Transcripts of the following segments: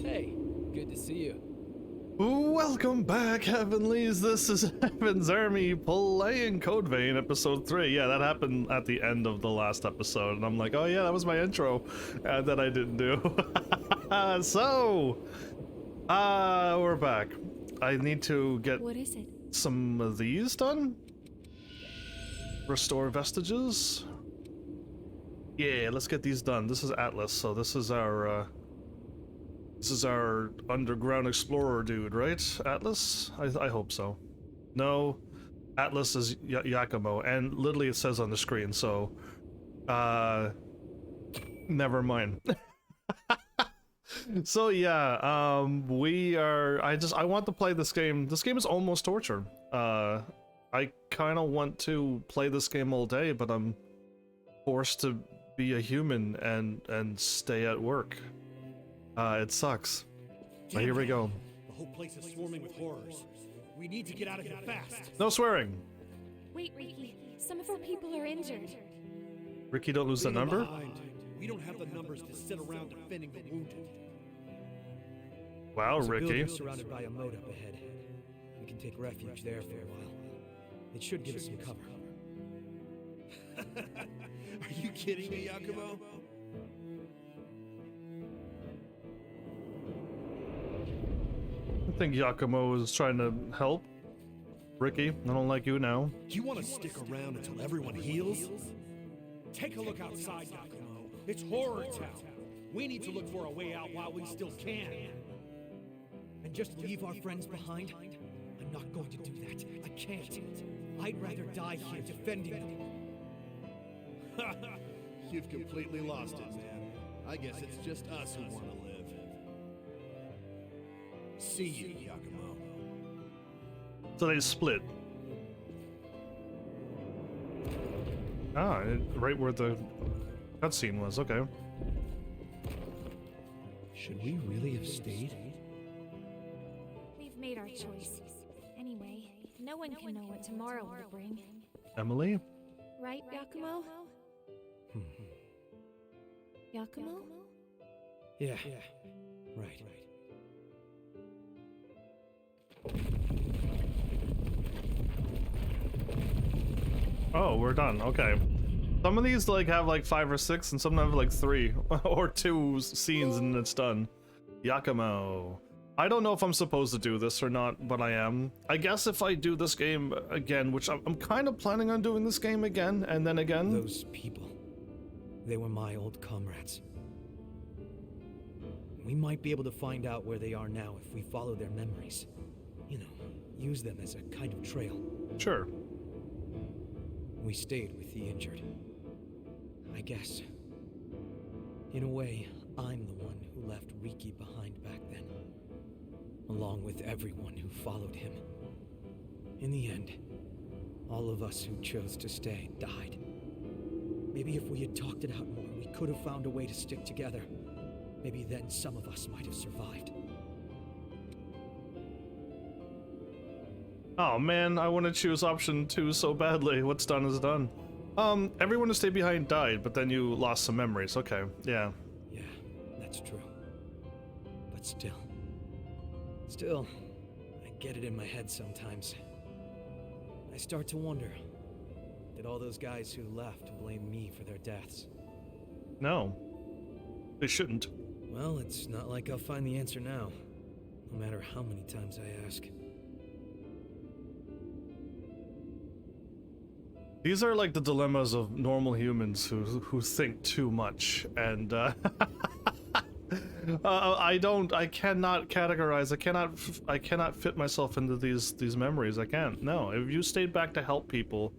Hey, good to see you. Welcome back, Heavenlies. This is Heaven's Army playing Code Vein episode 3. Yeah, that happened at the end of the last episode, and I'm like, oh yeah, that was my intro that I didn't do. So, we're back. I need to get What is it? some of these done. Restore vestiges. Yeah, let's get these done. This is Atlas, so this is our underground explorer dude, right? Atlas? I hope so. No, Atlas is Yakumo, and literally it says on the screen, so never mind. So yeah, I want to play this game. This game is almost torture. I kind of want to play this game all day, but I'm forced to be a human and stay at work. It sucks. But here we go. The whole place is swarming with horrors. We need to get out of here fast. No swearing. Wait, Ricky. Some of our people are injured. Ricky, don't lose the number. We don't have the numbers to sit around defending the wounded. Wow, There's a Ricky. building surrounded by a moat up ahead. We can take refuge there for a while. It should give us some cover. Are you kidding me, Yakumo? I think Yakumo is trying to help. Ricky, I don't like you now. You want to stick around until everyone heals? Take a look outside, Yakumo. It's horror town. We need to look for a way out while we still can. And just leave our friends behind? I'm not going to do that. I can't. I'd rather die here defending them. You've completely lost it, man. I guess it's just us who want to live. See you, Yakumo. So they split. Right where the cutscene was. Okay. Should we really have stayed? We've made our choice. Anyway, no one can know what tomorrow will bring. Emily? Right, Yakumo? Yakumo? Yeah. Right. Oh, we're done. Okay. Some of these like have like 5 or 6, and some have like 3 or 2 scenes, and it's done. Yakumo. I don't know if I'm supposed to do this or not, but I am. I guess if I do this game again, which I'm kind of planning on doing this game again, and then again. Those people. They were my old comrades. We might be able to find out where they are now if we follow their memories. You know, use them as a kind of trail. Sure. We stayed with the injured. I guess. In a way, I'm the one who left Riki behind back then. Along with everyone who followed him. In the end, all of us who chose to stay died. Maybe if we had talked it out more, we could have found a way to stick together. Maybe then some of us might have survived. Oh man, I want to choose option 2 so badly. What's done is done. Everyone who stayed behind died, but then you lost some memories. Okay, yeah. Yeah, that's true. But still, I get it in my head sometimes. I start to wonder, did all those guys who left blame me for their deaths? No. They shouldn't. Well, it's not like I'll find the answer now, no matter how many times I ask. These are like the dilemmas of normal humans who think too much, and I cannot categorize, I cannot fit myself into these memories. I can't. No, if you stayed back to help people,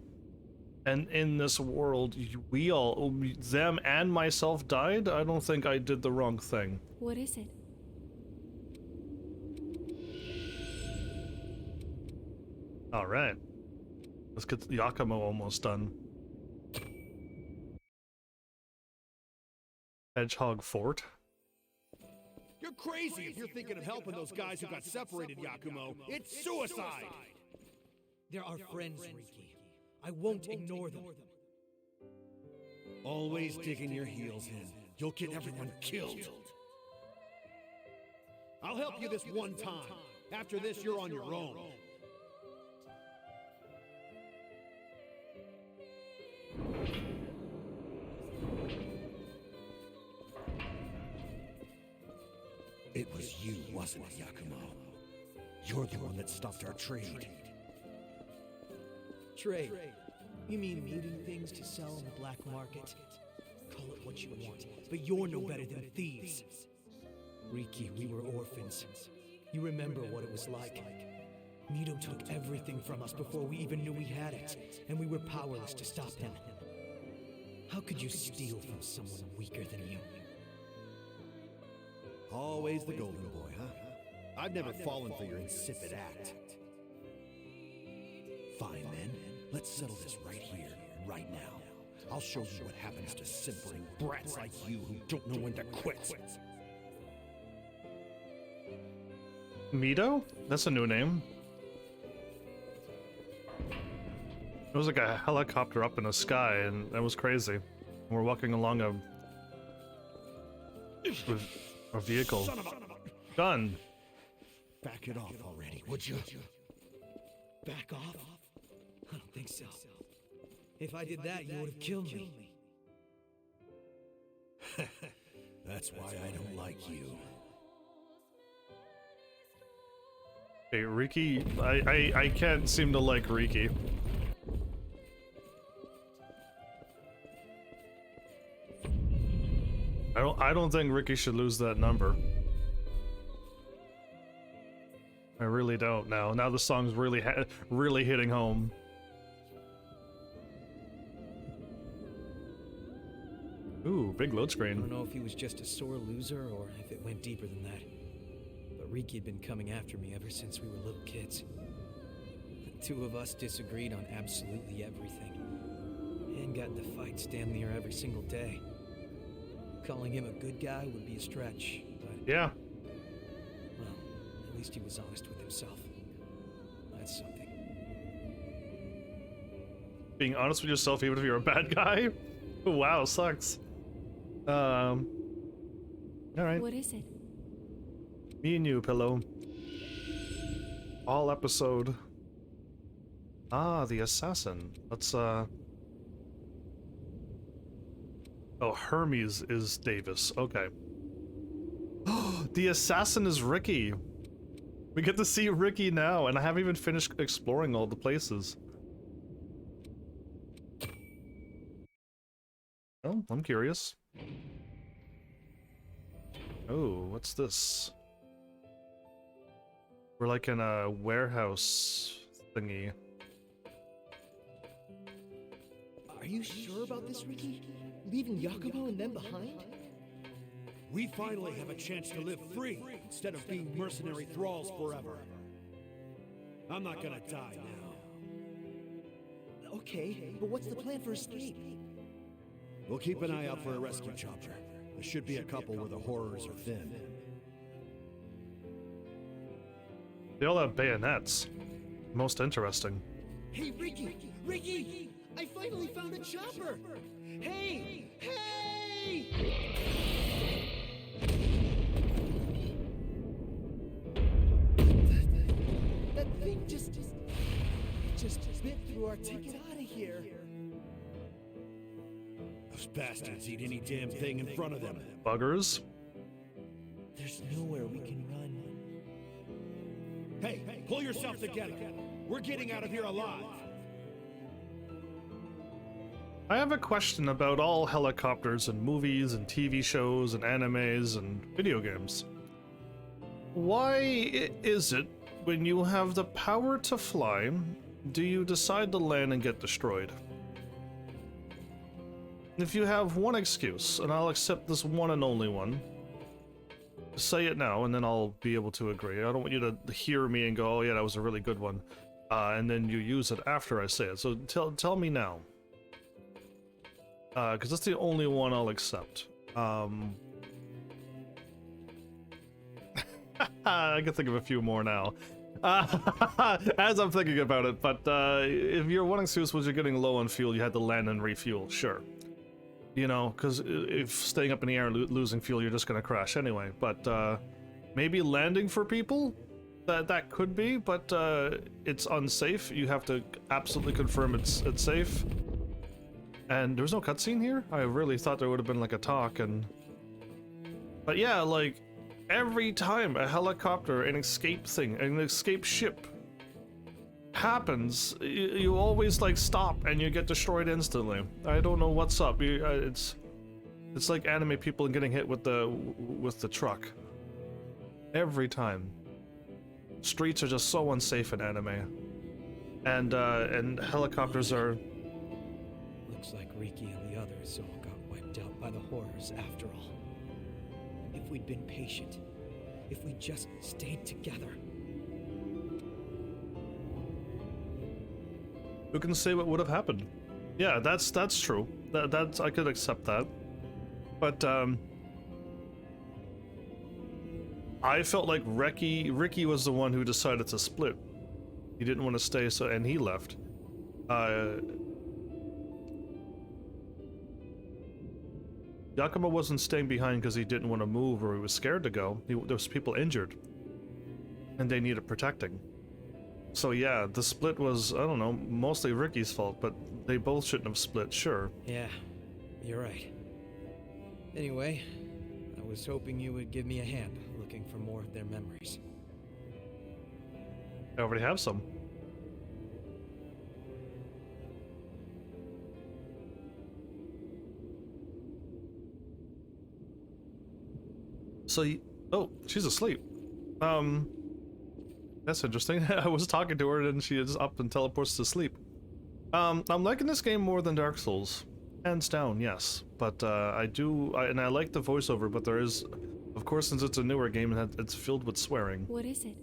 and in this world, them and myself died, I don't think I did the wrong thing. What is it? Alright. Let's get Yakumo almost done. Hedgehog Fort? You're crazy if you're thinking of helping those guys who got separated, Yakumo. It's suicide! They're our friends, Riki. I won't ignore them. Always digging your heels in. You'll get everyone killed. I'll help you this one time. After this, you're on your own. It was you, wasn't it, Yakumo? You're the one that stopped our trade. Trade? You mean looting things to sell on the black market? Call it what you want, but you're no better than thieves. Riki, we were orphans. You remember what it was like. Mito took everything from us before we even knew we had it, and we were powerless to stop him. How could you steal from someone weaker than you? Always the golden boy, huh? I've never fallen for your insipid act. Fine then, let's settle this right here, right now. I'll show you what happens to simpering brats like you who don't know when to quit. Mito? That's a new name. It was like a helicopter up in the sky, and that was crazy. We're walking along a vehicle. Gun. Back it off already, would you? Back off? I don't think so. If I did that, you would have killed me. That's why I don't like you. Hey, Riki, I can't seem to like Riki. I don't think Riki should lose that number. I really don't now. Now the song's really hitting home. Ooh, big load I screen. don't know if he was just a sore loser or if it went deeper than that. But Riki had been coming after me ever since we were little kids. The two of us disagreed on absolutely everything. And got into fights damn near every single day. Calling him a good guy would be a stretch, but... Yeah. Well, at least he was honest with himself. That's something. Being honest with yourself even if you're a bad guy? Wow, sucks. Alright. What is it? Me and you, Pillow. All episode. Ah, the assassin. Let's, Oh, Hermes is Davis. Okay. The assassin is Riki. We get to see Riki now, and I haven't even finished exploring all the places. Oh, I'm curious. Oh, what's this? We're like in a warehouse thingy. Are you sure about this, Riki? Leaving Yakumo and them behind? We finally have a chance to live free instead of being mercenary thralls forever. I'm not gonna die now. Okay, but what's the plan for escape? We'll keep an eye out for a rescue chopper. There should be a couple where the horrors are thin. They all have bayonets. Most interesting. Hey, Riki! Riki! I finally found a chopper! Hey! Hey! That thing just bit through our ticket out of here. Those bastards eat any damn thing in front of them. Buggers. There's nowhere we can run. Hey, pull yourself together. We're getting out of here alive. I have a question about all helicopters and movies and TV shows and animes and video games. Why is it when you have the power to fly, do you decide to land and get destroyed? If you have one excuse, and I'll accept this one and only one, say it now and then I'll be able to agree. I don't want you to hear me and go, oh yeah, that was a really good one, and then you use it after I say it. So tell me now. Because that's the only one I'll accept. I can think of a few more now. As I'm thinking about it, but if your one excuse was you're getting low on fuel, you had to land and refuel, sure. You know, because if staying up in the air and losing fuel, you're just going to crash anyway. But maybe landing for people. That could be, but it's unsafe. You have to absolutely confirm it's safe. And there's no cutscene here? I really thought there would have been like a talk and... But yeah, like, every time a helicopter, an escape thing, an escape ship happens, you always like stop and you get destroyed instantly. I don't know what's up. It's like anime people getting hit with the truck. Every time. Streets are just so unsafe in anime. And helicopters are... Looks like Riki and the others all got wiped out by the horrors after all. If we'd been patient, if we just stayed together. Who can say what would have happened? Yeah, that's true. That's I could accept that. But I felt like Ricky was the one who decided to split. He didn't want to stay, so and he left. Yakima wasn't staying behind because he didn't want to move or he was scared to go. There was people injured, and they needed protecting. So yeah, the split was, I don't know, mostly Ricky's fault, but they both shouldn't have split, sure. Yeah, you're right. Anyway, I was hoping you would give me a hand looking for more of their memories. I already have some. So, oh, she's asleep. That's interesting. I was talking to her and she is up and teleports to sleep. I'm liking this game more than Dark Souls. Hands down, yes. But I like the voiceover, but there is, of course, since it's a newer game, it's filled with swearing. What is it?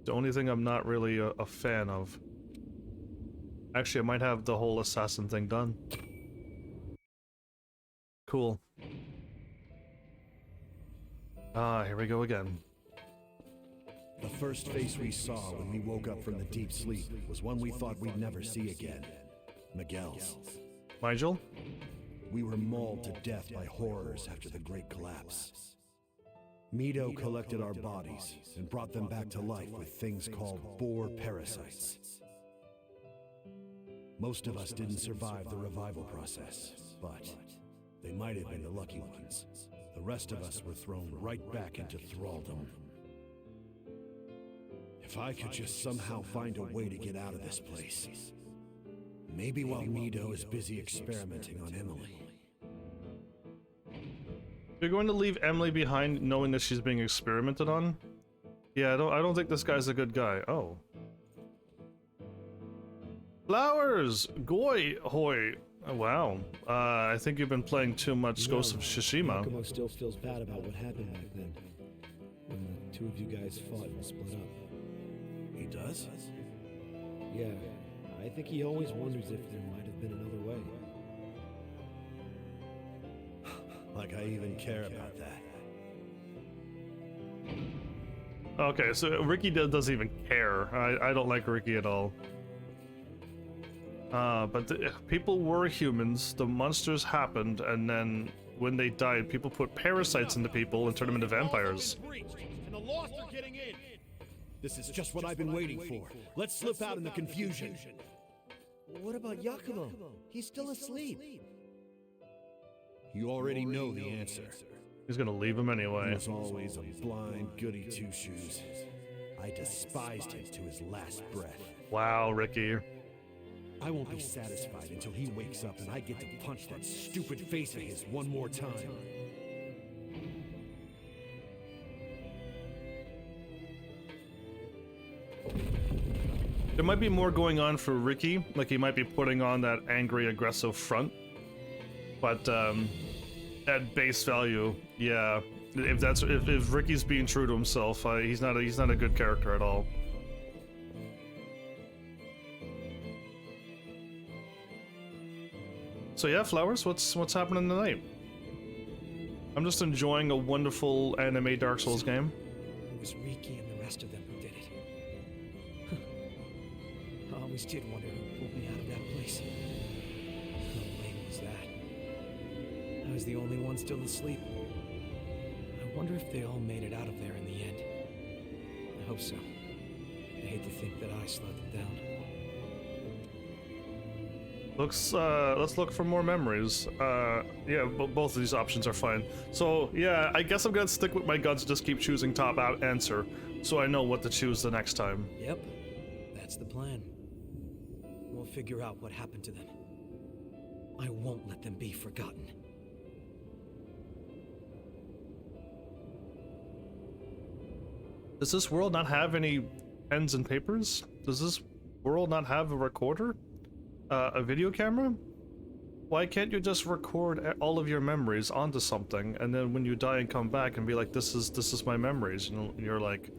The only thing I'm not really a fan of. Actually, I might have the whole assassin thing done. Cool. Ah, here we go again. The first face we saw when we woke up from the deep sleep was one we thought we'd never see again. Miguel's. Nigel? We were mauled to death by horrors after the Great Collapse. Mido collected our bodies and brought them back to life with things called boar parasites. Most of us didn't survive the revival process, but they might have been the lucky ones. The rest of us were thrown right back into thraldom. If I could just somehow find a way to get out of this place. Maybe while Mido is busy experimenting on Emily. You're going to leave Emily behind knowing that she's being experimented on? Yeah, I don't think this guy's a good guy. Oh. Flowers! Goy hoy! Oh, wow. I think you've been playing too much Ghost of Tsushima. Giacomo still feels bad about what happened back then, when the two of you guys fought and split up. He does? Yeah, I think he always wonders if there might have been another way. Like I even care about that. Okay, so Ricky doesn't even care. I don't like Ricky at all. But people were humans, the monsters happened, and then when they died, people put parasites into people and turned them into vampires. And the Lost are getting in. This is just what I've been waiting for. Let's slip out in the confusion. What about Giacomo? He's still asleep. You already know the answer. He's gonna leave him He anyway. was always a blind goody two-shoes. I despised him to his last breath. Wow, Ricky. I won't be satisfied until he wakes up and I get to punch that stupid face of his one more time. There might be more going on for Ricky, like he might be putting on that angry, aggressive front. But at base value, yeah, if Ricky's being true to himself, he's not a good character at all. So yeah, Flowers, what's happening tonight? I'm just enjoying a wonderful anime Dark Souls game. It was Riki and the rest of them who did it. I always did wonder who pulled me out of that place. How lame was that? I was was the only one still asleep. I wonder if they all made it out of there in the end. I hope so. I hate to think that I slowed them down. Let's look for more memories. Yeah, both of these options are fine. So, yeah, I guess I'm gonna stick with my guns and just keep choosing top answer, so I know what to choose the next time. Yep, that's the plan. We'll figure out what happened to them. I won't let them be forgotten. Does this world not have any pens and papers? Does this world not have a recorder? A video camera? Why can't you just record all of your memories onto something, and then when you die and come back and be like, this is my memories, and you're like,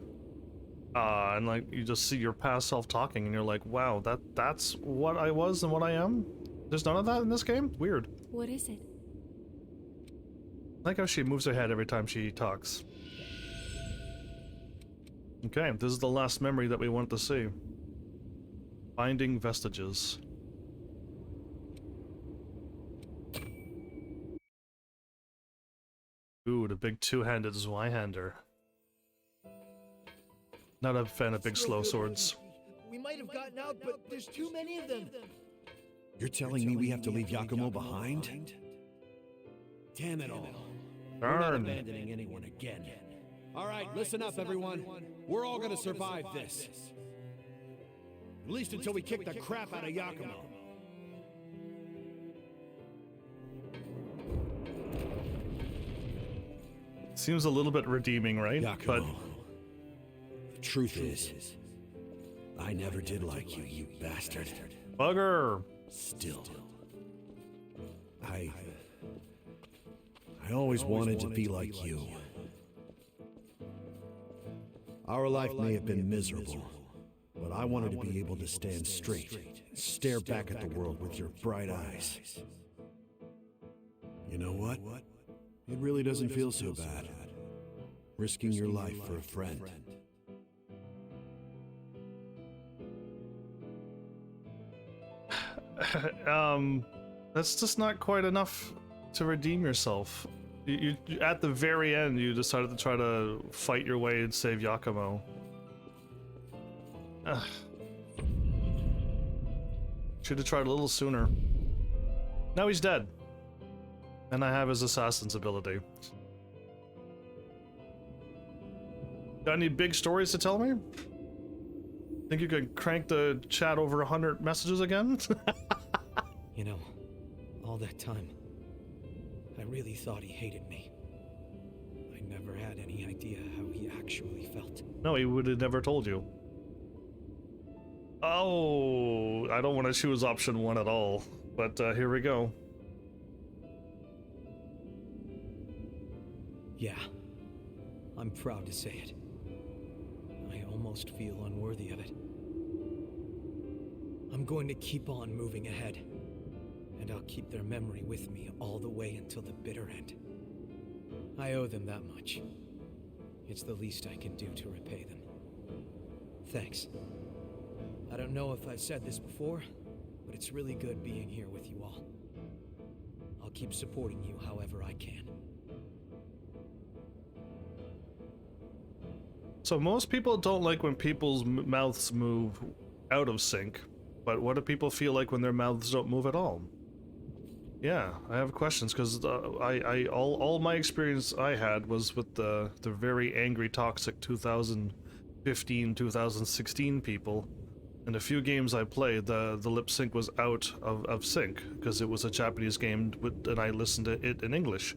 and like you just see your past self talking, and you're like, wow, that's what I was and what I am? There's none of that in this game? Weird. What is it? I like how she moves her head every time she talks. Okay, this is the last memory that we want to see. Finding vestiges. Ooh, the big two-handed Zweihander. Not a fan of big slow swords. We might have gotten out, but there's too many of them. You're telling me we have to leave Yakumo behind? Damn it all. We're not Darn. abandoning anyone again. All right, listen up, everyone. We're all gonna survive this. At least until we kick the crap out of Yakumo. Seems a little bit redeeming, right? Yakumo. But The truth is, I never did like you, you bastard. bugger. Still, I always wanted to be like you. Our life may have been miserable, but I wanted to be able to stand straight, stare back at the world with your bright eyes. You know what? It really doesn't feel so bad. Risking your life for a friend. That's just not quite enough to redeem yourself. You at the very end, you decided to try to fight your way and save Yakumo. Should have tried a little sooner. Now he's dead. And I have his assassin's ability. Got any big stories to tell me? Think you could crank the chat over 100 messages again? You know, all that time, I really thought he hated me. I never had any idea how he actually felt. No, he would have never told you. Oh, I don't want to choose option 1 at all, but here we go. Yeah, I'm proud to say it. I almost feel unworthy of it. I'm going to keep on moving ahead, and I'll keep their memory with me all the way until the bitter end. I owe them that much. It's the least I can do to repay them. Thanks. I don't know if I've said this before, but it's really good being here with you all. I'll keep supporting you however I can. So most people don't like when people's mouths move out of sync, but what do people feel like when their mouths don't move at all? Yeah, I have questions because all my experience I had was with the very angry, toxic 2015, 2016 people. And a few games I played, the lip sync was out of sync because it was a Japanese game and I listened to it in English.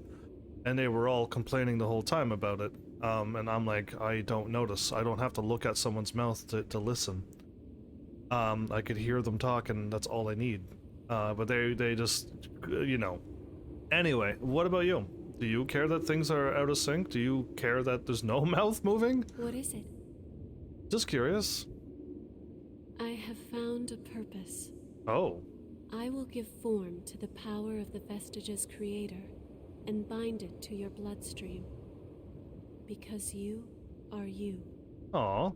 And they were all complaining the whole time about it. And I'm like, I don't notice. I don't have to look at someone's mouth to listen. I could hear them talk and that's all I need. But they just, you know. Anyway, what about you? Do you care that things are out of sync? Do you care that there's no mouth moving? What is it? Just curious. I have found a purpose. Oh. I will give form to the power of the Vestige's creator and bind it to your bloodstream. Because you are you. Aw.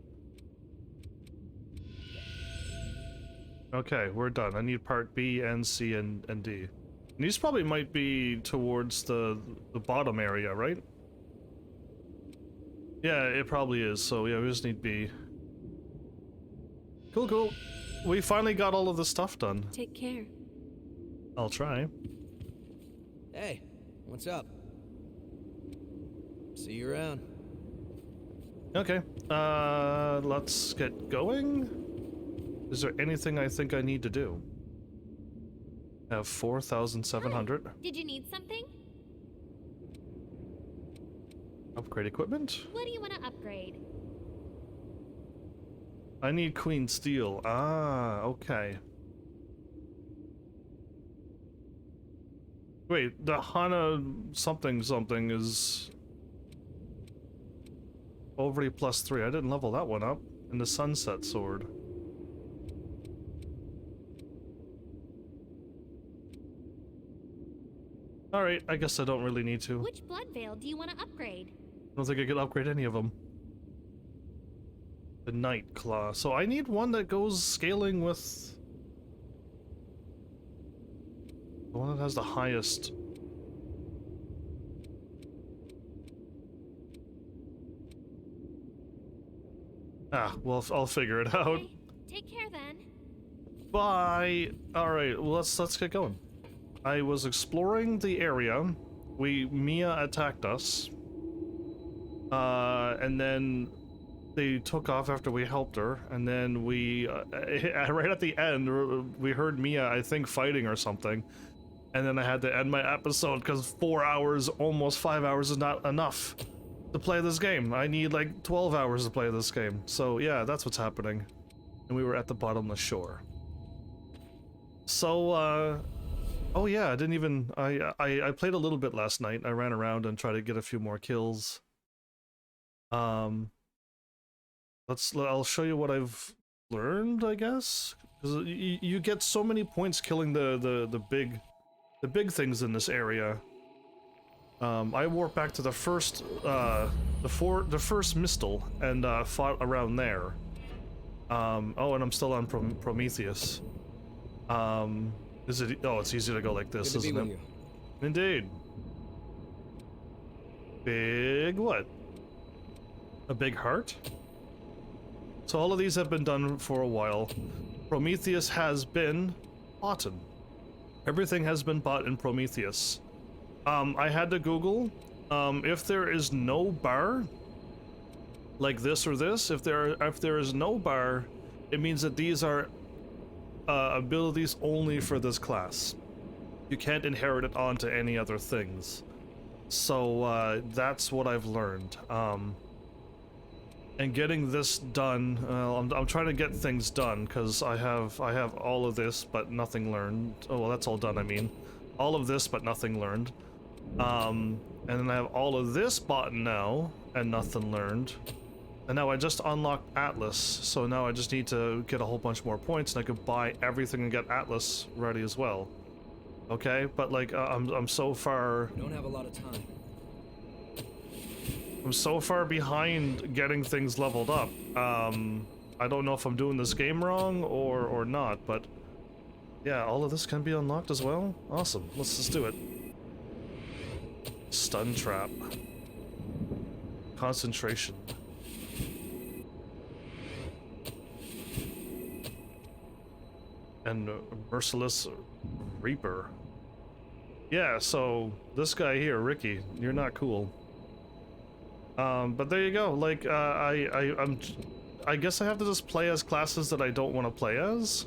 Okay, we're done. I need part B and C and D. These probably might be towards the bottom area, right? Yeah, it probably is. So yeah, we just need B. Cool, cool. We finally got all of the stuff done. Take care. I'll try. Hey, what's up? See you around. Okay, let's get going. Is there anything I think I need to do? I have 4,700. Did you need something? Upgrade equipment? What do you want to upgrade? I need Queen Steel. Ah, okay. Wait, the Hana something something is already +3. I didn't level that one up. And the Sunset Sword. Alright, I guess I don't really need to. Which blood veil do you want to upgrade? I don't think I could upgrade any of them. The Night Claw. So I need one that goes scaling with... the one that has the highest... Ah, well, I'll figure it out. Okay, take care then. Bye! Alright, well, let's get going. I was exploring the area. Mia attacked us. And then they took off after we helped her, and then we, right at the end, we heard Mia, I think, fighting or something. And then I had to end my episode because 4 hours, almost 5 hours is not enough to play this game. I need like 12 hours to play this game. So yeah, that's what's happening. And we were at the bottomless shore. So, oh yeah, I didn't even, I played a little bit last night. I ran around and tried to get a few more kills. I'll show you what I've learned, I guess. Because you get so many points killing the big things in this area. I warped back to the first Mistle and fought around there. Oh, and I'm still on Prometheus. Is it? Oh, it's easy to go like this, isn't it? Indeed. Big what? A big heart? So all of these have been done for a while. Prometheus has been bought. Everything has been bought in Prometheus. I had to Google, if there is no bar, like this or this, if there is no bar, it means that these are abilities only for this class. You can't inherit it onto any other things. So that's what I've learned. And getting this done, I'm trying to get things done because I have all of this but nothing learned. Oh well, that's all done. I mean, all of this but nothing learned. And then I have all of this bought now and nothing learned. And now I just unlocked Atlas, so now I just need to get a whole bunch more points and I could buy everything and get Atlas ready as well. Okay, but like I'm so far. We don't have a lot of time. I'm so far behind getting things leveled up. I don't know if I'm doing this game wrong or not, but yeah, all of this can be unlocked as well. Awesome, let's just do it. Stun trap. Concentration. And Merciless Reaper. Yeah, so this guy here, Ricky, you're not cool. But there you go. Like, I guess I have to just play as classes that I don't want to play as.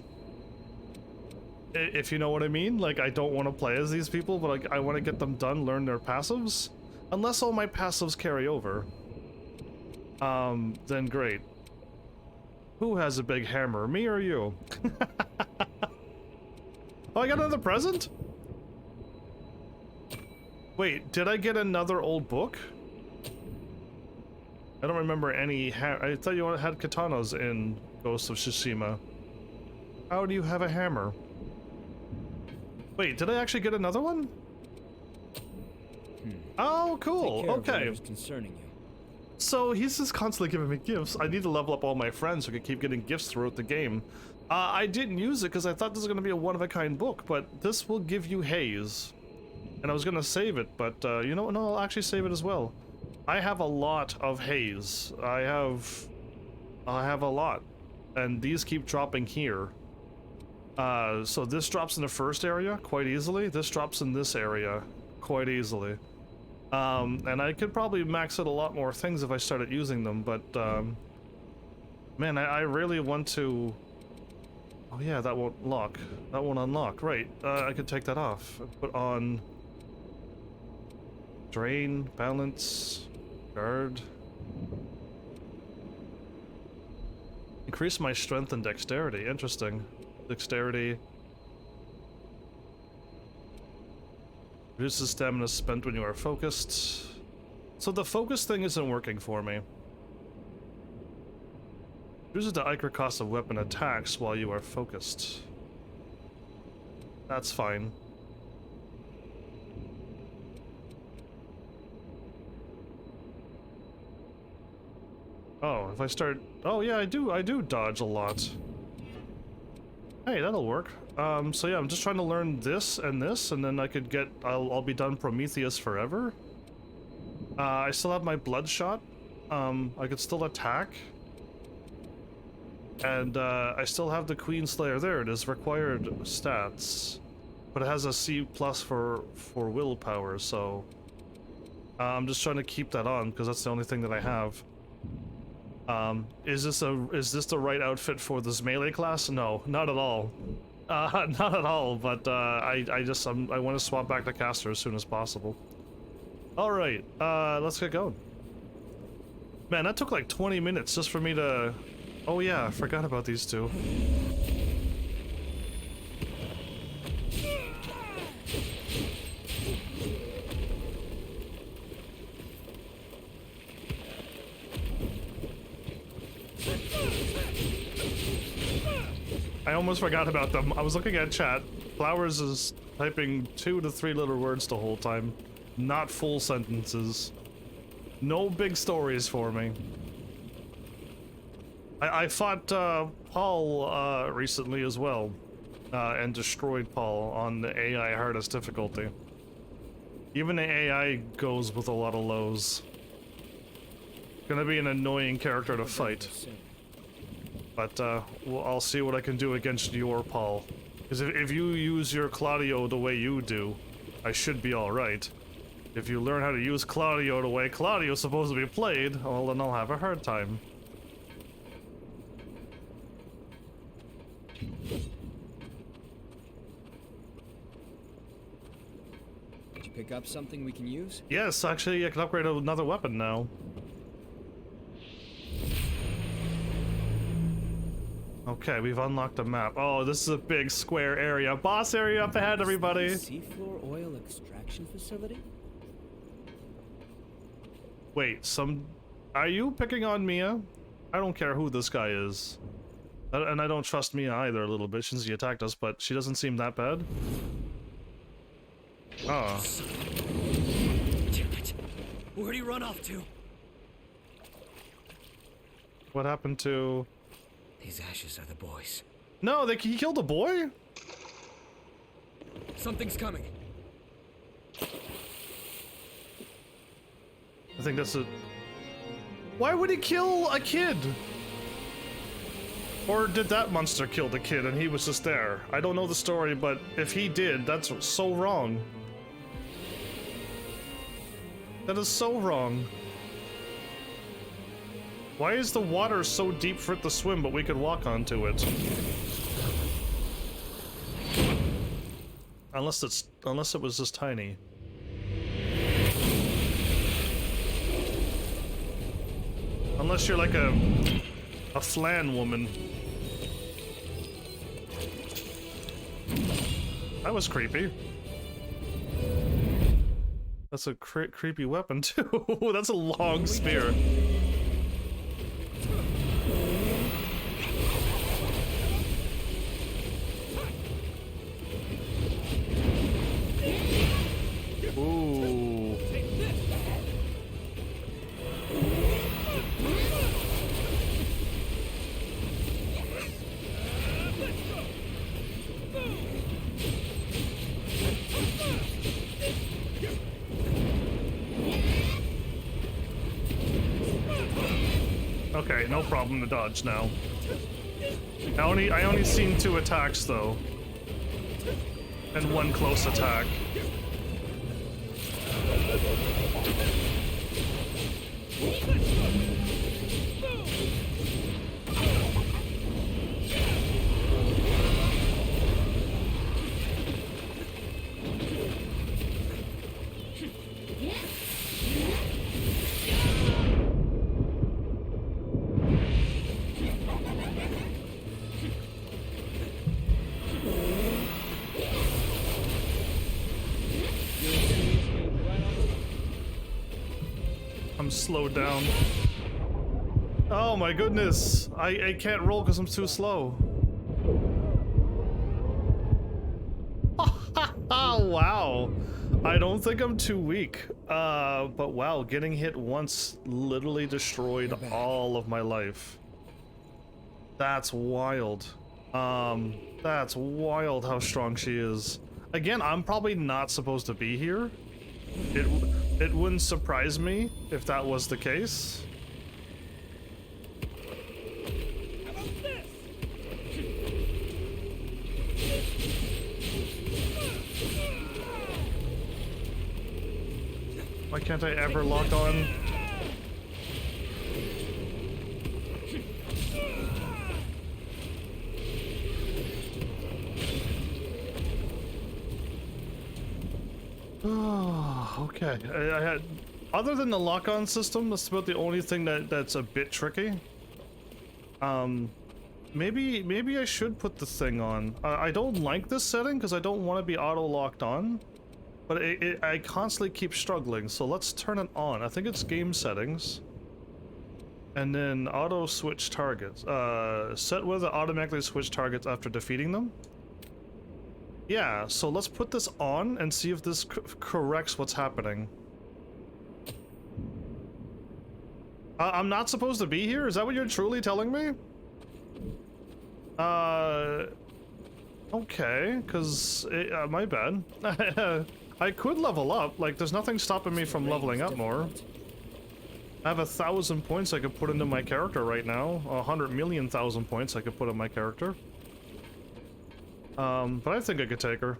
If you know what I mean. Like, I don't want to play as these people, but like, I want to get them done, learn their passives. Unless all my passives carry over. Then great. Who has a big hammer, me or you? Oh, I got another present? Wait, did I get another old book? I don't remember any I thought you had katanas in Ghost of Tsushima. How do you have a hammer? Wait, did I actually get another one? Oh, cool. Take care of okay. whatever's concerning you. So he's just constantly giving me gifts. I need to level up all my friends so I can keep getting gifts throughout the game. I didn't use it because I thought this was going to be a one-of-a-kind book, but this will give you haze. And I was going to save it, but you know what? No, I'll actually save it as well. I have a lot of haze. I have a lot. And these keep dropping here. So this drops in the first area quite easily. This drops in this area quite easily. And I could probably max out a lot more things if I started using them, but man, I really want to... Oh yeah, that won't lock. That won't unlock. Right, I could take that off. Put on... Drain, balance, guard. Increase my strength and dexterity. Interesting. Dexterity. Reduces stamina spent when you are focused. So the focus thing isn't working for me. Reduces the Iker cost of weapon attacks while you are focused. That's fine. Oh, if I start... Oh yeah, I do dodge a lot. Hey, that'll work. So yeah, I'm just trying to learn this, and then I could get... I'll be done Prometheus forever. I still have my Bloodshot. I could still attack. And, I still have the Queen Slayer. There it is, required stats. But it has a C+ for willpower, so... I'm just trying to keep that on, because that's the only thing that I have. Is this the right outfit for this melee class? No, not at all. Not at all, but, I want to swap back to caster as soon as possible. Alright, let's get going. Man, that took like 20 minutes just for me to... Oh yeah, I forgot about these two. I almost forgot about them. I was looking at chat. Flowers is typing 2 to 3 little words the whole time. Not full sentences. No big stories for me. I fought Paul recently as well. And destroyed Paul on the AI hardest difficulty. Even the AI goes with a lot of lows. Gonna be an annoying character to fight. But, well, I'll see what I can do against your Paul. Because if you use your Claudio the way you do, I should be alright. If you learn how to use Claudio the way Claudio's supposed to be played, well, then I'll have a hard time. Did you pick up something we can use? Yes, actually, I can upgrade another weapon now. Okay, we've unlocked a map. Oh, this is a big square area. Boss area up ahead, everybody! Seafloor oil extraction facility? Wait, are you picking on Mia? I don't care who this guy is. And I don't trust Mia either a little bit since he attacked us, but she doesn't seem that bad. Oh. Damn it. Where'd he run off to? What happened to... These ashes are the boys. No, he killed a boy? Something's coming. I think that's a... Why would he kill a kid? Or did that monster kill the kid and he was just there? I don't know the story, but if he did, that's so wrong. That is so wrong. Why is the water so deep for it to swim, but we could walk onto it? Unless it was just tiny. Unless you're like a flan woman. That was creepy. That's a creepy weapon too. That's a long spear. Ooh. Okay, no problem to dodge now. I only seen 2 attacks though. And 1 close attack. I'm slowed down. Oh my goodness! I can't roll because I'm too slow. Oh wow! I don't think I'm too weak. But wow, getting hit once literally destroyed all of my life. That's wild. That's wild how strong she is. Again, I'm probably not supposed to be here. It wouldn't surprise me if that was the case. Why can't I ever lock on? Oh, okay. I had, other than the lock-on system, that's about the only thing that's a bit tricky. Maybe I should put the thing on. I don't like this setting because I don't want to be auto-locked on, but I constantly keep struggling. So let's turn it on. I think it's game settings, and then auto switch targets. Set whether automatically switch targets after defeating them. Yeah, so let's put this on and see if this corrects what's happening. I'm not supposed to be here? Is that what you're truly telling me? Okay, because my bad. I could level up. Like, there's nothing stopping me from leveling up more. I have 1,000 points I could put into my character right now. 100 million thousand points I could put in my character. But I think I could take her.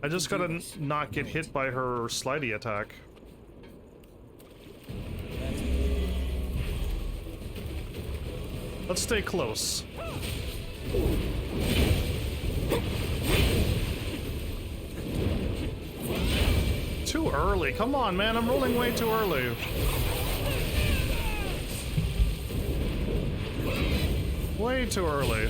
I just gotta not get hit by her slidey attack. Let's stay close. Too early. Come on, man. I'm rolling way too early. Way too early.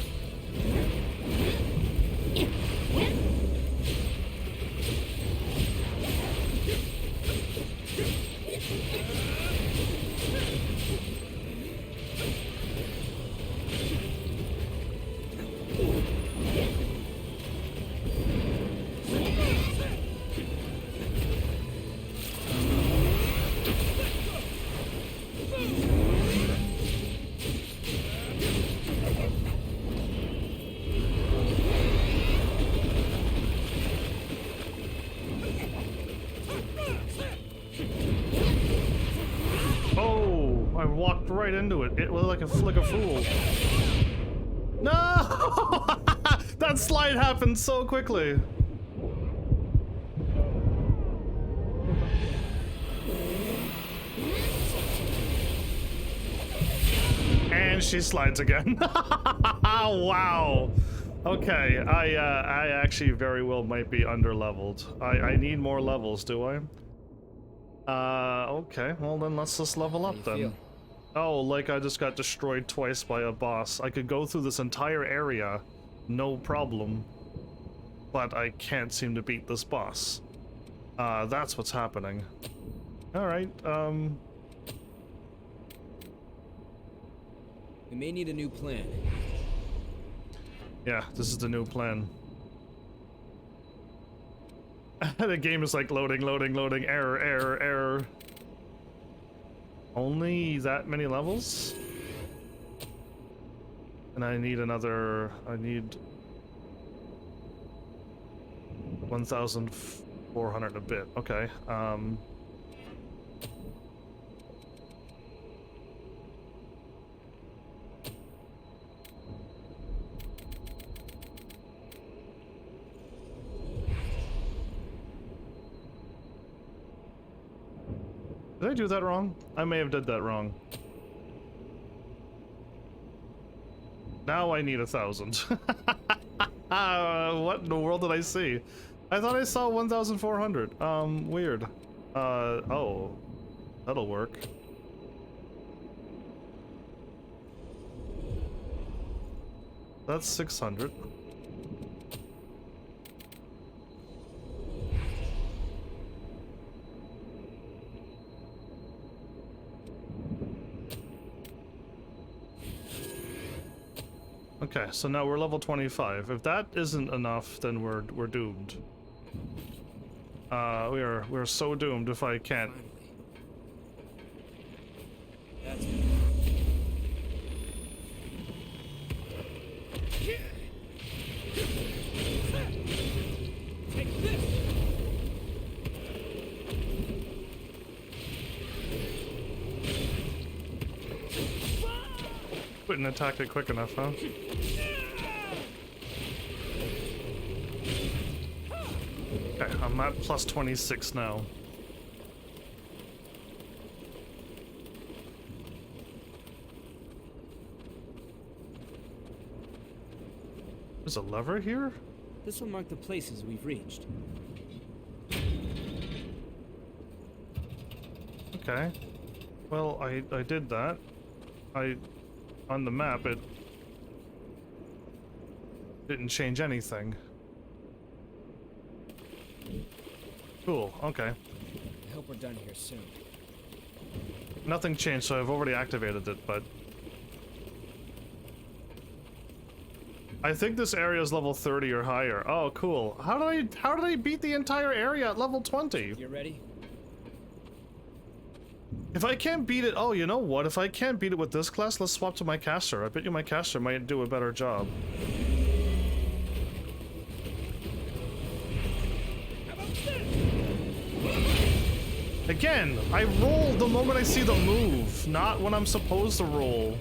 Right into it. It was like a flick of fool. No! That slide happened so quickly. And she slides again. Wow. Okay, I actually very well might be underleveled. I need more levels, do I? Okay, well then let's just level up then. Oh, like I just got destroyed twice by a boss. I could go through this entire area, no problem. But I can't seem to beat this boss. That's what's happening. Alright, We may need a new plan. yeah, this is the new plan. The game is like loading, error, error. Only that many levels? And I need another... I need... 1,400 a bit. Okay, Did I do that wrong? I may have did that wrong. Now I need 1,000. What in the world did I see? I thought I saw 1,400. Weird. Oh. That'll work. That's 600. Okay, so now we're level 25. If that isn't enough, then we're doomed. We're so doomed if I can't. That's Take this! Couldn't attack it quick enough, huh? Okay, I'm at plus 26 now. There's a lever here? This will mark the places we've reached. Okay. Well, I did that. On the map, it didn't change anything. Cool, okay. I hope we're done here soon. Nothing changed, so I've already activated it, but... I think this area is level 30 or higher. Oh, cool. How did I beat the entire area at level 20? You ready? If I can't beat it, oh, you know what? If I can't beat it with this class, let's swap to my caster. I bet you my caster might do a better job. Again, I roll the moment I see the move, not when I'm supposed to roll.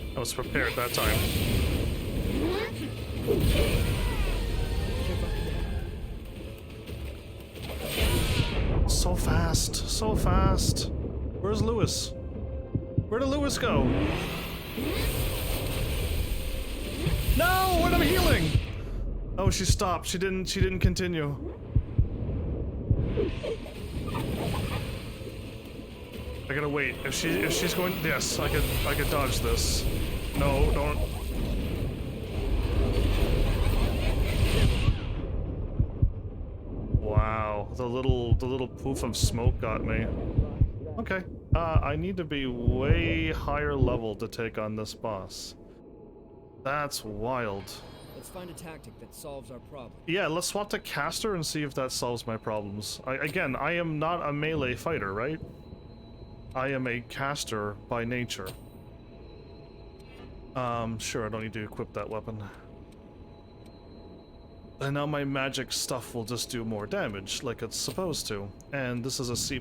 I was prepared that time. So fast, so fast. Where's Lewis? Where did Lewis go? No, when I'm healing. Oh, she stopped. She didn't continue. I gotta wait. If she's going, yes, I could dodge this. No, don't. Wow, the little poof of smoke got me. Okay, I need to be way higher level to take on this boss. That's wild. Let's find a tactic that solves our problem. Yeah, let's swap to caster and see if that solves my problems. Again, I am not a melee fighter, right? I am a caster by nature. Sure, I don't need to equip that weapon. And now my magic stuff will just do more damage, like it's supposed to. And this is a C+.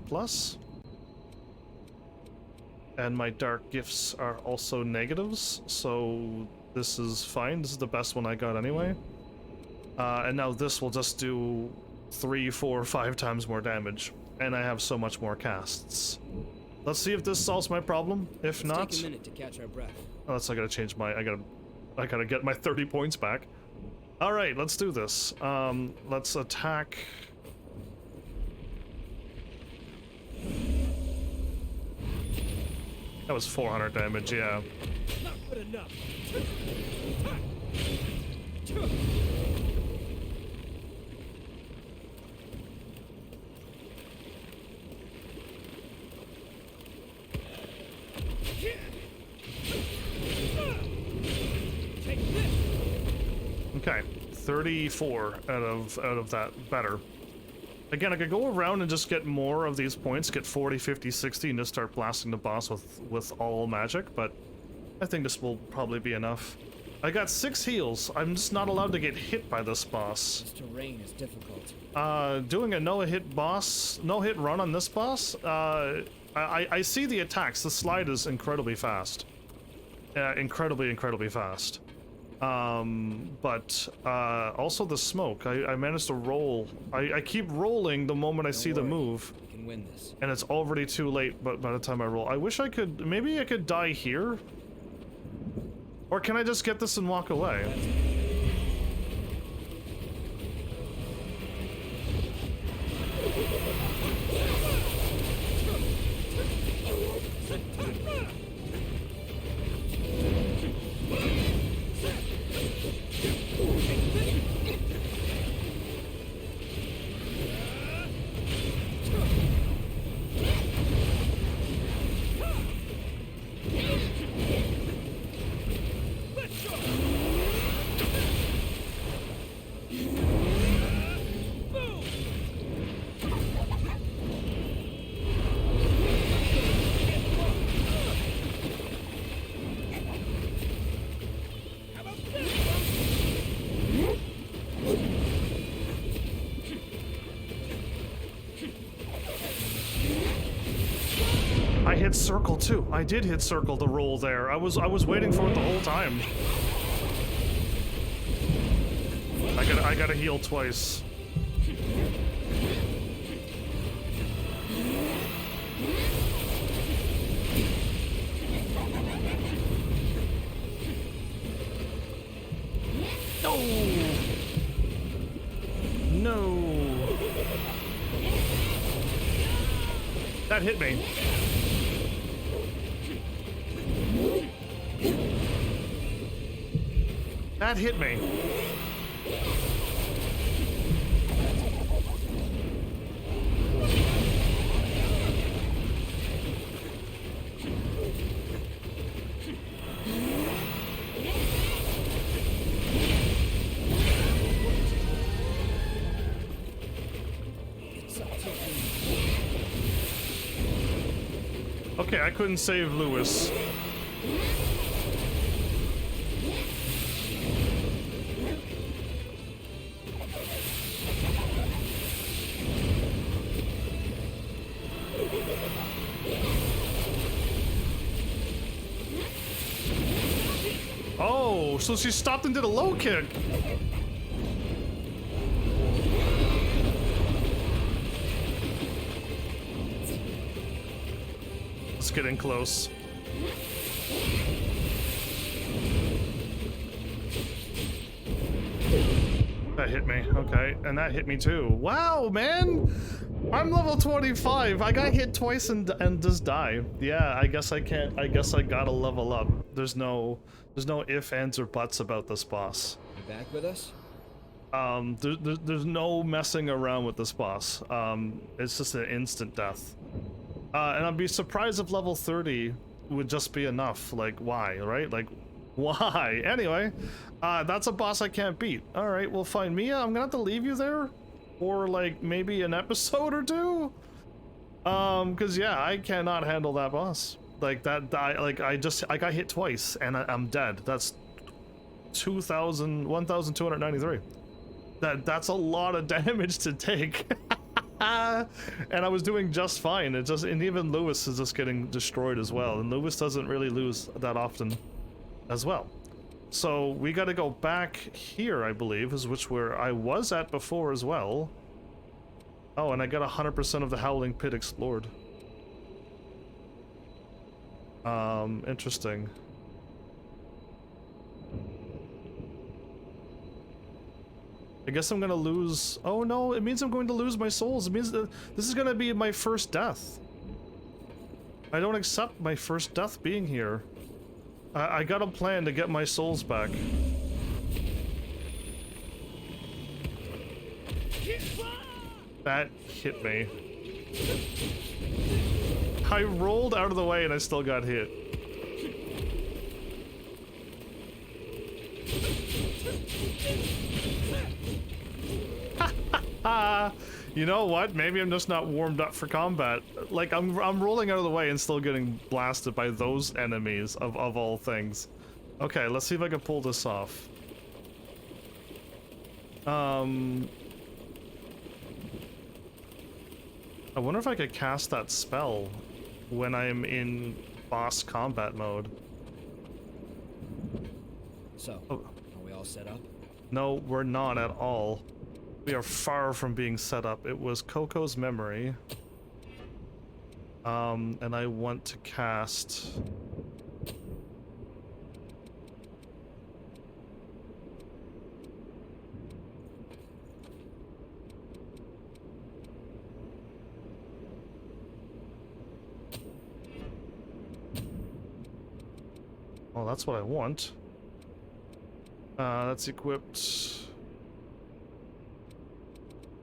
And my dark gifts are also negatives, so this is fine. This is the best one I got anyway. And now this will just do 3, 4, 5 times more damage. And I have so much more casts. Let's see if this solves my problem. If not, take a minute to catch our breath. oh, that's I gotta change my. I gotta get my 30 points back. All right, let's do this. Let's attack. That was 400 damage. Yeah. Not good enough. Okay, 34 out of that. Better. Again, I could go around and just get more of these points, get 40, 50, 60, and just start blasting the boss with all magic, but I think this will probably be enough. I got 6 heals. I'm just not allowed to get hit by this boss. This terrain is difficult. Doing a no-hit run on this boss, I see the attacks. The slide is incredibly fast. Incredibly fast. But also the smoke. I managed to roll. I keep rolling the moment I see the move. We can win this. And it's already too late but by the time I roll. I wish I could... Maybe I could die here? Or can I just get this and walk away? I hit circle too. I did hit circle to roll there. I was waiting for it the whole time. I gotta heal twice. No. No. That hit me. That hit me. Okay, I couldn't save Lewis. Oh, so she stopped and did a low kick. Let's get in close. That hit me, okay, and that hit me too. Wow, man! I'm level 25. I got hit twice and just die. Yeah, I guess I can't. I guess I gotta level up. There's no ifs, ands, or buts about this boss. You back with us? There's no messing around with this boss. It's just an instant death. And I'd be surprised if level 30 would just be enough. Like, why, right? Like, why? Anyway, that's a boss I can't beat. All right, well, fine. Mia, I'm gonna have to leave you there for like maybe an episode or two. Cause yeah, I cannot handle that boss. Like that, I got hit twice and I'm dead. That's 1,293. That's a lot of damage to take. And I was doing just fine. And even Lewis is just getting destroyed as well. And Lewis doesn't really lose that often as well. So we got to go back here, I believe, is where I was at before as well. Oh, and I got 100% of the Howling Pit explored. Interesting. I guess I'm gonna lose... Oh no, it means I'm going to lose my souls. It means that this is gonna be my first death. I don't accept my first death being here. I got a plan to get my souls back. That hit me. I rolled out of the way and I still got hit. You know what? Maybe I'm just not warmed up for combat. Like, I'm rolling out of the way and still getting blasted by those enemies of all things. Okay, let's see if I can pull this off. I wonder if I could cast that spell when I'm in boss combat mode. So, Oh. are we all set up? No, we're not at all. We are far from being set up. It was Coco's memory. And I want to cast... Well, that's what I want. That's equipped.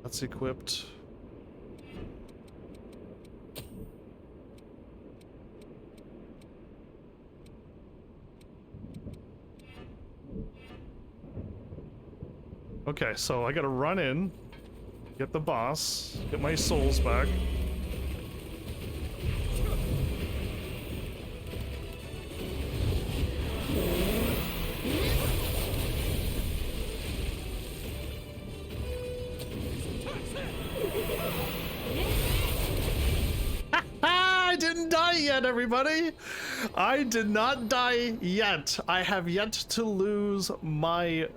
That's equipped. Okay, so I gotta run in, get the boss, get my souls back. I didn't die yet, everybody! I did not die yet. I have yet to lose my...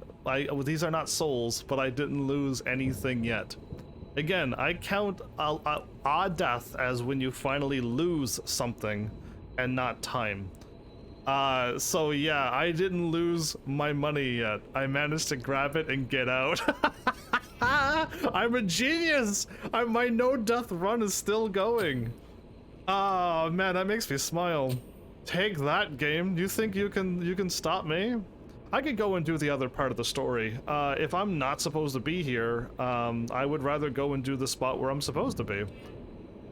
these are not souls, but I didn't lose anything yet. Again, I count a death as when you finally lose something and not time. So yeah, I didn't lose my money yet. I managed to grab it and get out. I'm a genius! My no-death run is still going. Oh man, that makes me smile. Take that, game. You think you can stop me? I could go and do the other part of the story. If I'm not supposed to be here, I would rather go and do the spot where I'm supposed to be.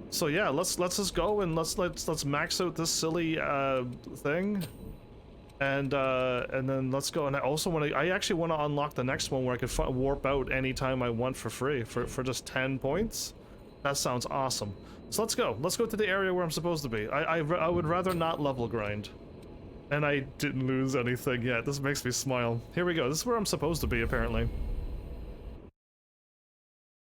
So yeah, let's just go and let's max out this silly thing, and then let's go. And I also I actually want to unlock the next one where I could warp out anytime I want for free for just 10 points. That sounds awesome. So let's go. Let's go to the area where I'm supposed to be. I would rather not level grind. And I didn't lose anything yet. This makes me smile. Here we go. This is where I'm supposed to be, apparently.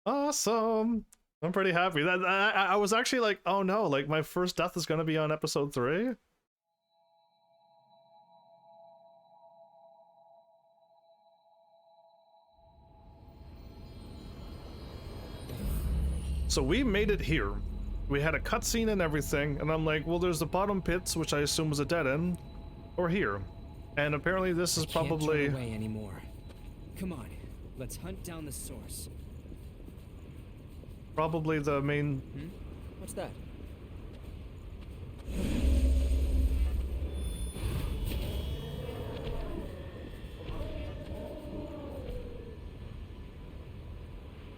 Awesome. I'm pretty happy. That I was actually like, oh no, like my first death is gonna be on episode 3. So we made it here. We had a cutscene and everything, and I'm like, well, there's the bottom pits, which I assume was a dead end, or here. And apparently this is probably... Can't turn away anymore. Come on, let's hunt down the source. Probably the main... What's that?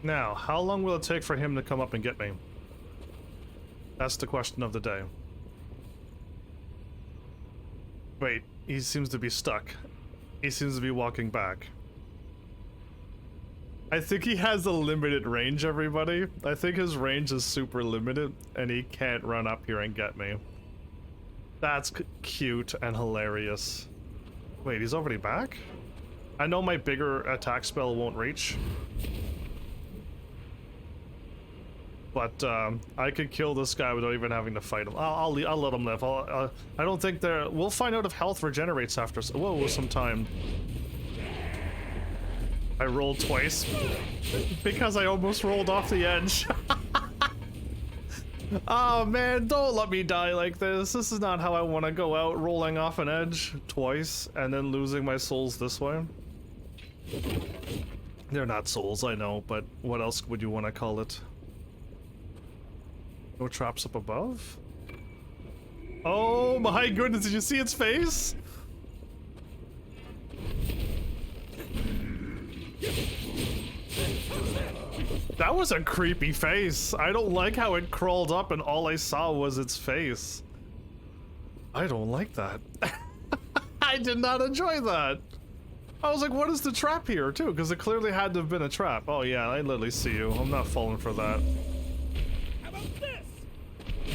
Now, how long will it take for him to come up and get me? That's the question of the day. Wait, he seems to be stuck. He seems to be walking back. I think he has a limited range, everybody. I think his range is super limited, and he can't run up here and get me. That's cute and hilarious. Wait, he's already back? I know my bigger attack spell won't reach. But I could kill this guy without even having to fight him. I'll let him live. I don't think they're... We'll find out if health regenerates after... Whoa, some time. I rolled twice because I almost rolled off the edge. Oh man, don't let me die like this. This is not how I want to go out, rolling off an edge twice and then losing my souls this way. They're not souls, I know, but what else would you want to call it? No traps up above? Oh my goodness, did you see its face? That was a creepy face. I don't like how it crawled up and all I saw was its face. I don't like that. I did not enjoy that. I was like, what is the trap here, too? Because it clearly had to have been a trap. Oh, yeah, I literally see you. I'm not falling for that. How about this?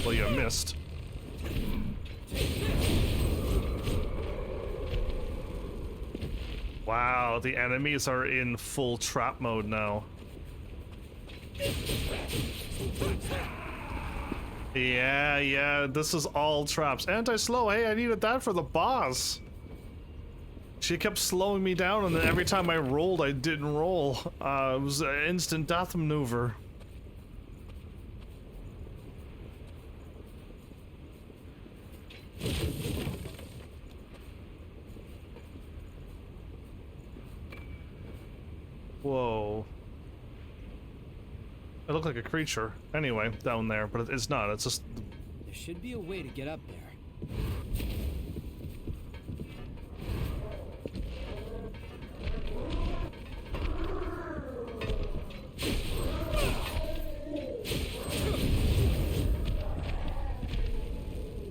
Well, you missed. Wow, the enemies are in full trap mode now. Yeah, this is all traps. Anti-slow, hey, I needed that for the boss. She kept slowing me down, and then every time I rolled, I didn't roll. It was an instant death maneuver. Whoa. It looked like a creature. Anyway, down there, but it's not. It's just... There should be a way to get up there.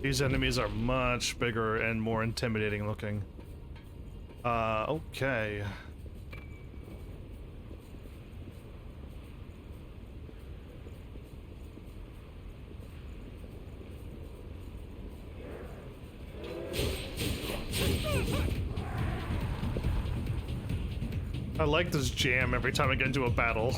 These enemies are much bigger and more intimidating looking. Okay. I like this jam every time I get into a battle.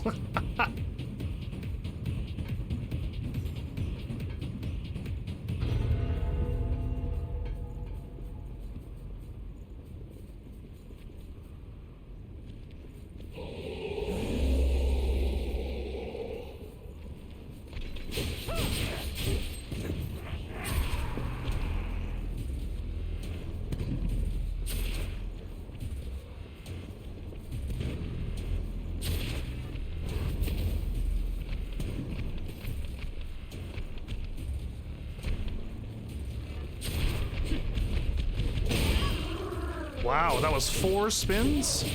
Wow, that was 4 spins?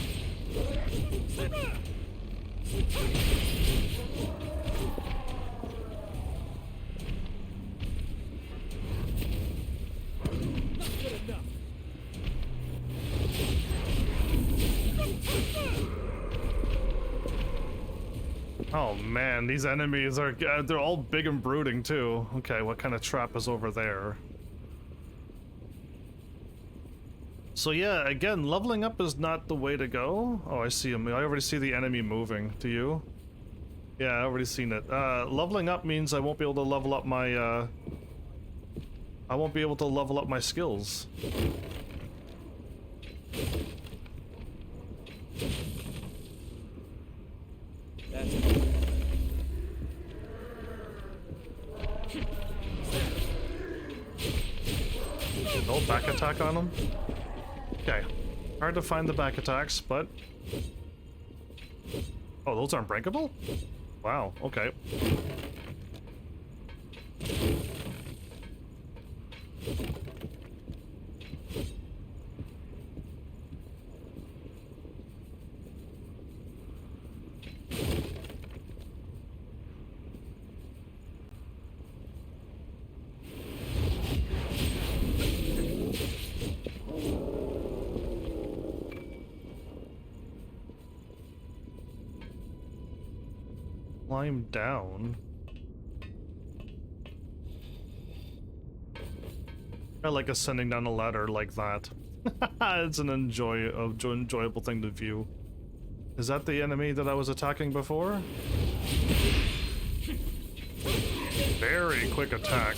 Oh man, these enemies are, they're all big and brooding too. Okay, what kind of trap is over there? So yeah, again, leveling up is not the way to go. Oh, I see him. I already see the enemy moving. Do you? Yeah, I already seen it. Leveling up means I won't be able to level up my, I won't be able to level up my skills. No back attack on him? Okay. Hard to find the back attacks, but... Oh, those aren't breakable? Wow, okay. Climb down. I like ascending down a ladder like that. It's an enjoyable thing to view. Is that the enemy that I was attacking before? Very quick attack.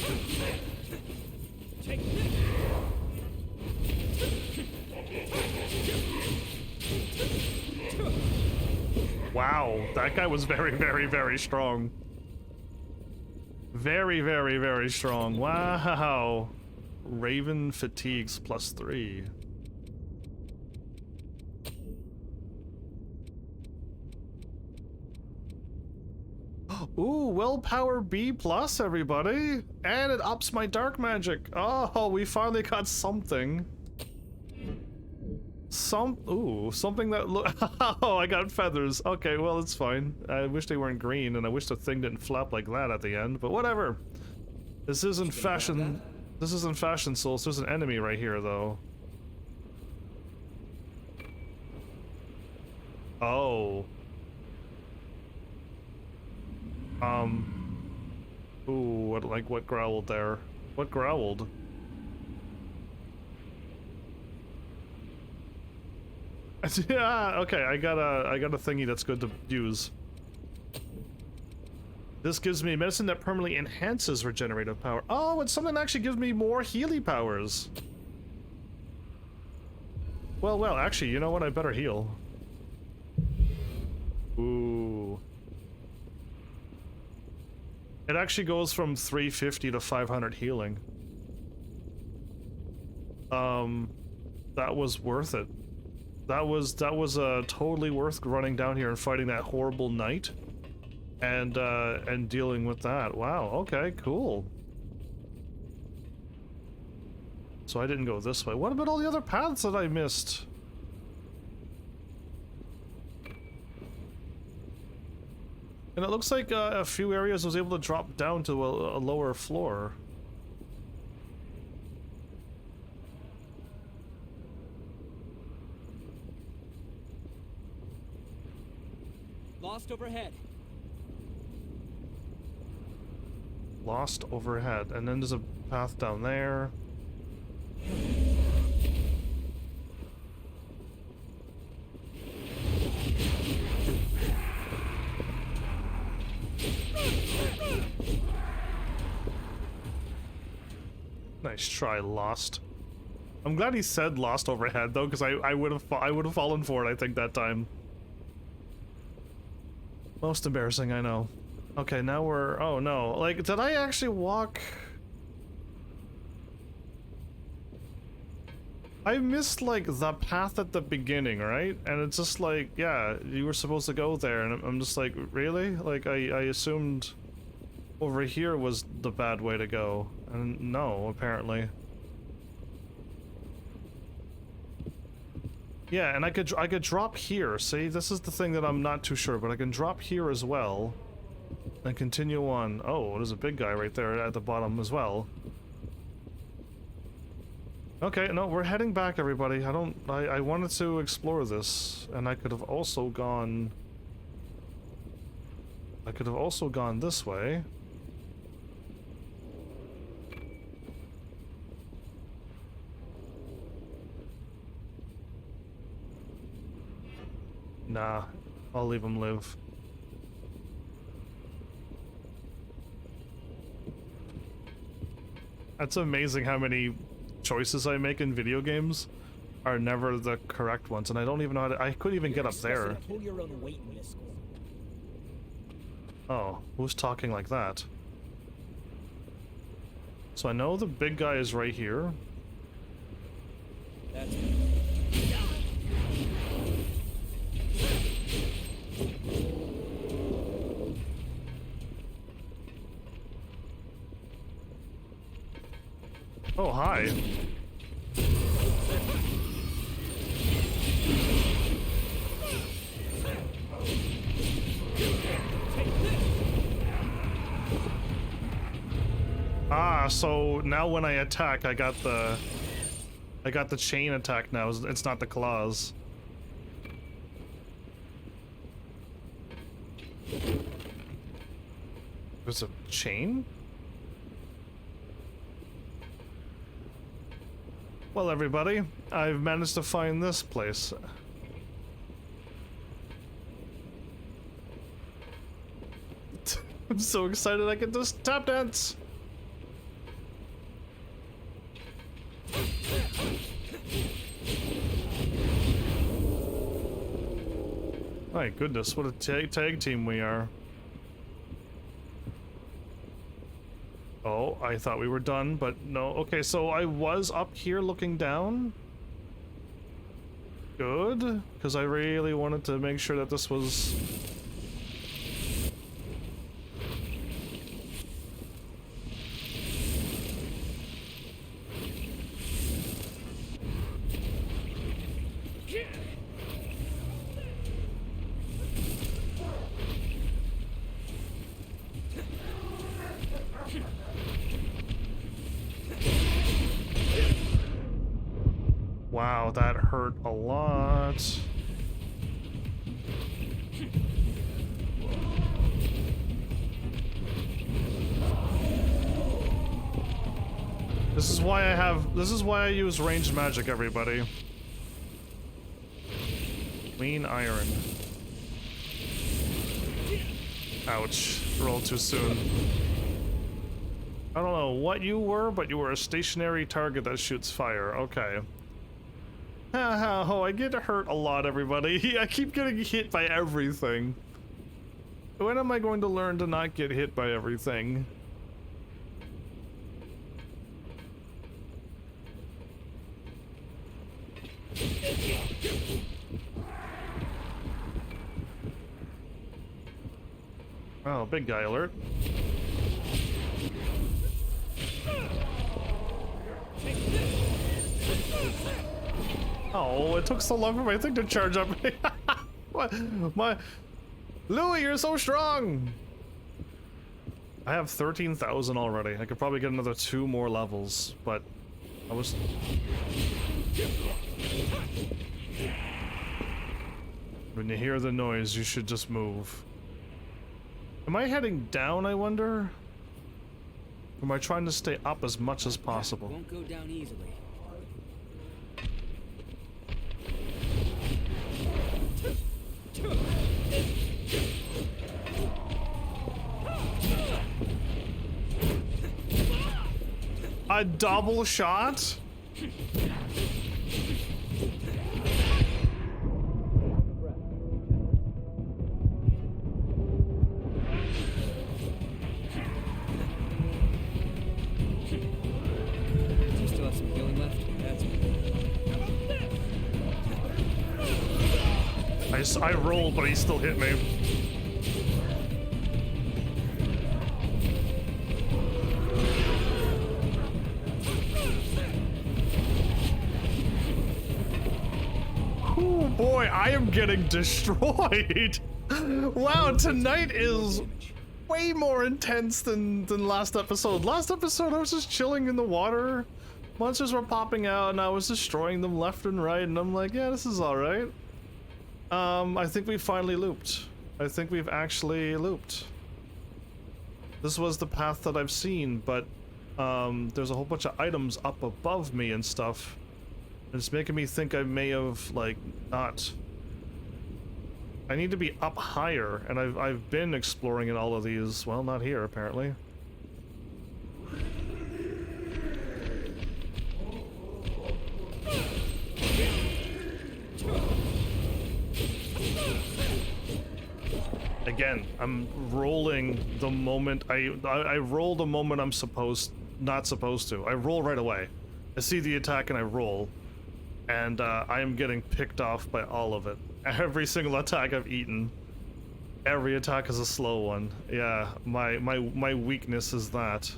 Wow, that guy was very, very, very strong. Very, very, very strong. Wow. Raven fatigues +3. Ooh, willpower B+, everybody. And it ups my dark magic. Oh, we finally got something. Something that oh, I got feathers. Okay, well, it's fine. I wish they weren't green, and I wish the thing didn't flap like that at the end, but whatever. This isn't fashion. This isn't fashion, Souls. There's an enemy right here, though. Oh. Ooh, what growled there? What growled? Yeah, okay, I got a thingy that's good to use. This gives me medicine that permanently enhances regenerative power. Oh, it's something that actually gives me more healy powers. Well, actually, you know what? I better heal. Ooh. It actually goes from 350 to 500 healing. That was worth it. That was totally worth running down here and fighting that horrible knight. And dealing with that. Wow, okay, cool. So I didn't go this way. What about all the other paths that I missed? And it looks like a few areas I was able to drop down to a lower floor. Lost overhead. Lost overhead, and then there's a path down there. Nice try, Lost. I'm glad he said Lost overhead though, because I would have fallen for it, I think, that time. Most embarrassing, I know. Okay, now we're... Oh no, like, did I actually walk... I missed, like, the path at the beginning, right? And it's just like, yeah, you were supposed to go there, and I'm just like, really? Like, I assumed over here was the bad way to go. And no, apparently. Yeah, and I could drop here. See, this is the thing that I'm not too sure, but I can drop here as well. And continue on. Oh, there's a big guy right there at the bottom as well. Okay, no, we're heading back, everybody. I wanted to explore this, and I could have also gone... I could have also gone this way. Nah, I'll leave him live. That's amazing how many choices I make in video games are never the correct ones, and I don't even know how to... I couldn't even get up there. Pull your own weight in this school. Oh, who's talking like that? So I know the big guy is right here. That's Oh, hi. Ah, so now when I attack, I got the chain attack now. It's not the claws. There's a chain? Well, everybody, I've managed to find this place. I'm so excited I can just tap dance! My goodness, what a tag team we are. Oh, I thought we were done, but no. Okay, so I was up here looking down. Good, because I really wanted to make sure that this was... Wow, that hurt a lot. This is why I use ranged magic, everybody. Clean iron. Ouch. Rolled too soon. I don't know what you were, but you were a stationary target that shoots fire. Okay. Oh, I get hurt a lot, everybody. I keep getting hit by everything. When am I going to learn to not get hit by everything? Oh, big guy alert. Oh, it took so long for my thing to charge up. What? Louis, you're so strong! I have 13,000 already. I could probably get another 2 more levels, but I was... When you hear the noise, you should just move. Am I heading down, I wonder? Or am I trying to stay up as much as possible? Won't go down easily. A double shot? I rolled, but he still hit me. Oh boy, I am getting destroyed. Wow, tonight is way more intense than last episode. Last episode, I was just chilling in the water. Monsters were popping out, and I was destroying them left and right, and I'm like, yeah, this is alright. I think we finally looped. I think we've actually looped. This was the path that I've seen, but there's a whole bunch of items up above me and stuff. And it's making me think I may have, like, not... I need to be up higher, and I've been exploring in all of these. Well, not here, apparently. Again, I'm rolling the moment I roll the moment I'm not supposed to. I roll right away. I see the attack and I roll, and I am getting picked off by all of it. Every single attack I've eaten. Every attack is a slow one. Yeah, my weakness is that.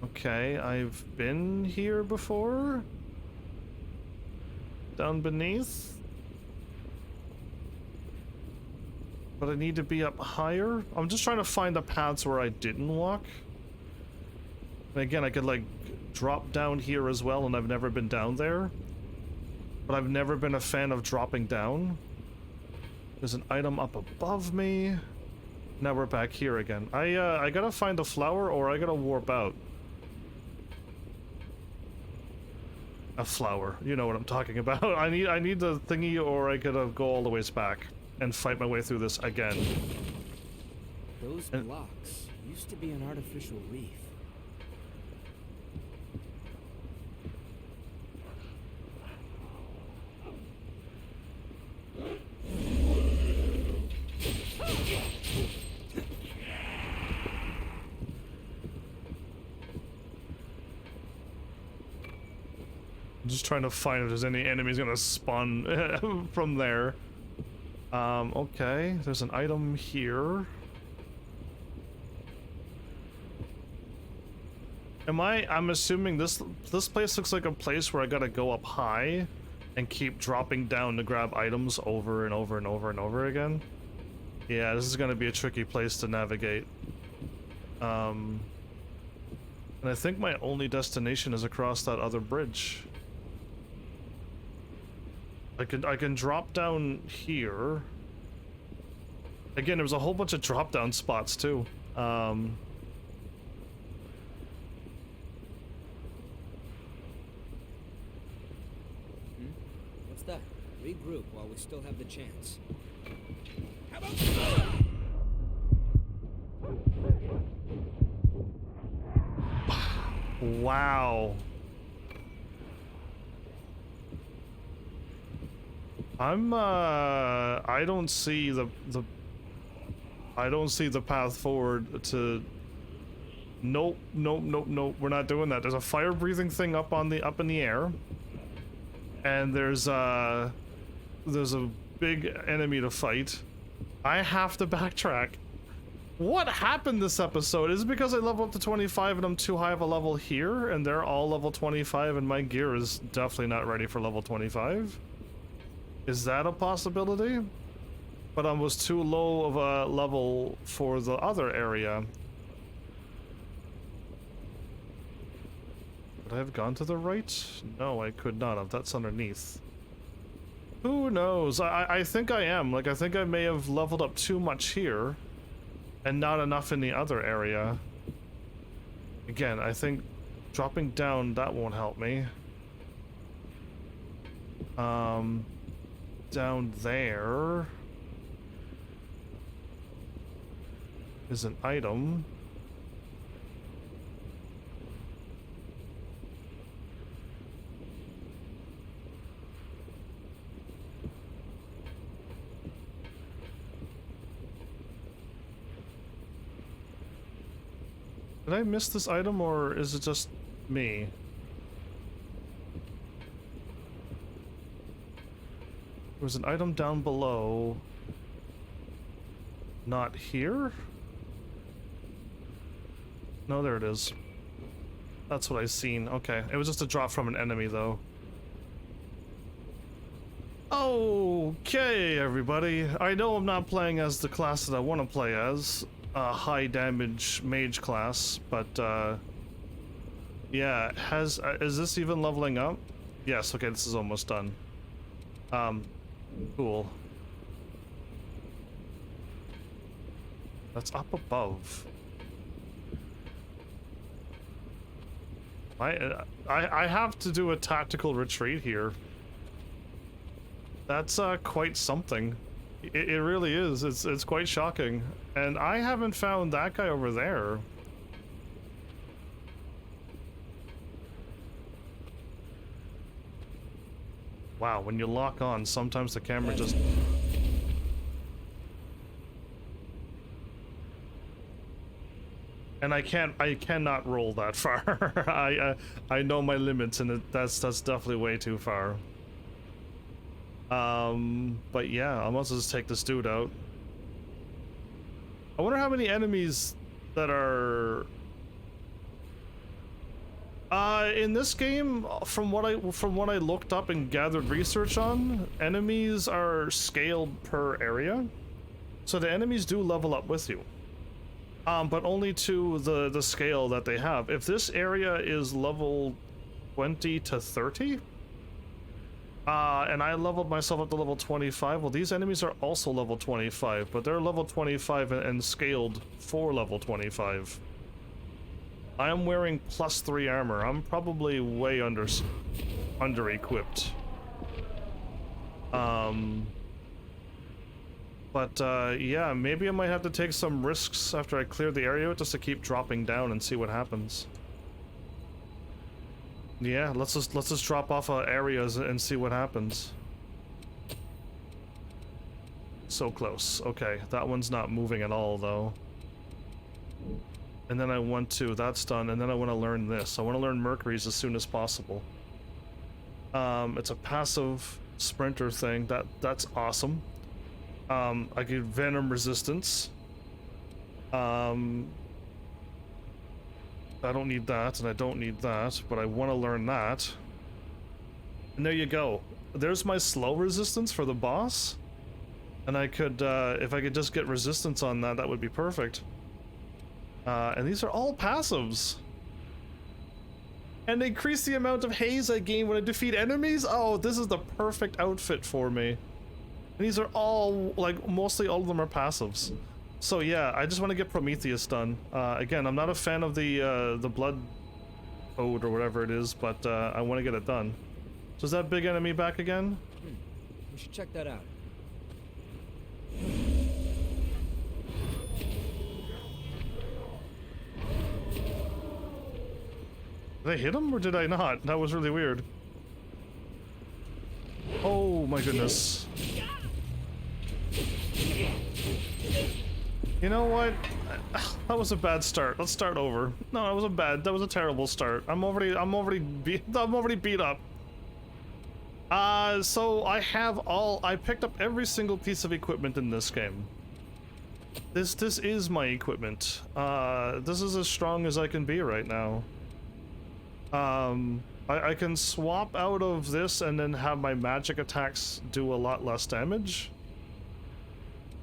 Okay, I've been here before. Down beneath. But I need to be up higher. I'm just trying to find the paths where I didn't walk. And again, I could like drop down here as well, and I've never been down there. But I've never been a fan of dropping down. There's an item up above me. Now we're back here again. I gotta find a flower, or I gotta warp out. A flower. You know what I'm talking about. I need the thingy, or I gotta go all the ways back and fight my way through this again. Those blocks used to be an artificial reef. I'm just trying to find if there's any enemies gonna spawn from there. Okay, there's an item here. I'm assuming this place looks like a place where I gotta go up high and keep dropping down to grab items over and over and over and over again. Yeah, this is gonna be a tricky place to navigate. And I think my only destination is across that other bridge. I can drop down here. Again, there was a whole bunch of drop down spots too. regroup while we still have the chance. How about Wow. I don't see the path forward to. Nope, we're not doing that. There's a fire breathing thing up in the air. And there's a big enemy to fight. I have to backtrack. What happened this episode? Is it because I level up to 25 and I'm too high of a level here and they're all level 25 and my gear is definitely not ready for level 25? Is that a possibility? But I was too low of a level for the other area. Could I have gone to the right? No, I could not have. That's underneath. Who knows? I think I am. Like, I think I may have leveled up too much here and not enough in the other area. Again, I think dropping down, that won't help me. Down there is an item. Did I miss this item, or is it just me? There was an item down below. Not here? No, there it is. That's what I seen. Okay, it was just a drop from an enemy, though. Okay, everybody. I know I'm not playing as the class that I want to play as. High damage mage class, but yeah, is this even leveling up? Yes, okay, this is almost done. Cool. That's up above. I have to do a tactical retreat here. That's quite something. It really is. It's quite shocking. And I haven't found that guy over there. Wow, when you lock on, sometimes the camera just... And I cannot roll that far. I know my limits, and that's definitely way too far. But yeah, I must just take this dude out. I wonder how many enemies that are in this game. From what I looked up and gathered research on, enemies are scaled per area, so the enemies do level up with you, but only to the scale that they have. If this area is level 20 to 30, and I leveled myself up to level 25. Well, these enemies are also level 25, but they're level 25 and scaled for level 25. I am wearing +3 armor. I'm probably way under equipped. But yeah, maybe I might have to take some risks after I clear the area just to keep dropping down and see what happens. Yeah, let's just drop off areas and see what happens. So close. Okay, that one's not moving at all though. And then I want to, that's done, and then I want to learn this. I want to learn Mercury's as soon as possible. It's a passive sprinter thing. That's awesome. I get venom resistance. I don't need that, and I don't need that, but I want to learn that. And there you go. There's my slow resistance for the boss. And I could, if I could just get resistance on that, that would be perfect. And these are all passives. And increase the amount of haze I gain when I defeat enemies? Oh, this is the perfect outfit for me. And these are all, like, mostly all of them are passives. So yeah, I just want to get Prometheus done. Again, I'm not a fan of the blood ode or whatever it is, but I want to get it done. So is that big enemy back again? We're should check that out. Did I hit him or did I not? That was really weird. Oh my goodness. You know what? That was a bad start. Let's start over. No, that was a terrible start. I'm already beat up. So I picked up every single piece of equipment in this game. This is my equipment. This is as strong as I can be right now. I can swap out of this and then have my magic attacks do a lot less damage.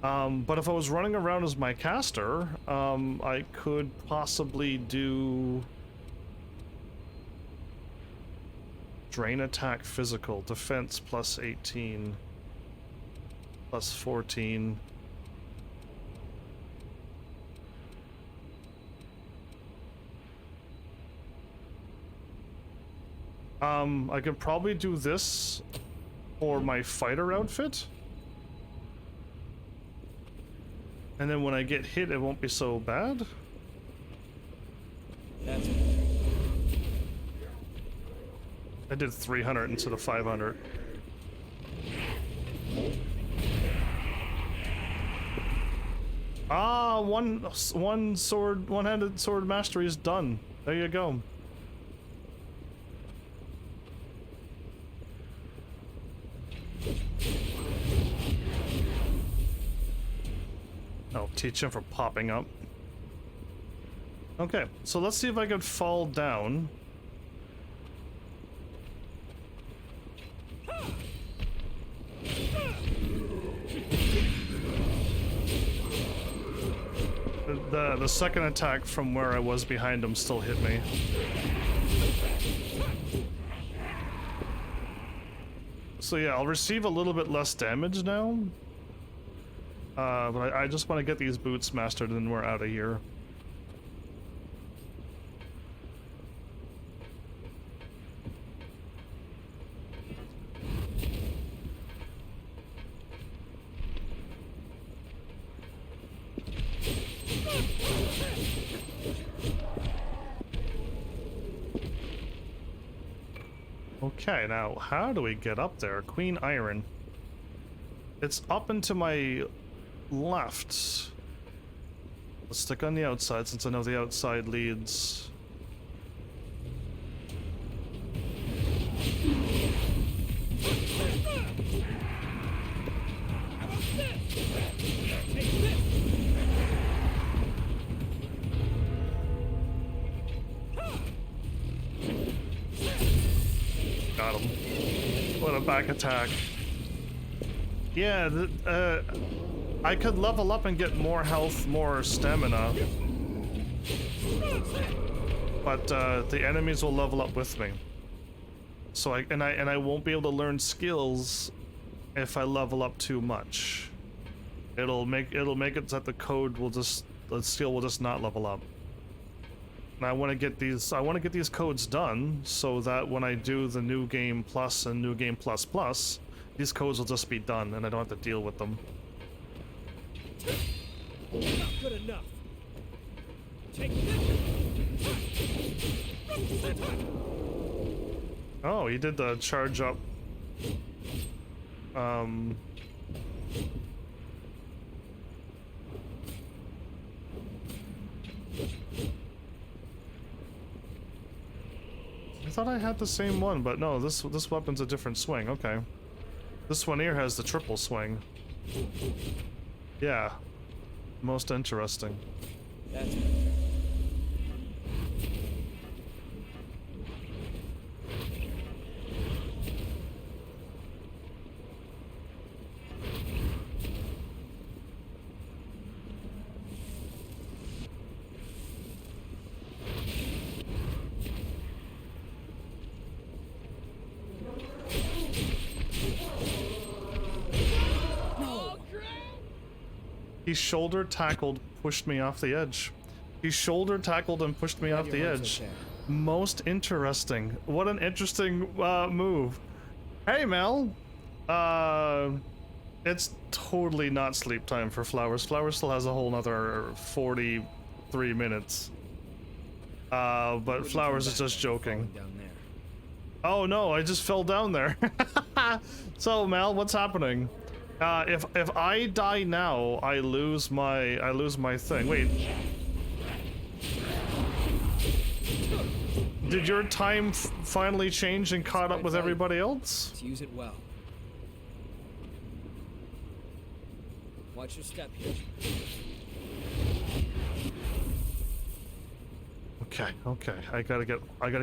But if I was running around as my caster, I could possibly do drain attack physical, defense plus 18, plus 14. I could probably do this for my fighter outfit. And then when I get hit, it won't be so bad. That's I did 300 instead of 500. Ah, one-handed sword mastery is done. There you go. I'll teach him for popping up. Okay, so let's see if I can fall down. The second attack from where I was behind him still hit me. So yeah, I'll receive a little bit less damage now. But I just want to get these boots mastered and we're out of here. Okay, now how do we get up there? Queen Iron. It's up and to my left. Let's stick on the outside since I know the outside leads. Got him. What a back attack. Yeah, I could level up and get more health, more stamina. But the enemies will level up with me. So I won't be able to learn skills if I level up too much. It'll make it so that the skill will just not level up. And I want to get these codes done so that when I do the new game plus and new game plus plus, these codes will just be done and I don't have to deal with them. Not good enough. Take Oh, he did the charge up. I thought I had the same one, but no, this weapon's a different swing. Okay. This one here has the triple swing. Yeah. Most interesting. That's He shoulder tackled, pushed me off the edge. He shoulder tackled and pushed me off the edge. okay. Most interesting. What an interesting move. Hey, Mel. It's totally not sleep time for Flowers. Flowers still has a whole nother 43 minutes. But Flowers is just joking. Down there. Oh no, I just fell down there. So Mal, what's happening? If I die now, I lose my thing. Wait. Did your time finally change and caught up with everybody else? Let's use it well. Watch your step here. Okay. I gotta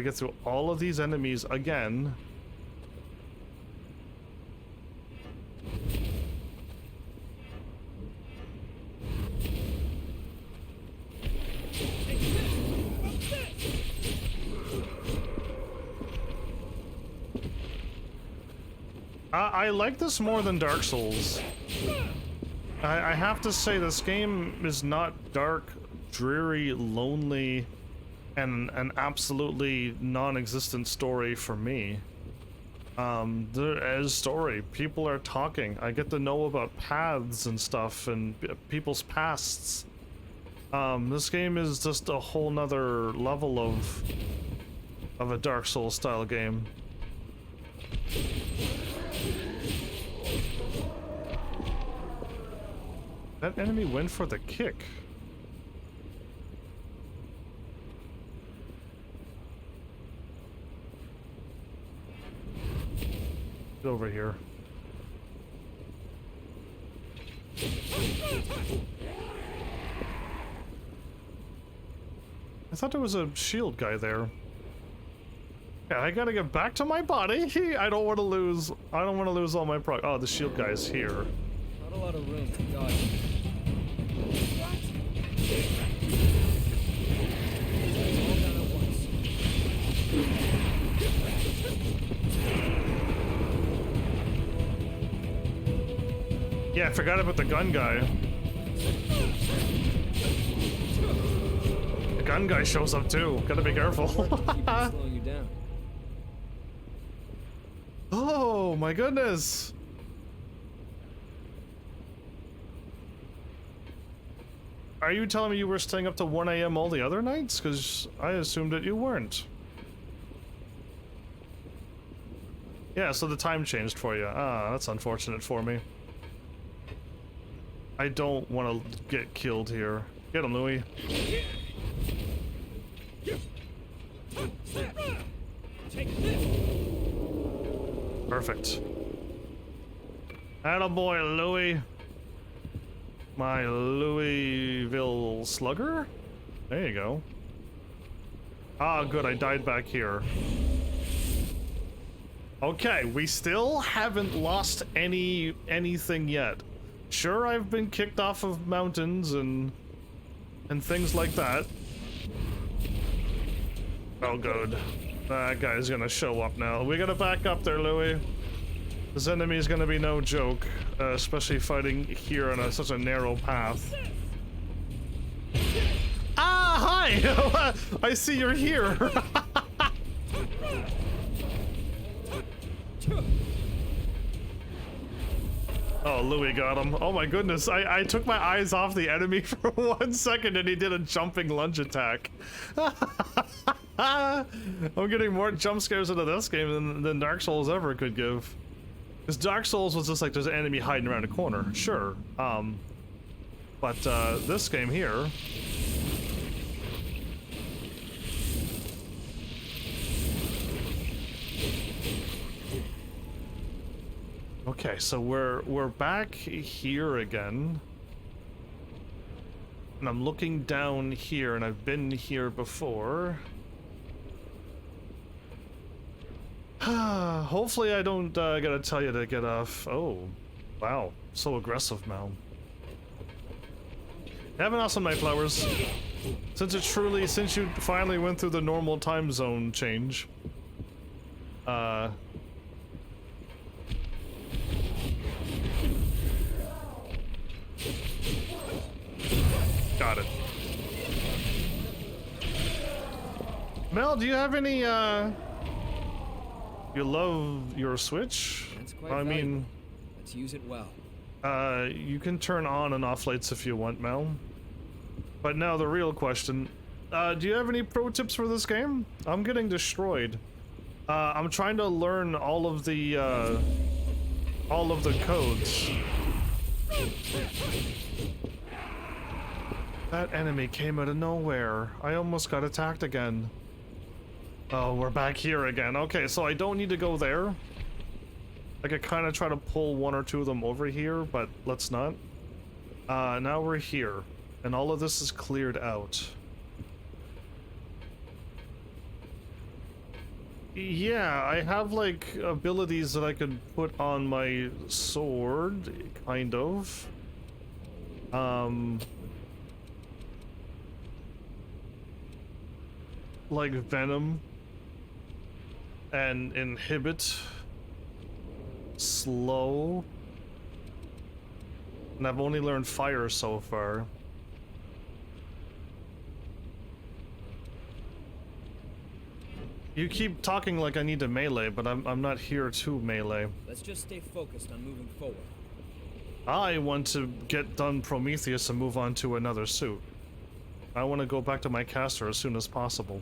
get through all of these enemies again. I like this more than Dark Souls. I have to say this game is not dark, dreary, lonely, and an absolutely non-existent story for me. There is story. People are talking. I get to know about paths and stuff and people's pasts. This game is just a whole nother level of a Dark Souls style game. That enemy went for the kick. Get over here. I thought there was a shield guy there. Yeah, I gotta get back to my body. I don't want to lose all my prog. Oh, the shield guy is here. Not a lot of room to dodge. All done at once. Yeah, I forgot about the gun guy. The gun guy shows up too. Gotta be careful. Keep slowing you down. Oh my goodness. Are you telling me you were staying up to 1 AM all the other nights? Because I assumed that you weren't. Yeah, so the time changed for you. Ah, that's unfortunate for me. I don't want to get killed here. Get him, Louis. Perfect. Attaboy, Louis. My Louisville slugger? There you go. Ah, good, I died back here. Okay, we still haven't lost anything yet. Sure, I've been kicked off of mountains and things like that. Oh, good. That guy's gonna show up now. We gotta back up there, Louis. This enemy is gonna be no joke, especially fighting here on such a narrow path. Ah, hi! I see you're here. Oh, Louis got him. Oh my goodness, I took my eyes off the enemy for 1 second and he did a jumping lunge attack. I'm getting more jump scares into this game than Dark Souls ever could give. Because Dark Souls was just like there's an enemy hiding around a corner, sure. But this game here... Okay, so we're back here again. And I'm looking down here, and I've been here before. Hopefully I don't gotta tell you to get off. Oh, wow, so aggressive, Mal. Have an awesome night, Flowers. Since you finally went through the normal time zone change. Got it. Mel, do you have any, you love your Switch? That's Quite I valuable. mean, Let's use it well. you can turn on and off lights if you want, Mel. But now the real question, do you have any pro tips for this game? I'm getting destroyed. I'm trying to learn all of the codes. That enemy came out of nowhere. I almost got attacked again. Oh, we're back here again. Okay, so I don't need to go there. I could kind of try to pull one or two of them over here, but let's not. Now we're here, and all of this is cleared out. Yeah, I have like abilities that I could put on my sword, kind of. Like Venom and Inhibit, Slow, and I've only learned Fire so far. You keep talking like I need to melee, but I'm not here to melee. Let's just stay focused on moving forward. I want to get done Prometheus and move on to another suit. I want to go back to my caster as soon as possible.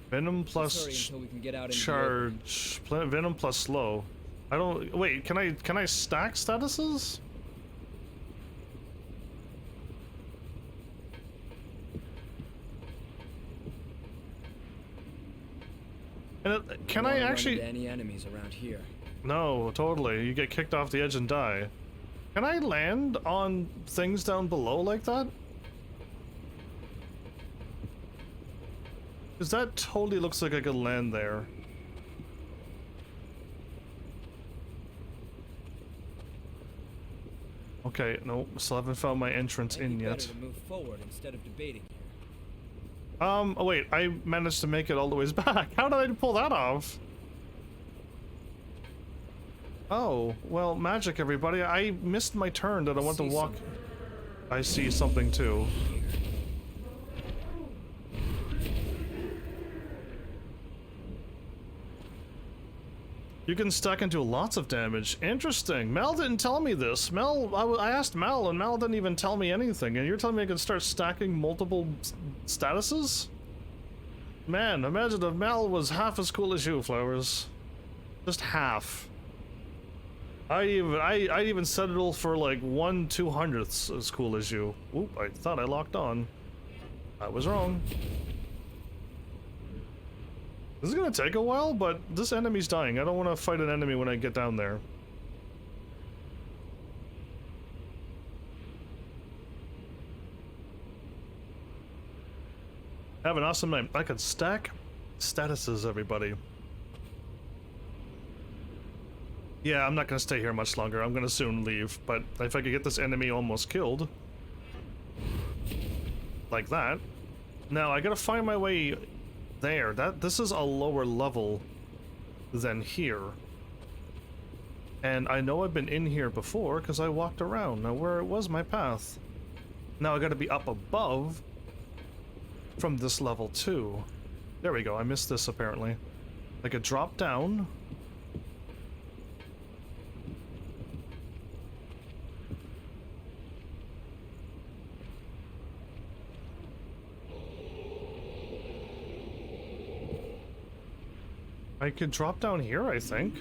Venom plus Until we can get out into charge. Venom plus slow. I don't. Wait. Can I stack statuses? And can I actually? Any enemies around here? No, totally. You get kicked off the edge and die. Can I land on things down below like that? Because that totally looks like I could land there. Okay, no, still haven't found my entrance in yet. Better to move forward instead of debating here. Oh wait, I managed to make it all the ways back. How did I pull that off? Oh, well, magic, everybody. I missed my turn that I want to walk. I see something too. You can stack and do lots of damage. Interesting. Mel didn't tell me this. I asked Mel, and Mel didn't even tell me anything. And you're telling me I can start stacking multiple statuses? Man, imagine if Mel was half as cool as you, Flowers. Just half. I even settled for like 1/200th as cool as you. Oop, I thought I locked on. I was wrong. This is gonna take a while, but this enemy's dying. I don't want to fight an enemy when I get down there. Have an awesome night. I could stack statuses, everybody. Yeah, I'm not gonna stay here much longer. I'm gonna soon leave, but if I could get this enemy almost killed. Like that. Now, I gotta find my way there. This is a lower level than here. And I know I've been in here before because I walked around. Now, where was my path? Now I gotta be up above from this level too. There we go. I missed this apparently. I could drop down. I could drop down here, I think.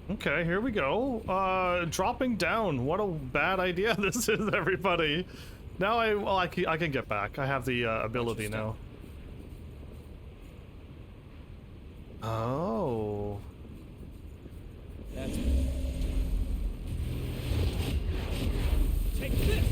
Okay, here we go. Dropping down. What a bad idea this is, everybody. Now I can get back. I have the ability now. Oh. That's take this.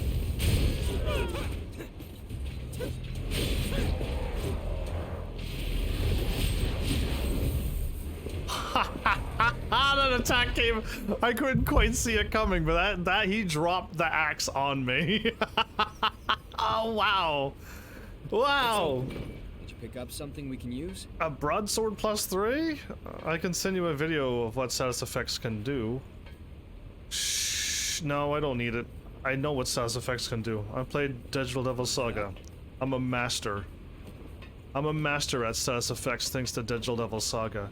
That attack came. I couldn't quite see it coming, but that he dropped the axe on me. Oh wow, wow! Did you pick up something we can use? A broadsword +3? I can send you a video of what status effects can do. Shh, no, I don't need it. I know what status effects can do. I played Digital Devil Saga. I'm a master. I'm a master at status effects thanks to Digital Devil Saga.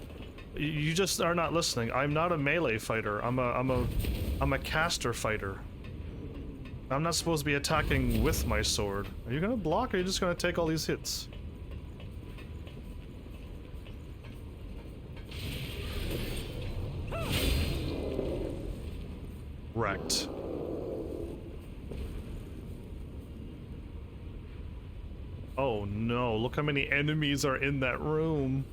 You just are not listening. I'm not a melee fighter. I'm a caster fighter. I'm not supposed to be attacking with my sword. Are you gonna block or are you just gonna take all these hits? Wrecked. Oh no, look how many enemies are in that room.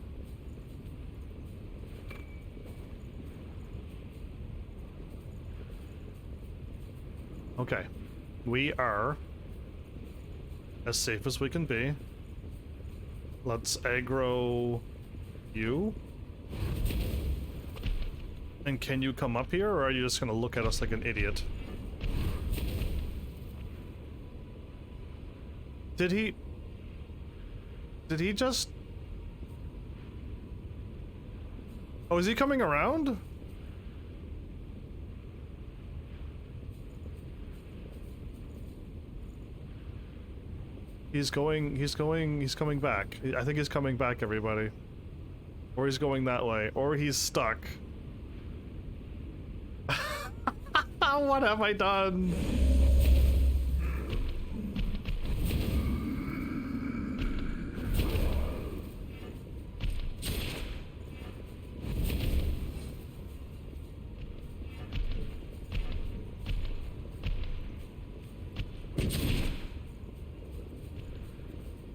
Okay. We are as safe as we can be. Let's aggro you. And can you come up here, or are you just gonna look at us like an idiot? Did he just... Oh, is he coming around? He's coming back. I think he's coming back, everybody. Or he's going that way, or he's stuck. What have I done?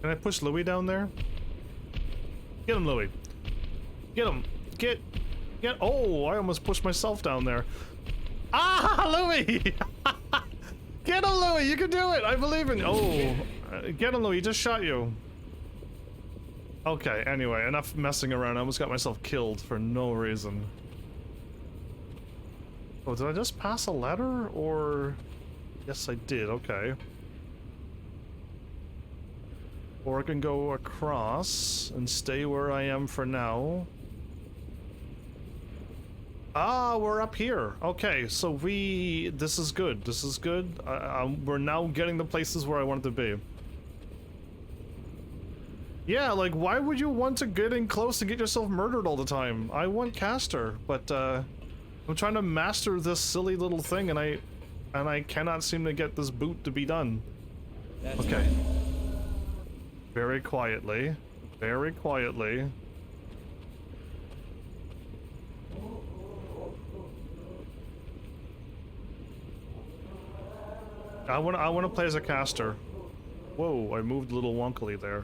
Can I push Louis down there? Get him, Louis. Get him. Get. Oh, I almost pushed myself down there. Ah, Louis! Get him, Louis! You can do it! I believe in you. Oh, get him, Louis. He just shot you. Okay, anyway, enough messing around. I almost got myself killed for no reason. Oh, did I just pass a ladder? Or... Yes, I did. Okay. Or I can go across and stay where I am for now. Ah, we're up here. Okay, so this is good. This is good. We're now getting the places where I wanted to be. Yeah, like, why would you want to get in close and get yourself murdered all the time? I want caster, but I'm trying to master this silly little thing, and I cannot seem to get this boot to be done. Okay. Very quietly. Very quietly. I want to play as a caster. Whoa, I moved a little wonkily there.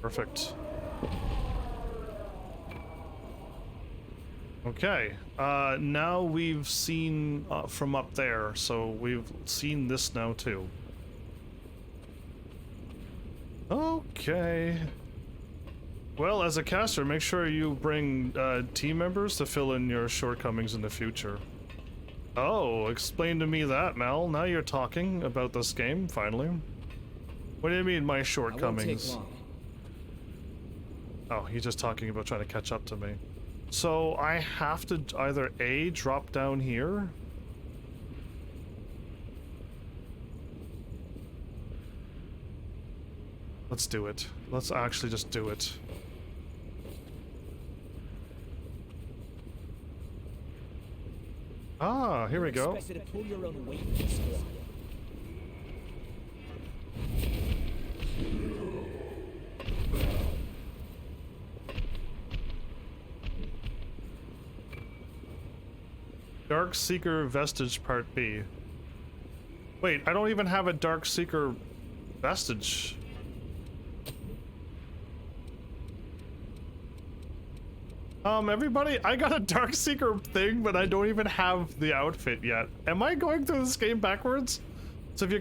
Perfect. Okay, now we've seen from up there, so we've seen this now too. Okay. Well, as a caster, make sure you bring team members to fill in your shortcomings in the future. Oh, explain to me that, Mel. Now you're talking about this game, finally. What do you mean, my shortcomings? I won't take long. Oh, he's just talking about trying to catch up to me. So I have to either A, drop down here. Let's do it. Let's actually just do it. Ah, here we go. Expected to pull your own weight in this squad. Dark Seeker Vestige Part B. Wait, I don't even have a Dark Seeker Vestige. Everybody, I got a Dark Seeker thing, but I don't even have the outfit yet. Am I going through this game backwards? So if you're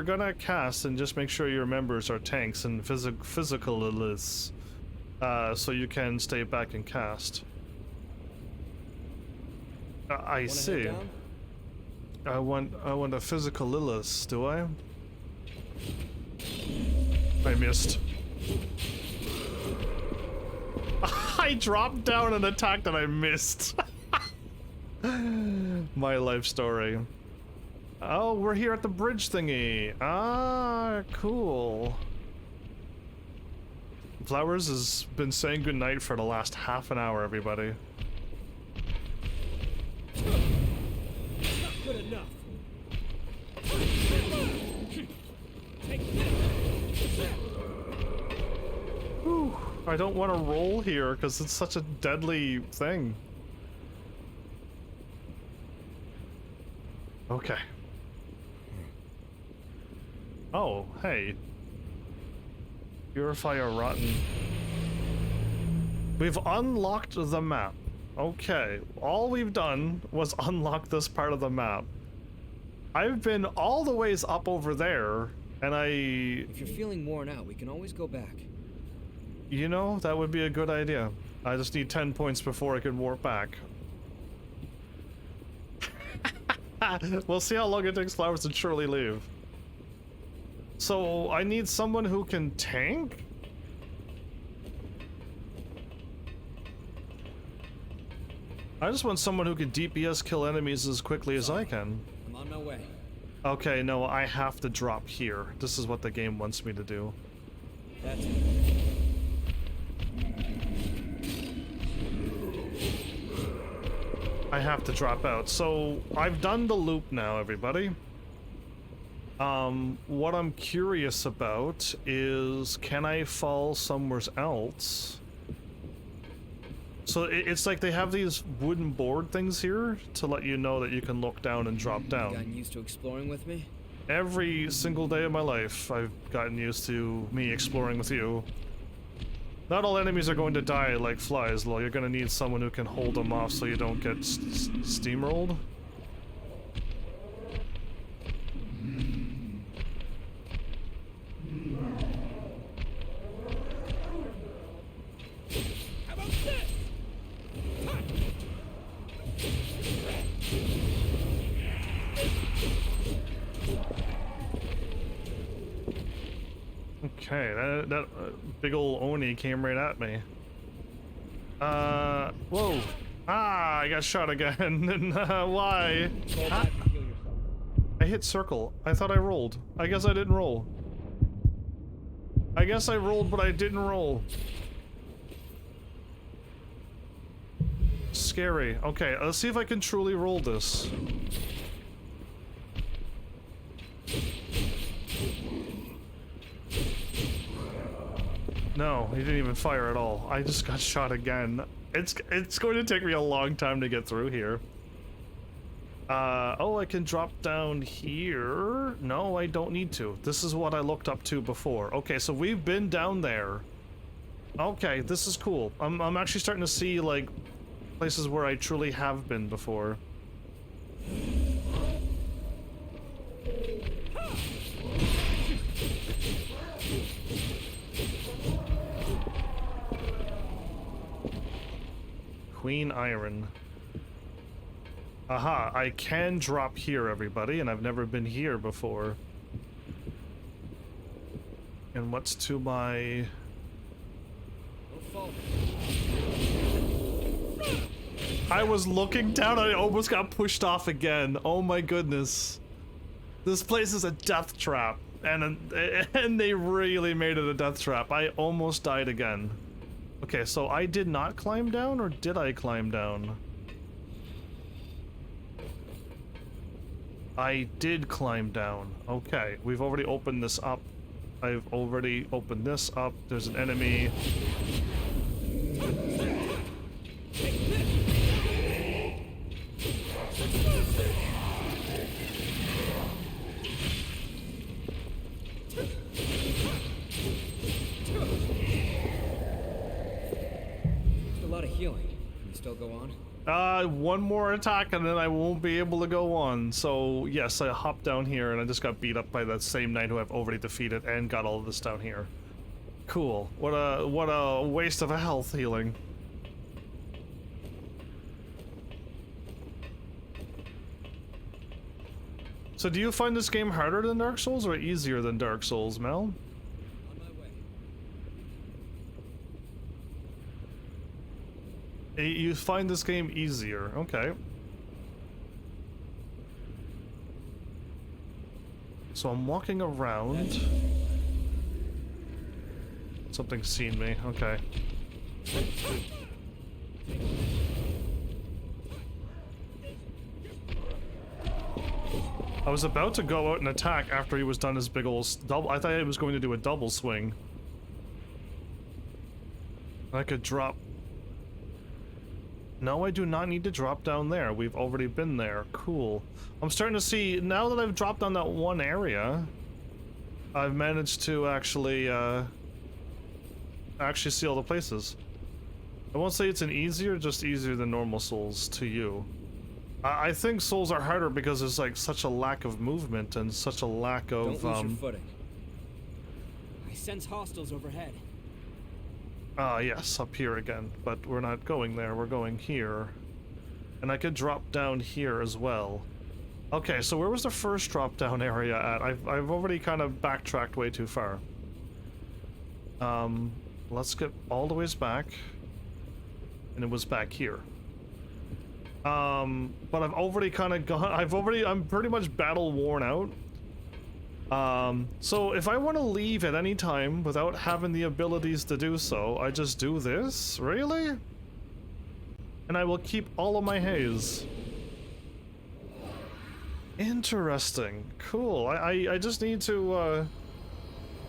gonna cast, and just make sure your members are tanks and physicalists, so you can stay back and cast. I see. I want a physical Lilith, do I? I missed. I dropped down and attacked and I missed. My life story. Oh, we're here at the bridge thingy. Ah, cool. Flowers has been saying goodnight for the last half an hour, everybody. Not good enough. Whew. I don't want to roll here because it's such a deadly thing. Okay. Oh, hey. Purifier rotten. We've unlocked the map. Okay, all we've done was unlock this part of the map. I've been all the ways up over there, and If you're feeling worn out, we can always go back. You know, that would be a good idea. I just need 10 points before I can warp back. We'll see how long it takes Flowers to surely leave. So, I need someone who can tank? I just want someone who can DPS kill enemies as quickly as I can. I'm on my way. Okay, no, I have to drop here. This is what the game wants me to do. That's it. I have to drop out. So, I've done the loop now, everybody. What I'm curious about is, can I fall somewhere else? So it's like they have these wooden board things here to let you know that you can look down and drop down. Gotten used to exploring with me? Every single day of my life, I've gotten used to me exploring with you. Not all enemies are going to die like flies, though. You're going to need someone who can hold them off so you don't get steamrolled. How about this? Okay, that big ol' Oni came right at me. Whoa. Ah, I got shot again. Why? Ah. I hit circle. I thought I rolled. I guess I didn't roll. I guess I rolled, but I didn't roll. Scary. Okay, let's see if I can truly roll this. No, he didn't even fire at all. I just got shot again. It's going to take me a long time to get through here. Oh, I can drop down here. No, I don't need to. This is what I looked up to before. Okay, so we've been down there. Okay, this is cool. I'm actually starting to see, like, places where I truly have been before. Queen Iron. Aha, I can drop here, everybody, and I've never been here before. And what's to my... I was looking down and I almost got pushed off again. Oh my goodness. This place is a death trap. And they really made it a death trap. I almost died again. Okay, so I did not climb down, or did I climb down? I did climb down. Okay, we've already opened this up. I've already opened this up. There's an enemy. A lot of healing. Can you still go on? One more attack and then I won't be able to go on. So yes, I hopped down here and I just got beat up by that same knight who I've already defeated and got all of this down here. Cool. What a waste of a health healing. So do you find this game harder than Dark Souls or easier than Dark Souls, Mel? On my way. You find this game easier, okay. So I'm walking around. Something's seen me. Okay. I was about to go out and attack after he was done his big ol' double. I thought he was going to do a double swing. I could drop. No, I do not need to drop down there. We've already been there. Cool. I'm starting to see, now that I've dropped down that one area, I've managed to actually see all the places. I won't say it's an easier, just easier than normal Souls to you. I think Souls are harder because there's like such a lack of movement and such a lack of Don't lose your footing. I sense hostiles overhead. Yes, up here again, but we're not going there, we're going here. And I could drop down here as well. Okay, so where was the first drop down area at? I've already kind of backtracked way too far. Let's get all the ways back. And it was back here. But I've already kind of gone, I'm pretty much battle worn out. So if I want to leave at any time without having the abilities to do so, I just do this? Really? And I will keep all of my haze. Interesting. Cool. I just need to,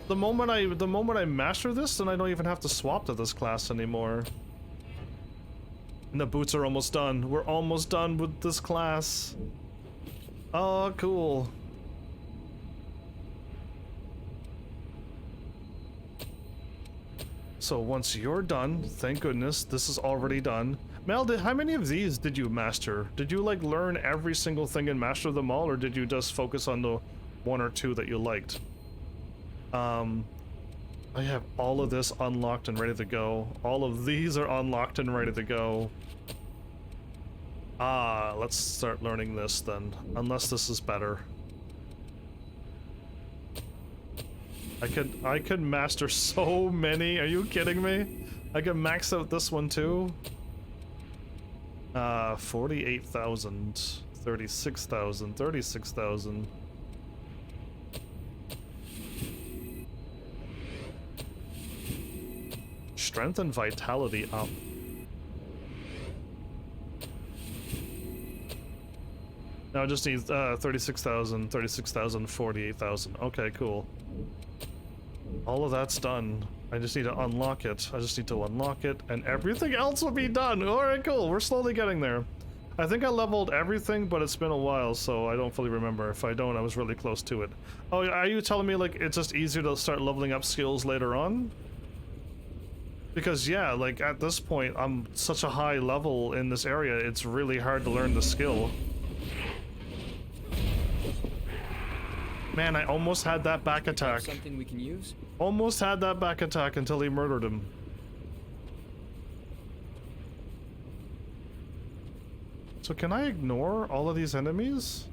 the moment I master this, then I don't even have to swap to this class anymore. And the boots are almost done. We're almost done with this class. Oh, cool. So once you're done, thank goodness, this is already done. Mel, how many of these did you master? Did you like learn every single thing and master them all, or did you just focus on the one or two that you liked? I have all of this unlocked and ready to go. All of these are unlocked and ready to go. Let's start learning this then, unless this is better. I could master so many. Are you kidding me? I could max out this one too. 48,000, 36,000, 36,000. Strength and vitality up. Now I just need 36,000, 36,000, 48,000. Okay, cool. All of that's done. I just need to unlock it. I just need to unlock it, and everything else will be done. Alright, cool. We're slowly getting there. I think I leveled everything, but it's been a while, so I don't fully remember. If I don't, I was really close to it. Oh, are you telling me, like, it's just easier to start leveling up skills later on? Because, yeah, like, at this point, I'm such a high level in this area, it's really hard to learn the skill. Man, I almost had that back attack. Something we can use? Almost had that back attack until he murdered him. So can I ignore all of these enemies?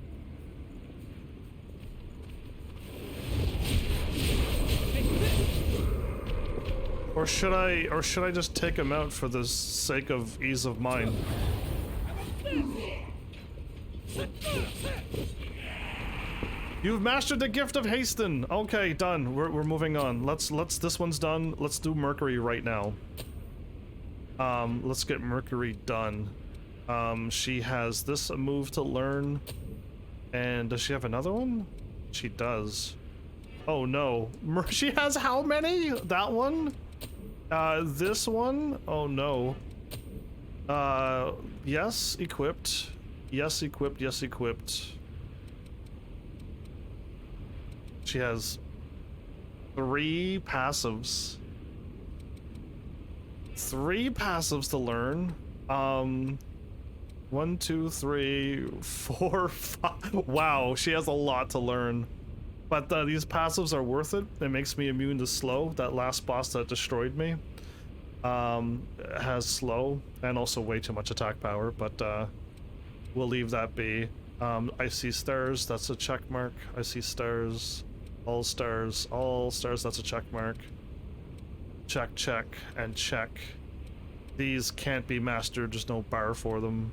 Or should I just take him out for the sake of ease of mind? You've mastered the gift of hasten. Okay, done. We're moving on. Let's this one's done. Let's do Mercury right now. Let's get Mercury done. She has this move to learn. And does she have another one? She does. Oh no. She has how many? That one? This one? Oh no. Yes, equipped. Yes, equipped. Yes, equipped. She has 3 passives. 3 passives to learn. 1, 2, 3, 4, 5. Wow, she has a lot to learn. But these passives are worth it. It makes me immune to slow. That last boss that destroyed me has slow and also way too much attack power, but we'll leave that be. I see stars, that's a check mark. I see stars, all stars, that's a check mark. Check, check, and check. These can't be mastered, there's no bar for them.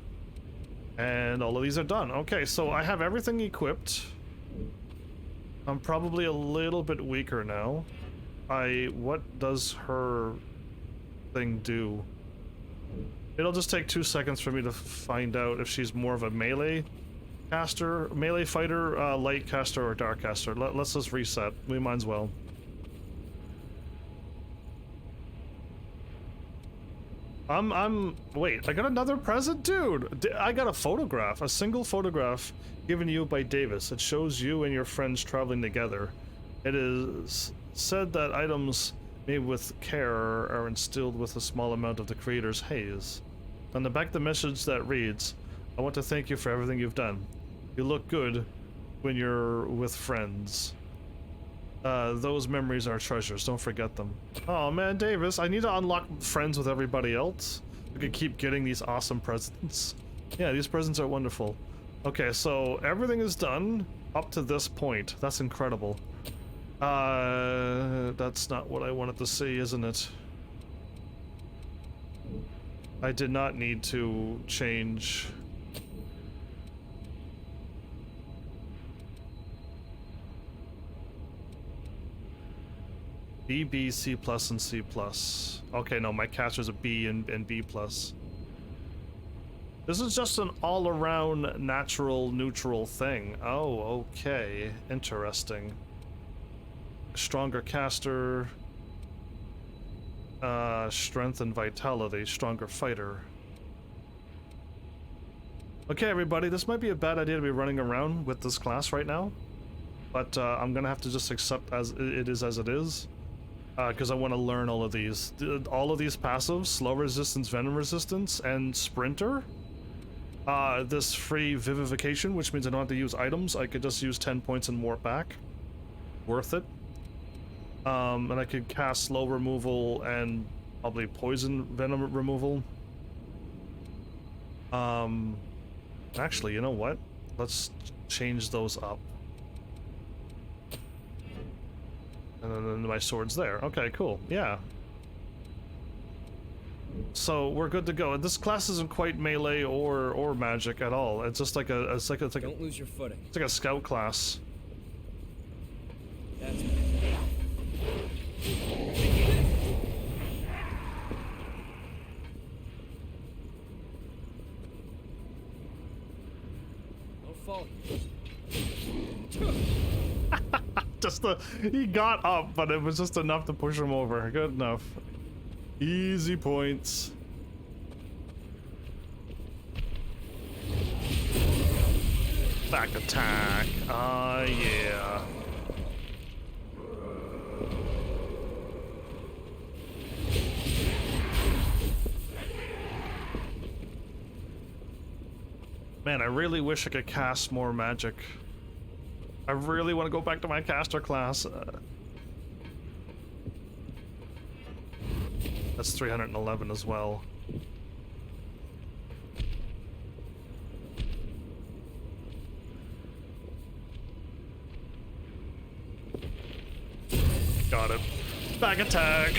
And all of these are done. Okay, so I have everything equipped. I'm probably a little bit weaker now. What does her thing do? It'll just take 2 seconds for me to find out if she's more of a melee caster, melee fighter, light caster, or dark caster. Let's just reset. We might as well. Wait, I got another present? Dude, I got a photograph, a single photograph given you by Davis. It shows you and your friends traveling together. It is said that items made with care are instilled with a small amount of the creator's haze. On the back of the message that reads, I want to thank you for everything you've done. You look good when you're with friends. Those memories are treasures, don't forget them. Oh man, Davis, I need to unlock friends with everybody else. We could keep getting these awesome presents. Yeah, these presents are wonderful. Okay, so everything is done up to this point. That's incredible. That's not what I wanted to see, isn't it? I did not need to change. B, B, C+, and C+. Okay, no, my caster's a B and B+. This is just an all-around natural neutral thing. Oh, okay. Interesting. Stronger caster. Strength and vitality. Stronger fighter. Okay, everybody, this might be a bad idea to be running around with this class right now. But I'm gonna have to just accept as it is as it is. Because I want to learn all of these. All of these passives, slow resistance, venom resistance, and sprinter. This free vivification, which means I don't have to use items. I could just use 10 points and more back. Worth it. And I could cast slow removal and probably poison venom removal. Actually, you know what? Let's change those up. And then my sword's there. Okay, cool. Yeah. So we're good to go. This class isn't quite melee or magic at all. It's just like Don't lose your footing. It's like a scout class. That's Don't fall. He got up, but it was just enough to push him over. Good enough. Easy points. Back attack. Ah, yeah. Man, I really wish I could cast more magic. I really want to go back to my caster class. That's 311 as well. Got it. Back attack!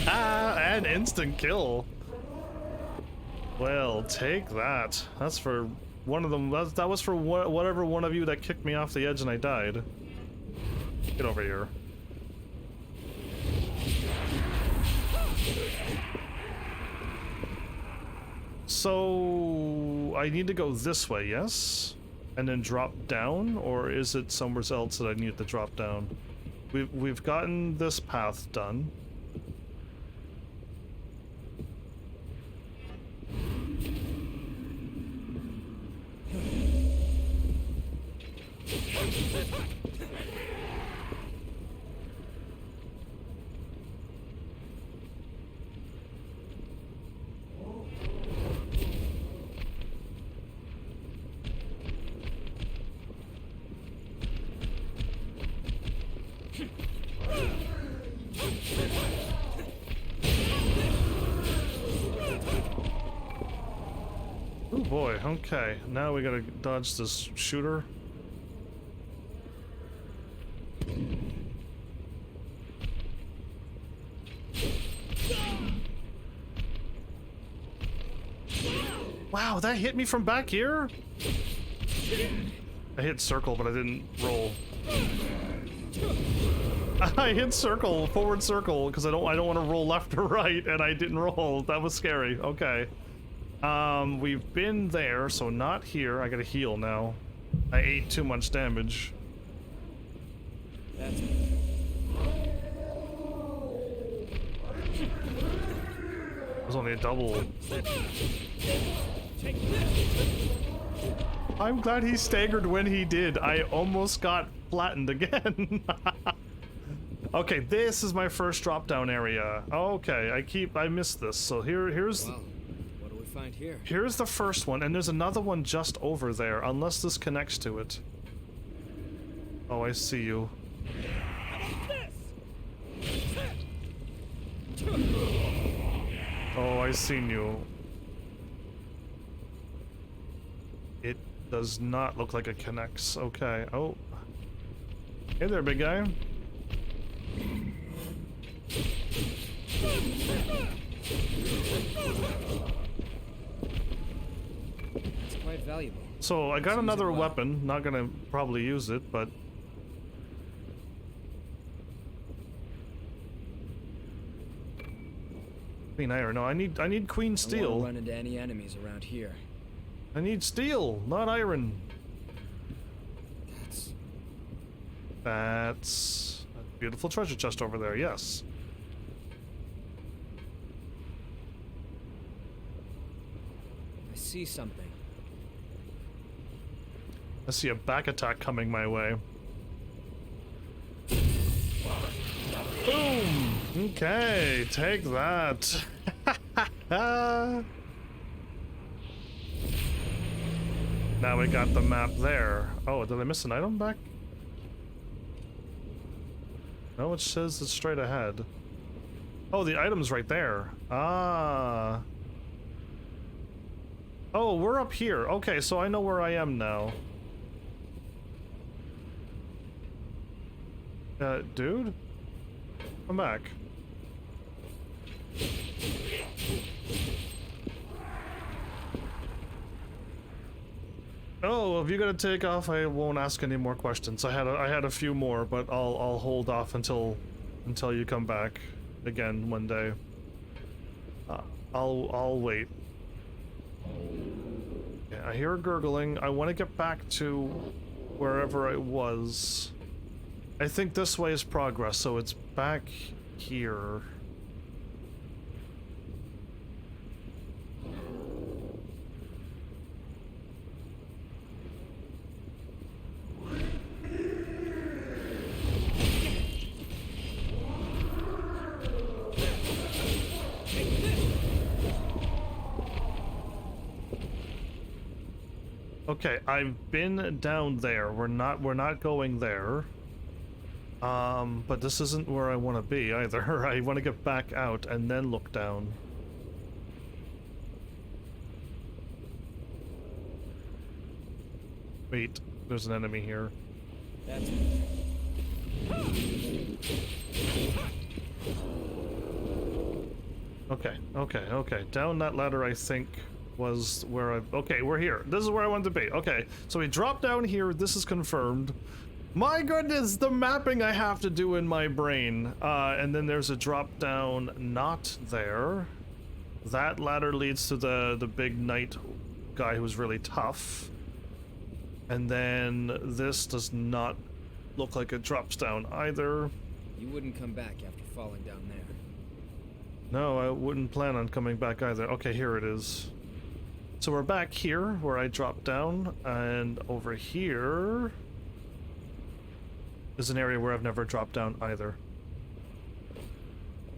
And instant kill. Well, take that. That's for one of them. That was for whatever one of you that kicked me off the edge and I died. Get over here. So I need to go this way, yes? And then drop down, or is it somewhere else that I need to drop down? We've gotten this path done. Oh boy, okay. Now we gotta dodge this shooter. Wow, that hit me from back here? I hit circle, but I didn't roll. I hit circle, forward circle, because I don't want to roll left or right, and I didn't roll. That was scary. Okay. We've been there, so not here. I gotta heal now. I ate too much damage. That's It was only a double. I'm glad he staggered when he did. I almost got flattened again. Okay, this is my first drop down area. Okay, I missed this. So here's wow. What do we find here? here's the first one, and there's another one just over there, unless this connects to it. Oh, I see you. Oh, I seen you. It does not look like it connects. Okay. Oh. Hey there, big guy. It's quite valuable. So I got Let's use another it well. weapon. Not gonna probably use it, but Queen Iron. No, I need Queen I won't Steel. run into any enemies around here. I need steel, not iron. That's a beautiful treasure chest over there. Yes. I see something. I see a back attack coming my way. Boom! Okay, take that. Now we got the map there. Oh, did I miss an item back? No, it says it's straight ahead. Oh, the item's right there. Ah. Oh, we're up here. Okay, so I know where I am now. Dude? Come back. Oh, if you gotta take off, I won't ask any more questions. I had a few more, but I'll hold off until you come back again one day. I'll wait. Yeah, I hear gurgling. I want to get back to wherever I was. I think this way is progress, so it's back here. Okay, I've been down there. We're not going there. But this isn't where I want to be either. I want to get back out and then look down. Wait, there's an enemy here. That's Okay. Down that ladder, I think, was where I... Okay, we're here. This is where I wanted to be. Okay, so we drop down here. This is confirmed. My goodness, the mapping I have to do in my brain. And then there's a drop down not there. That ladder leads to the big knight guy who's really tough. And then this does not look like it drops down either. You wouldn't come back after falling down there. No, I wouldn't plan on coming back either. Okay, here it is. So we're back here where I dropped down, and over here is an area where I've never dropped down either.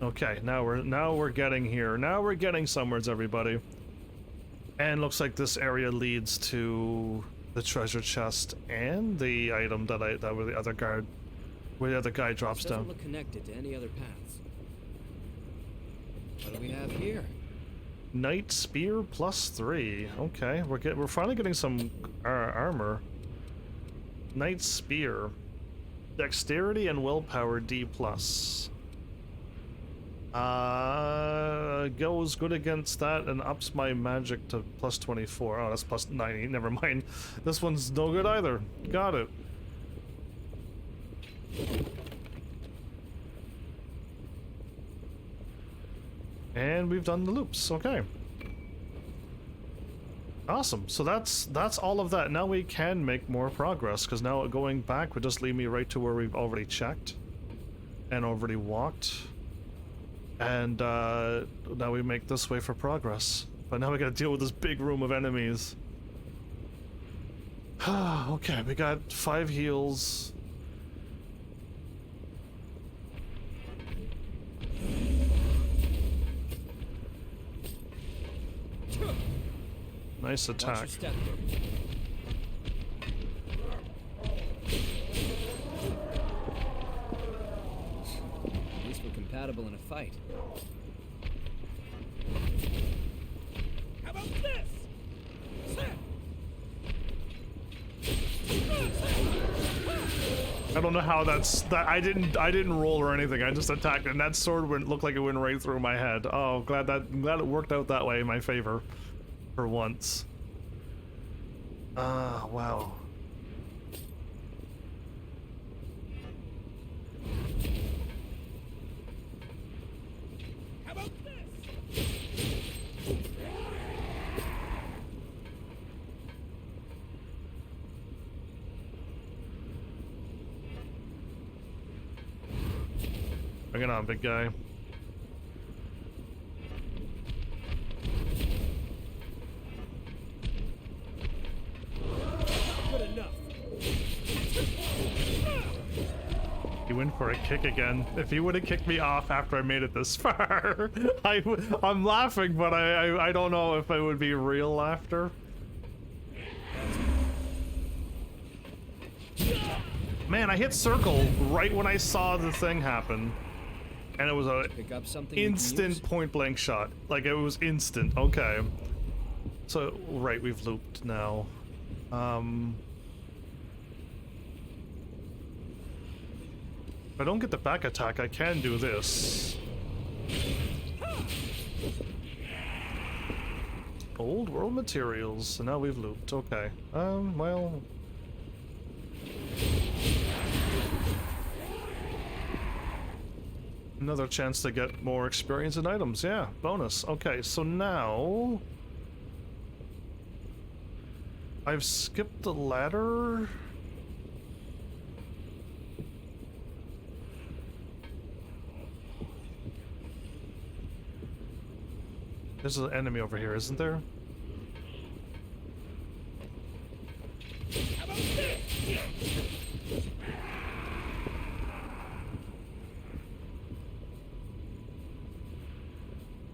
Okay, now we're getting here. Now we're getting somewheres, everybody. And looks like this area leads to the treasure chest and the item that where the other guy drops This doesn't down. look connected to any other paths. What do we have here? Knight spear +3. Okay, we're finally getting some armor. Knight spear, dexterity and willpower D+. Goes good against that and ups my magic to +24. Oh, that's +90. Never mind. This one's no good either. Got it. And we've done the loops. Okay. Awesome. So that's all of that. Now we can make more progress, because now going back would just lead me right to where we've already checked and already walked. And now we make this way for progress. But now we gotta deal with this big room of enemies. Okay, we got 5 heals. Nice attack. Watch your step. At least we're compatible in a fight. How about this? I don't know how that I didn't roll or anything. I just attacked, and that sword looked like it went right through my head. Oh, glad it worked out that way in my favor, for once. Wow. How about this? Bring it on, big guy. Good enough. He went for a kick again. If he would have kicked me off after I made it this far, I'm laughing, but I don't know if it would be real laughter. Man, I hit circle right when I saw the thing happen. And it was a Pick up something we can instant use? point blank shot. Like, it was instant. Okay. So, right, we've looped now. If I don't get the back attack, I can do this. Old world materials. So now we've looped. Okay. Well... Another chance to get more experience and items. Yeah, bonus. Okay, so now... I've skipped the ladder... There's an enemy over here, isn't there?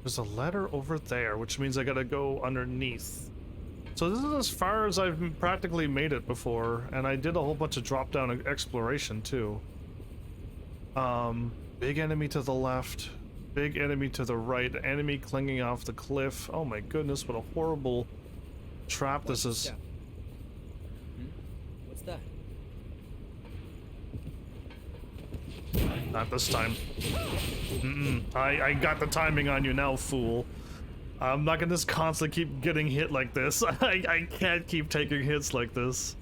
There's a ladder over there, which means I gotta go underneath. So this is as far as I've practically made it before, and I did a whole bunch of drop-down exploration too. Big enemy to the left, big enemy to the right, enemy clinging off the cliff. Oh my goodness, what a horrible trap this is. Step. What's that? Not this time. I got the timing on you now, fool. I'm not gonna just constantly keep getting hit like this. I can't keep taking hits like this.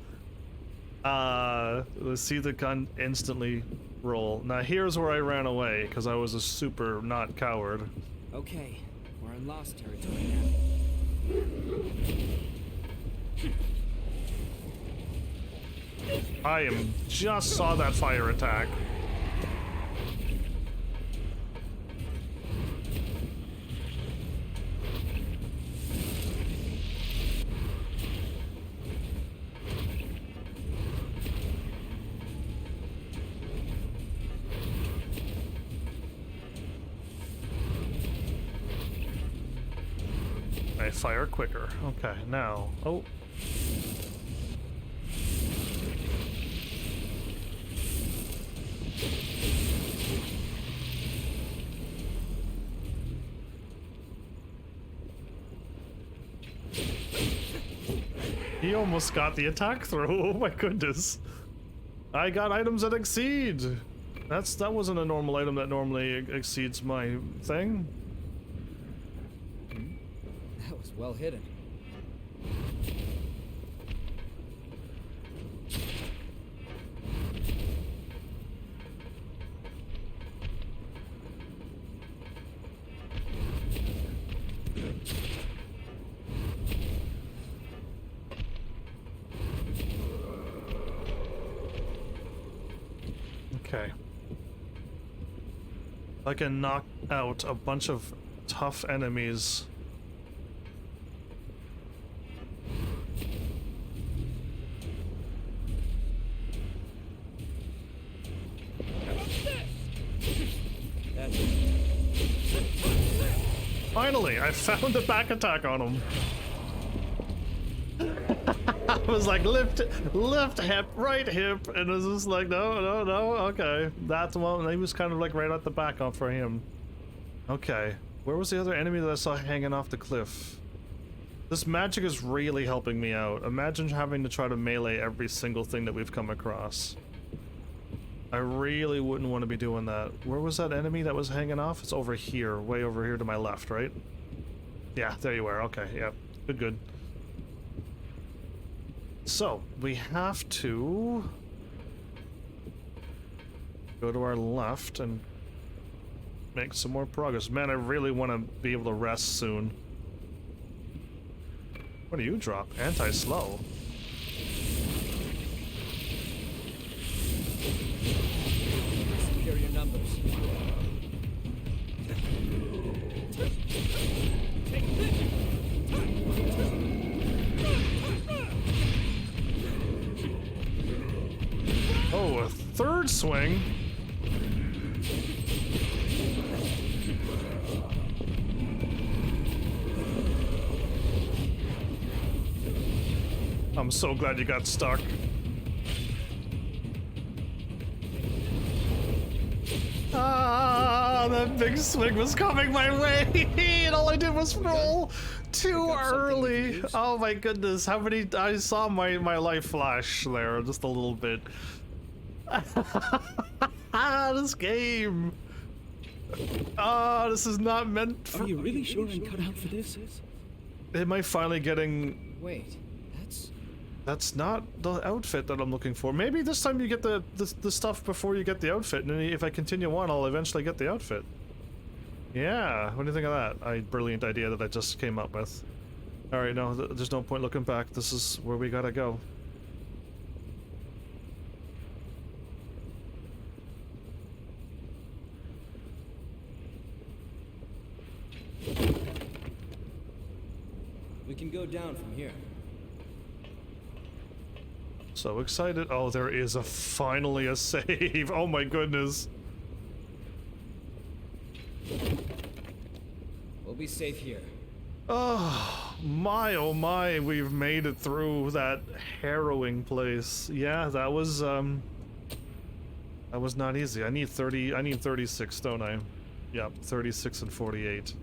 Let's see the gun instantly roll. Now here's where I ran away, because I was a super not coward. Okay, we're in lost territory now. Just saw that fire attack. I fire quicker. Okay, now. Oh. He almost got the attack through. Oh my goodness. I got items that exceed. That wasn't a normal item that normally exceeds my thing. That was well hidden. I can knock out a bunch of tough enemies. Finally, I found the back attack on him. I was like, left hip, right hip, and it was just like, no, okay. That's the one. He was kind of like right at the back up for him. Okay, where was the other enemy that I saw hanging off the cliff? This magic is really helping me out. Imagine having to try to melee every single thing that we've come across. I really wouldn't want to be doing that. Where was that enemy that was hanging off? It's over here, way over here to my left, right? Yeah, there you are. Okay, yeah, good. So, we have to go to our left and make some more progress. Man, I really want to be able to rest soon. What do you drop? Anti-slow. Superior numbers. Oh, a third swing. I'm so glad you got stuck. Ah, that big swing was coming my way, and all I did was roll too early. Oh my goodness, how many? I saw my life flash there just a little bit. This game. This is not meant for. Are you really sure I'm cut out for this? Am I finally getting? Wait, That's not the outfit that I'm looking for. Maybe this time you get the stuff before you get the outfit, and then if I continue on, I'll eventually get the outfit. Yeah, what do you think of that? A brilliant idea that I just came up with. Alright, no, there's no point looking back. This is where we gotta go. we can go down from here. So excited. Oh, there is finally a save. Oh my goodness. We'll be safe here. Oh my, we've made it through that harrowing place. Yeah, that was not easy. I need 36, don't I? Yep, 36 and 48.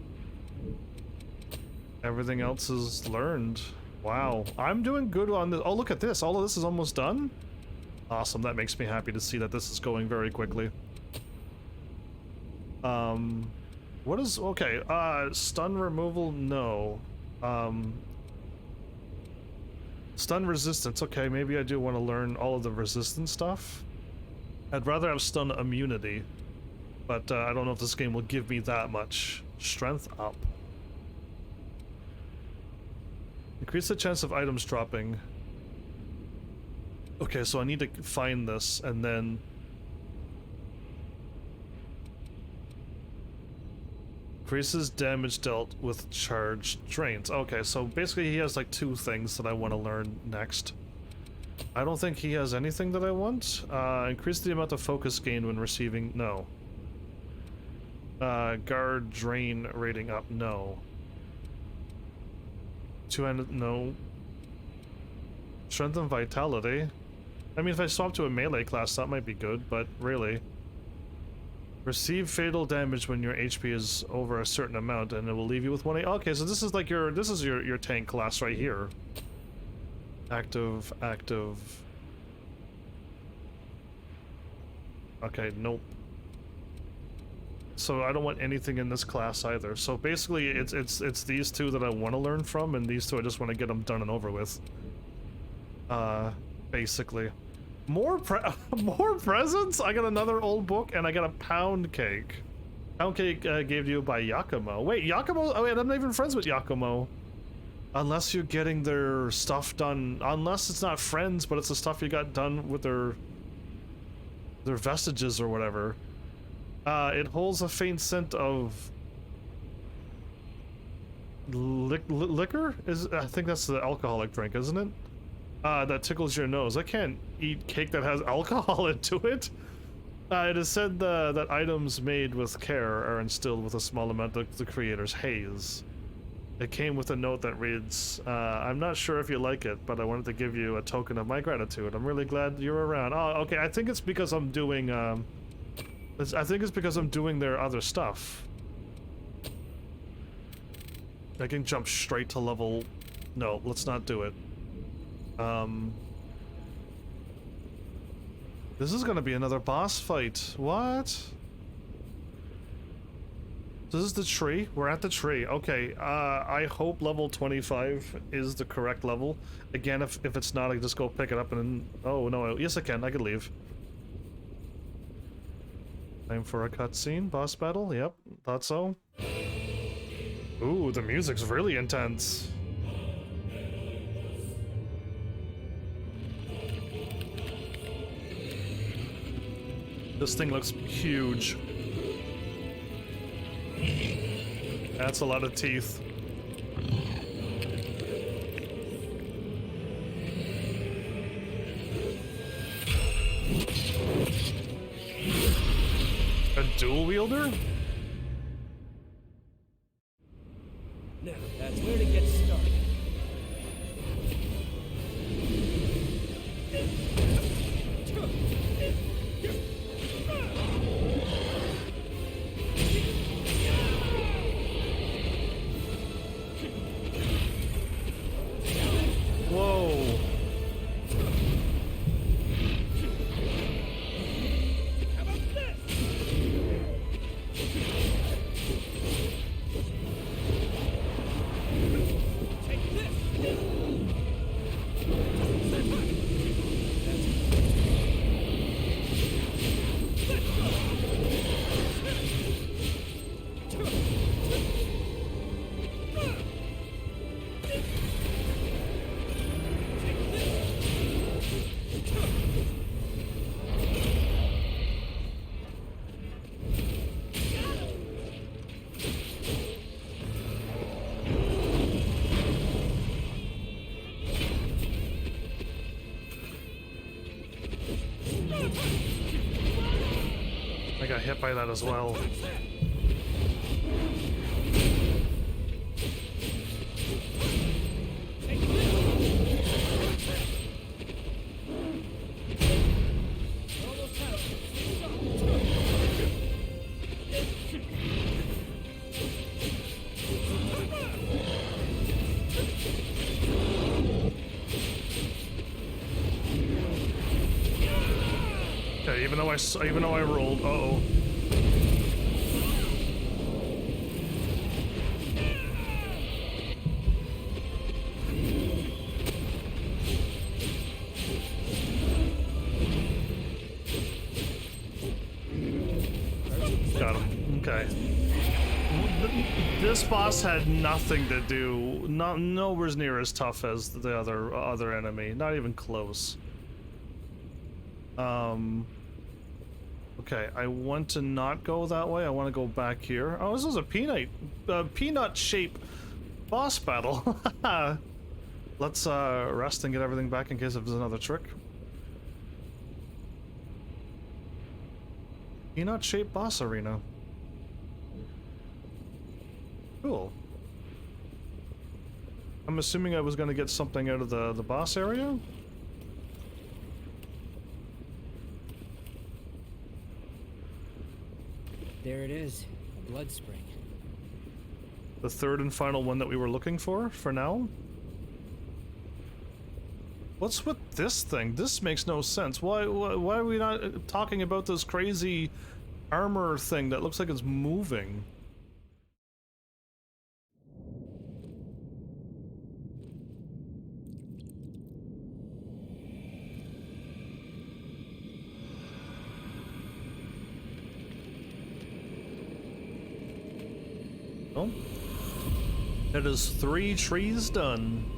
Everything else is learned. Wow, I'm doing good on this. Oh, look at this. All of this is almost done. Awesome, that makes me happy to see that this is going very quickly. What is, okay, stun removal, no. Stun resistance, okay, maybe I do want to learn all of the resistance stuff. I'd rather have stun immunity, but I don't know if this game will give me that much. Strength up. Increase the chance of items dropping. Okay, so I need to find this and then... Increases damage dealt with charged drains. Okay, so basically he has like two things that I want to learn next. I don't think he has anything that I want. Increase the amount of focus gained when receiving... No. Guard drain rating up. No. Two-handed... No. Strength and vitality. I mean, if I swap to a melee class, that might be good, but really... Receive fatal damage when your HP is over a certain amount, and it will leave you with 1 Okay, so this is like your tank class right here. Active. Okay, nope. So I don't want anything in this class either. So basically, it's these two that I want to learn from, and these two I just want to get them done and over with. Basically. More presents? I got another old book, and I got a pound cake. Pound cake gave to you by Yakumo. Wait, Yakumo? Oh wait, I'm not even friends with Yakumo. Unless you're getting their stuff done. Unless it's not friends, but it's the stuff you got done with their vestiges or whatever. It holds a faint scent of liquor? I think that's the alcoholic drink, isn't it? That tickles your nose. I can't eat cake that has alcohol into it. It is said that items made with care are instilled with a small amount of the creator's haze. It came with a note that reads, I'm not sure if you like it, but I wanted to give you a token of my gratitude. I'm really glad you're around. Oh, okay, I think it's because I'm doing, I think it's because I'm doing their other stuff. I can jump straight to level... No, let's not do it. This is gonna be another boss fight. What? This is the tree? We're at the tree. Okay, I hope level 25 is the correct level. Again, if it's not, I can just go pick it up and then... Oh, no, yes I can. I can leave. Time for a cutscene. Boss battle? Yep, thought so. Ooh, the music's really intense. This thing looks huge. That's a lot of teeth. A dual wielder? Now, that's where to get started. Whoa. I got hit by that as well. Okay, even though I rolled, uh-oh. Got him. Okay. This boss had nothing to do, nowhere near as tough as the other enemy, not even close. Okay, I want to not go that way. I want to go back here. Oh, this is a peanut shape boss battle. Let's rest and get everything back in case if there's another trick. Peanut shaped boss arena. Cool. I'm assuming I was going to get something out of the boss area. There it is, a blood spring. The third and final one that we were looking for now. What's with this thing? This makes no sense. Why are we not talking about this crazy armor thing that looks like it's moving? Well, that is 3 trees done.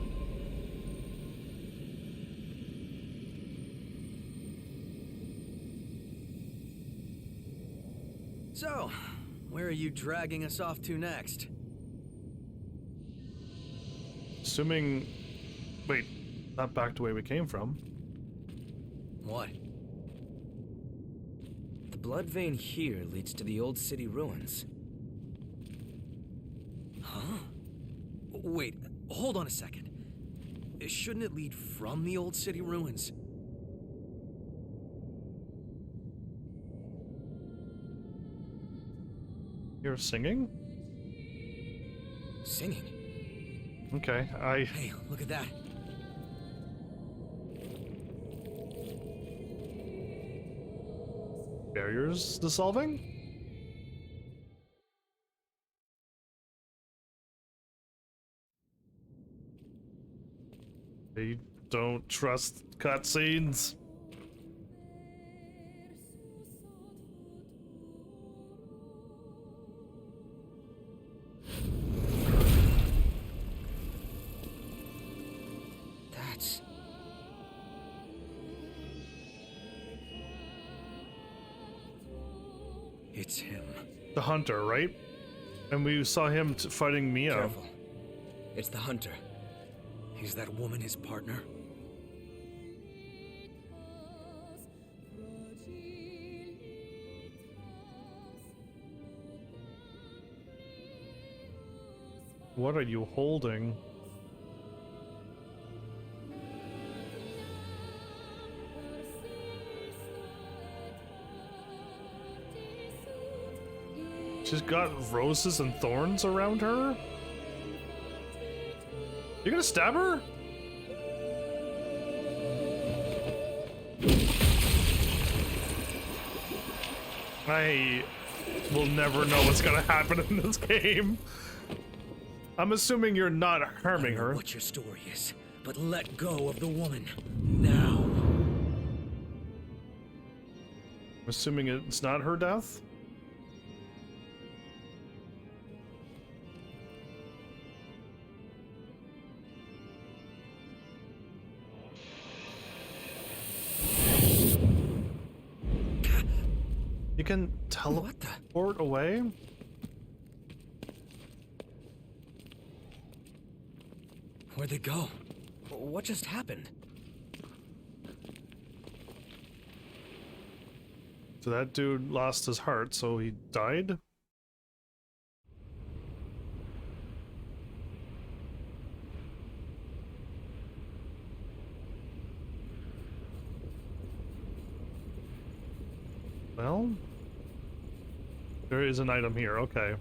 So, where are you dragging us off to next? Assuming... Wait, not back to where we came from. What? The blood vein here leads to the old city ruins. Huh? Wait, hold on a second. Shouldn't it lead from the old city ruins? You're singing? Singing? Okay, Hey, look at that. Barriers dissolving? I don't trust cutscenes. That's... It's him. The hunter, right? And we saw him fighting Mia. Careful. It's the hunter. Is that woman his partner? What are you holding? She's got roses and thorns around her? You're gonna stab her? I will never know what's gonna happen in this game. I'm assuming you're not harming her. What your story is, but let go of the woman now. I'm assuming it's not her death? You can teleport away? Where'd they go? What just happened? So that dude lost his heart, so he died? Well, there is an item here, okay.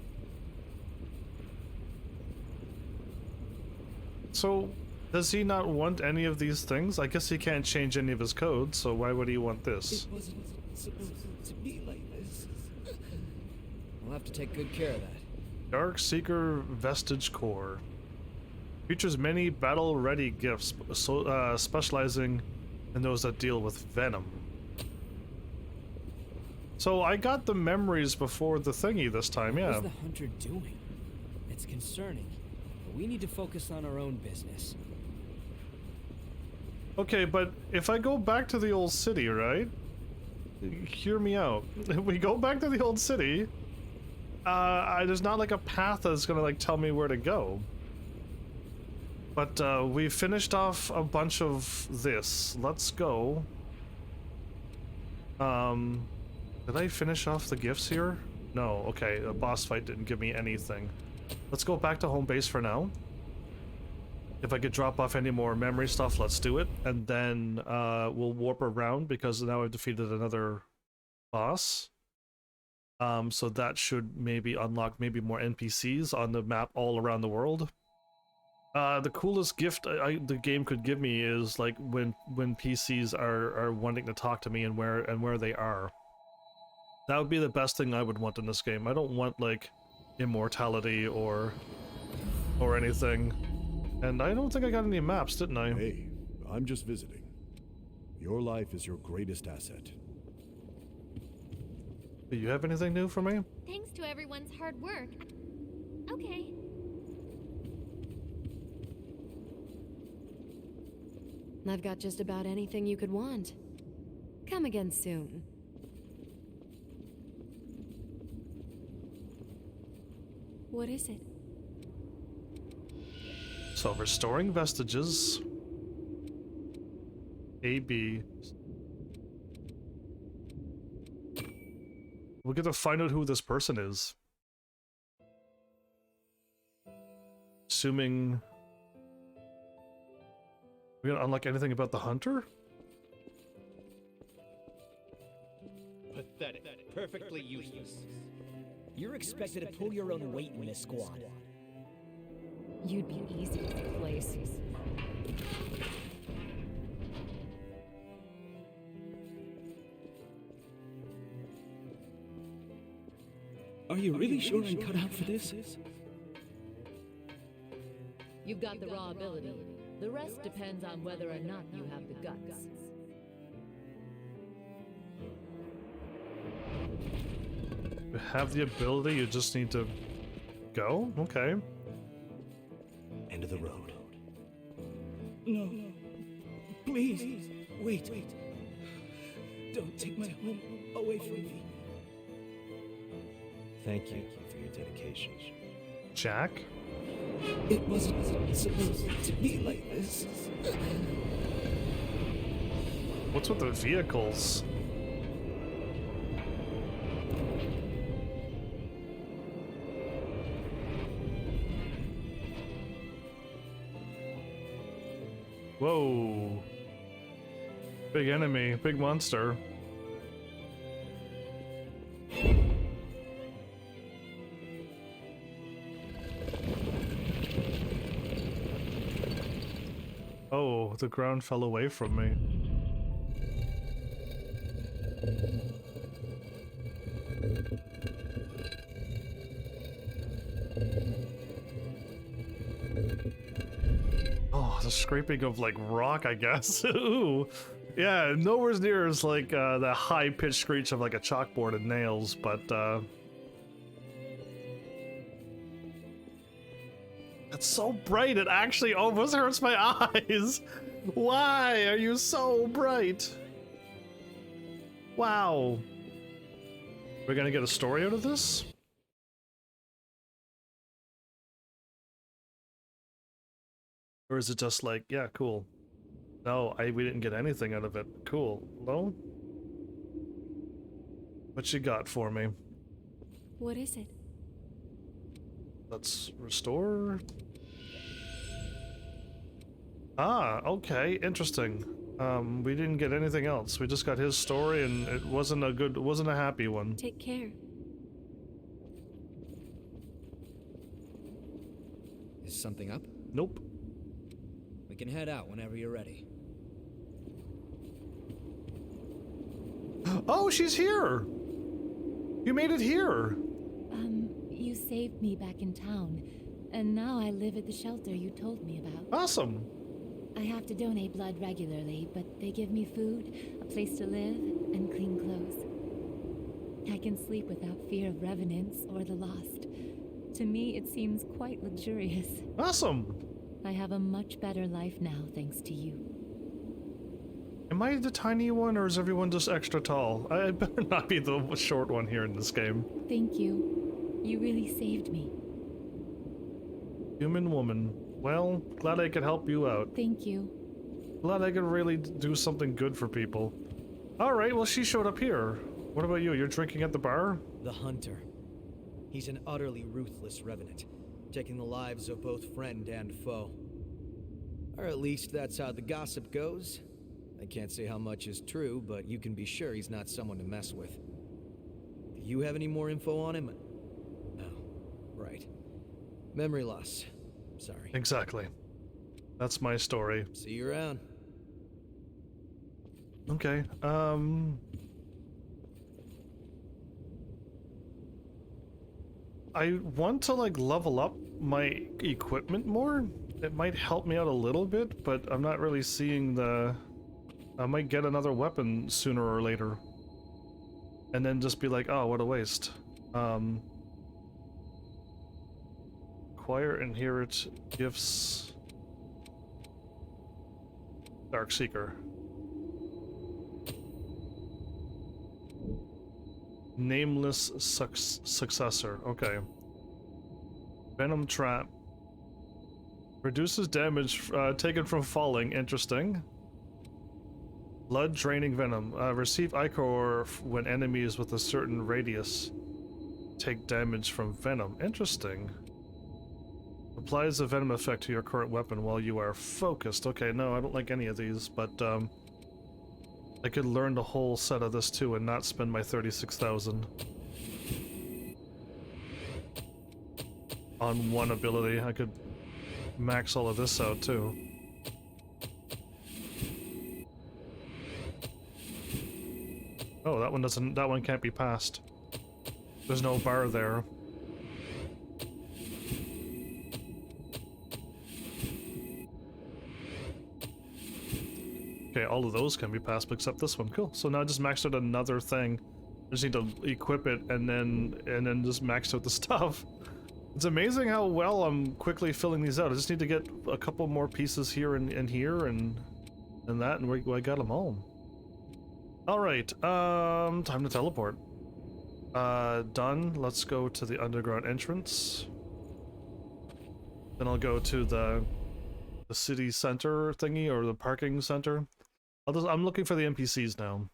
So, does he not want any of these things? I guess he can't change any of his codes, so why would he want this? It wasn't supposed to be like this. We'll have to take good care of that. Dark Seeker Vestige Core. Features many battle-ready gifts, specializing in those that deal with venom. So I got the memories before the thingy this time, yeah. What was the hunter doing? It's concerning, but we need to focus on our own business. Okay, but if I go back to the old city, right? Hear me out. If we go back to the old city, there's not like a path that's gonna like tell me where to go. But we finished off a bunch of this. Let's go. Did I finish off the gifts here? No, okay, the boss fight didn't give me anything. Let's go back to home base for now. If I could drop off any more memory stuff, let's do it. And then we'll warp around because now I've defeated another boss. So that should maybe unlock maybe more NPCs on the map all around the world. The coolest gift the game could give me is like when PCs are wanting to talk to me and where they are. That would be the best thing I would want in this game. I don't want like immortality or anything. And I don't think I got any maps, didn't I? Hey, I'm just visiting. Your life is your greatest asset. Do you have anything new for me? Thanks to everyone's hard work. Okay. I've got just about anything you could want. Come again soon. What is it? So, restoring vestiges. AB. We'll get to find out who this person is. Assuming we're gonna unlock anything about the hunter? Pathetic. Perfectly useless. You're expected to pull your own weight in this squad. You'd be easy to replace. Are you really sure I'm cut out for this? You've got the raw ability. The rest depends on whether or not you have the guts. You have the ability, you just need to go? Okay. End of the road. No. Please. Wait. Don't take my home away from me. Thank you for your dedication. Jack? It wasn't supposed to be like this. What's with the vehicles? Whoa. Big enemy, big monster. Oh, the ground fell away from me. Oh, the scraping of like rock, I guess. Ooh. Yeah, nowhere near as like the high-pitched screech of like a chalkboard and nails, but it's so bright it actually almost hurts my eyes. Why are you so bright? Wow. We're gonna get a story out of this? Or is it just like, yeah, cool. No, we didn't get anything out of it. Cool. No? What you got for me? What is it? Let's restore. Ah, okay, interesting. We didn't get anything else. We just got his story, and it wasn't a happy one. Take care. Is something up? Nope. We can head out whenever you're ready. Oh, she's here! You made it here! You saved me back in town, and now I live at the shelter you told me about. Awesome! I have to donate blood regularly, but they give me food, a place to live, and clean clothes. I can sleep without fear of revenants or the lost. To me, it seems quite luxurious. Awesome! I have a much better life now, thanks to you. Am I the tiny one, or is everyone just extra tall? I better not be the short one here in this game. Thank you. You really saved me. Human woman. Well, glad I could help you out. Thank you. Glad I could really do something good for people. Alright, well she showed up here. What about you? You're drinking at the bar? The Hunter. He's an utterly ruthless revenant, taking the lives of both friend and foe. Or at least that's how the gossip goes. I can't say how much is true, but you can be sure he's not someone to mess with. Do you have any more info on him? Oh, right. Memory loss. Sorry. Exactly. That's my story. See you around. Okay, I want to like level up my equipment more. It might help me out a little bit, but I'm not really seeing the... I might get another weapon sooner or later. And then just be like, oh, what a waste. Acquire, inherit, gifts... Darkseeker. Nameless successor. Okay. Venom trap. Reduces damage taken from falling. Interesting. Blood draining venom. Receive ichor when enemies with a certain radius take damage from venom. Interesting. Applies a venom effect to your current weapon while you are focused. Okay, no, I don't like any of these, but I could learn the whole set of this too and not spend my 36,000 on one ability. I could max all of this out too. Oh, that one can't be passed. There's no bar there. Okay, all of those can be passed except this one. Cool. So now I just maxed out another thing. I just need to equip it and then just max out the stuff. It's amazing how well I'm quickly filling these out. I just need to get a couple more pieces here and here and that, and I got them all. All right, time to teleport. Done. Let's go to the underground entrance. Then I'll go to the city center thingy, or the parking center. I'm looking for the NPCs now.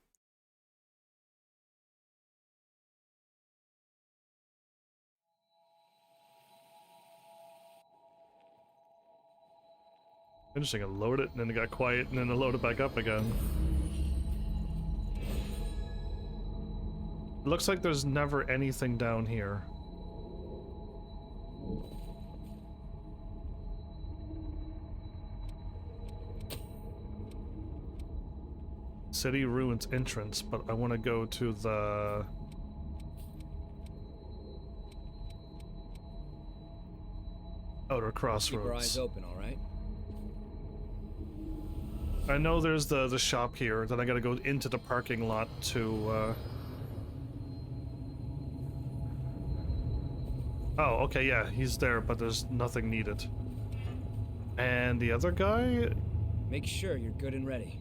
Interesting, I load it and then it got quiet and then I load it back up again. It looks like there's never anything down here. City ruins entrance, but I want to go to the outer crossroads. Keep your eyes open, all right? I know there's the shop here, then I gotta go into the parking lot to Oh, okay, yeah, he's there, but there's nothing needed. And the other guy? Make sure you're good and ready.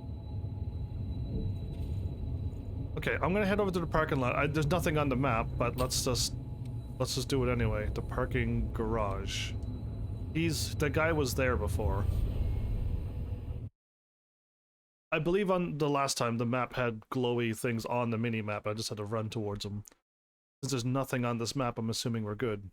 Okay, I'm gonna head over to the parking lot. There's nothing on the map, but let's just do it anyway. The parking garage. The guy was there before. I believe on the last time the map had glowy things on the mini-map. I just had to run towards them. Since there's nothing on this map, I'm assuming we're good.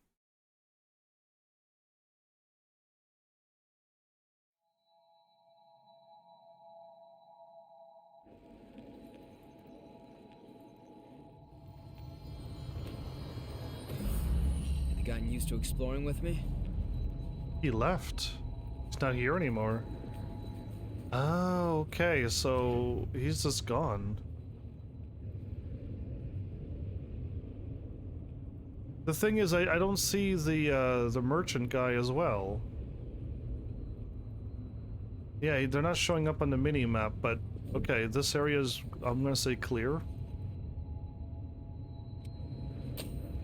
Have you gotten used to exploring with me? He left. He's not here anymore. Oh, okay, so he's just gone. The thing is, I don't see the merchant guy as well. Yeah, they're not showing up on the mini-map, but okay, this area is, I'm gonna say, clear.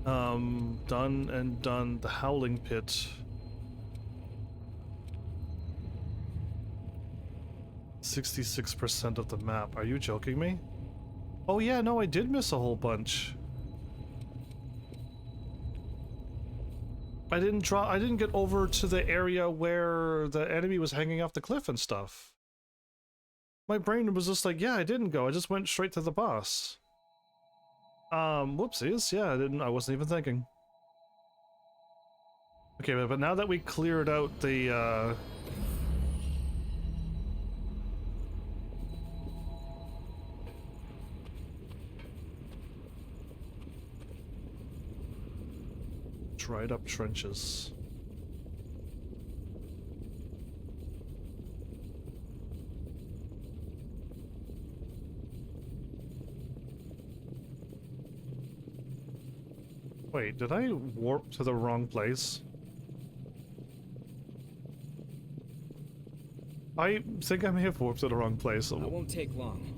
Done and done. The Howling Pit. 66% of the map. Are you joking me? Oh yeah, no, I did miss a whole bunch. I didn't get over to the area where the enemy was hanging off the cliff and stuff. My brain was just like, yeah, I didn't go. I just went straight to the boss. Whoopsies. Yeah, I wasn't even thinking. Okay, but now that we cleared out the, dried up trenches. Wait, did I warp to the wrong place? I think I may have warped to the wrong place. It won't take long.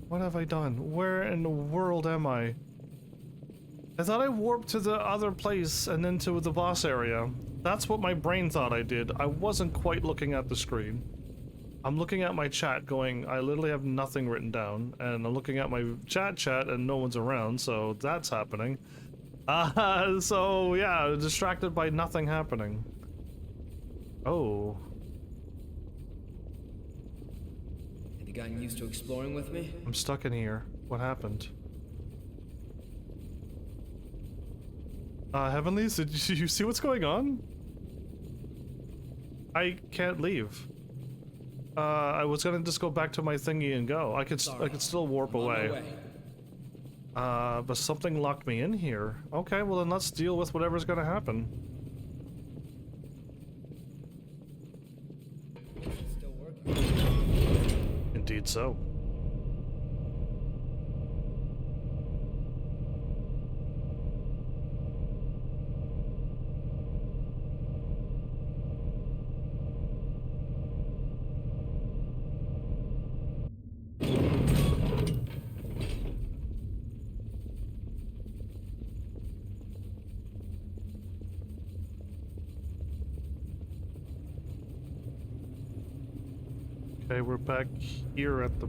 What have I done? Where in the world am I? I thought I warped to the other place and then to the boss area. That's what my brain thought I did. I wasn't quite looking at the screen. I'm looking at my chat going, I literally have nothing written down, and I'm looking at my chat and no one's around, so that's happening. So yeah, distracted by nothing happening. Oh. Have you gotten used to exploring with me? I'm stuck in here. What happened? Heavenlies, did you see what's going on? I can't leave. I was gonna just go back to my thingy and go. I could still warp away. But something locked me in here. Okay, well then let's deal with whatever's gonna happen. Still working. Indeed so. Okay, we're back here at the...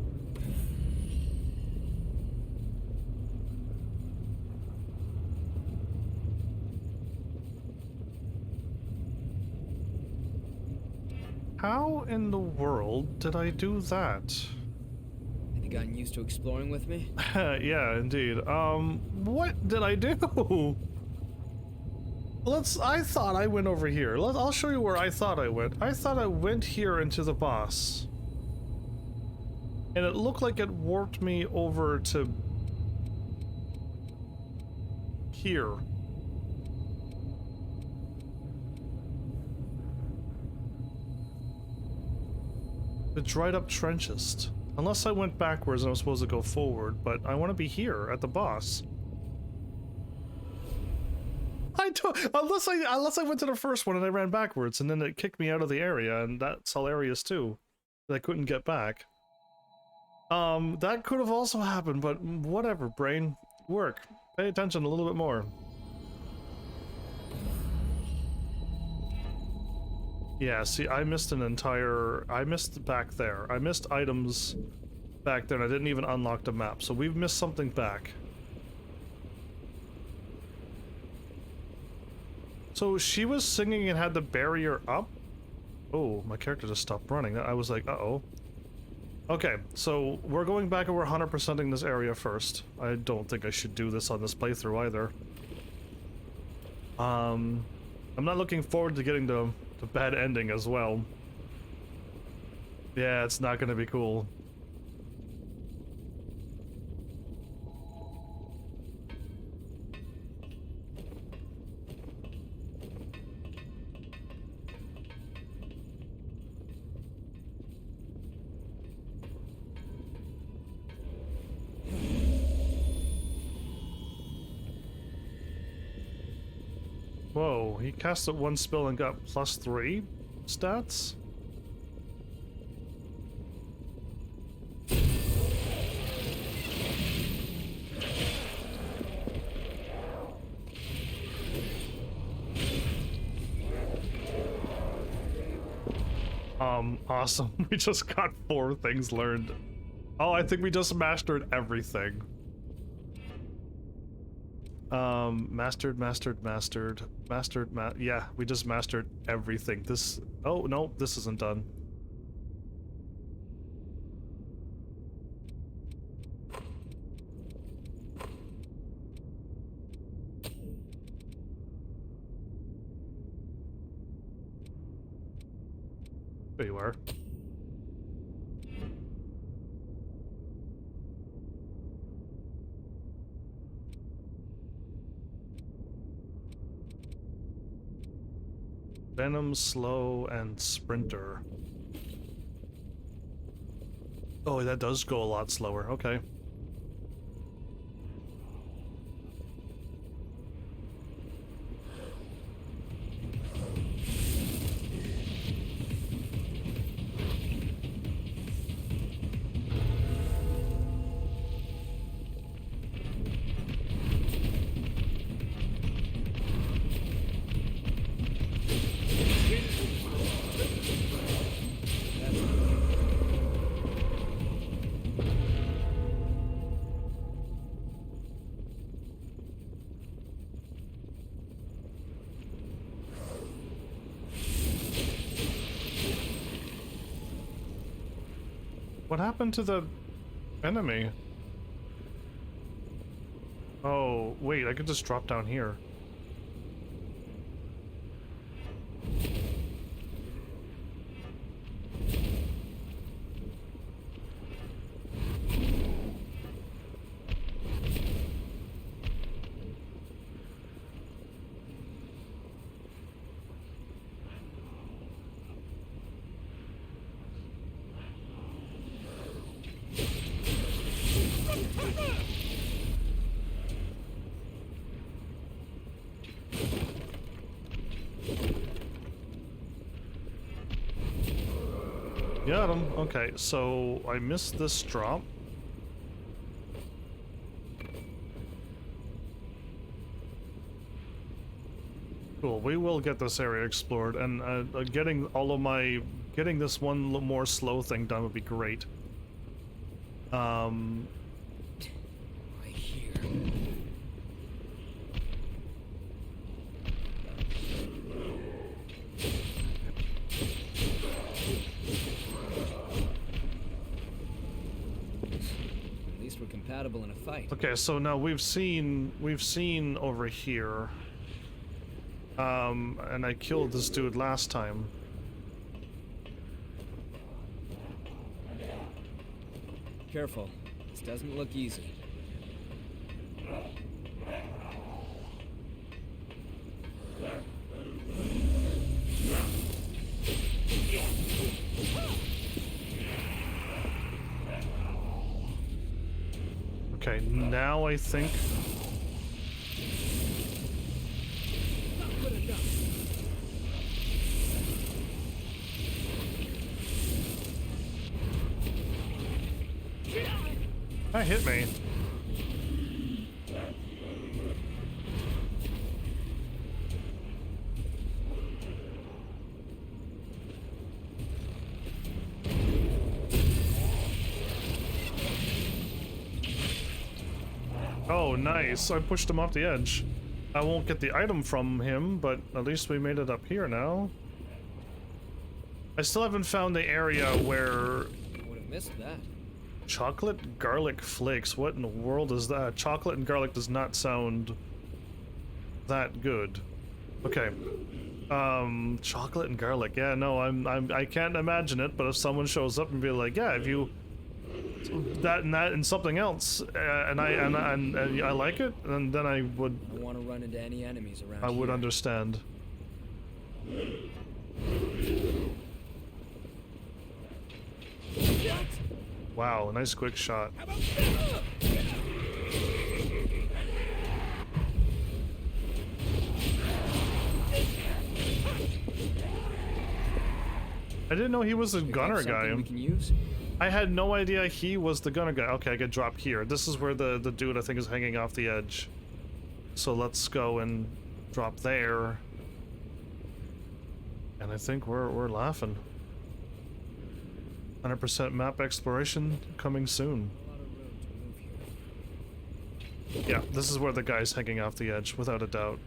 How in the world did I do that? Have you gotten used to exploring with me? Yeah, indeed. What did I do? I thought I went over here. I'll show you where I thought I went. I thought I went here into the boss. And it looked like it warped me over to here. The dried up trenches. Unless I went backwards and I was supposed to go forward, but I want to be here at the boss. I don't, unless I went to the first one and I ran backwards and then it kicked me out of the area, and that's hilarious too. That I couldn't get back. That could have also happened, but whatever, brain. Work. Pay attention a little bit more. Yeah, see, I missed back there. I missed items back there, and I didn't even unlock the map, so we've missed something back. So she was singing and had the barrier up? Oh, my character just stopped running. I was like, uh-oh. Okay, so we're going back and we're 100%ing this area first. I don't think I should do this on this playthrough either. I'm not looking forward to getting the bad ending as well. Yeah, it's not gonna be cool. Whoa, he casted one spell and got +3 stats? Awesome. We just got 4 things learned. Oh, I think we just mastered everything. Yeah, we just mastered everything. Oh, no, this isn't done. There you are. Venom, slow, and sprinter. Oh, that does go a lot slower. Okay. What happened to the enemy? Oh, wait, I could just drop down here. Got him. Okay, so I missed this drop. Cool, we will get this area explored, and getting this one more slow thing done would be great. Right here. At least we're compatible in a fight. Okay, so now we've seen over here. And I killed this dude last time. Careful. This doesn't look easy. Okay, now I think... That hit me. Oh, nice. I pushed him off the edge. I won't get the item from him, but at least we made it up here now. I still haven't found the area where... Would have missed that. Chocolate garlic flakes. What in the world is that? Chocolate and garlic does not sound that good. Okay. Chocolate and garlic. Yeah, no, I can't imagine it, but if someone shows up and be like, yeah, if you that and something else, and I like it, and then I would. I don't want to run into any enemies around. I would understand. Wow, nice quick shot. I didn't know he was a gunner guy. We can use? I had no idea he was the gunner guy. Okay, I get dropped here. This is where the dude I think is hanging off the edge. So let's go and drop there. And I think we're laughing. 100% map exploration coming soon. Yeah, this is where the guy's hanging off the edge, without a doubt.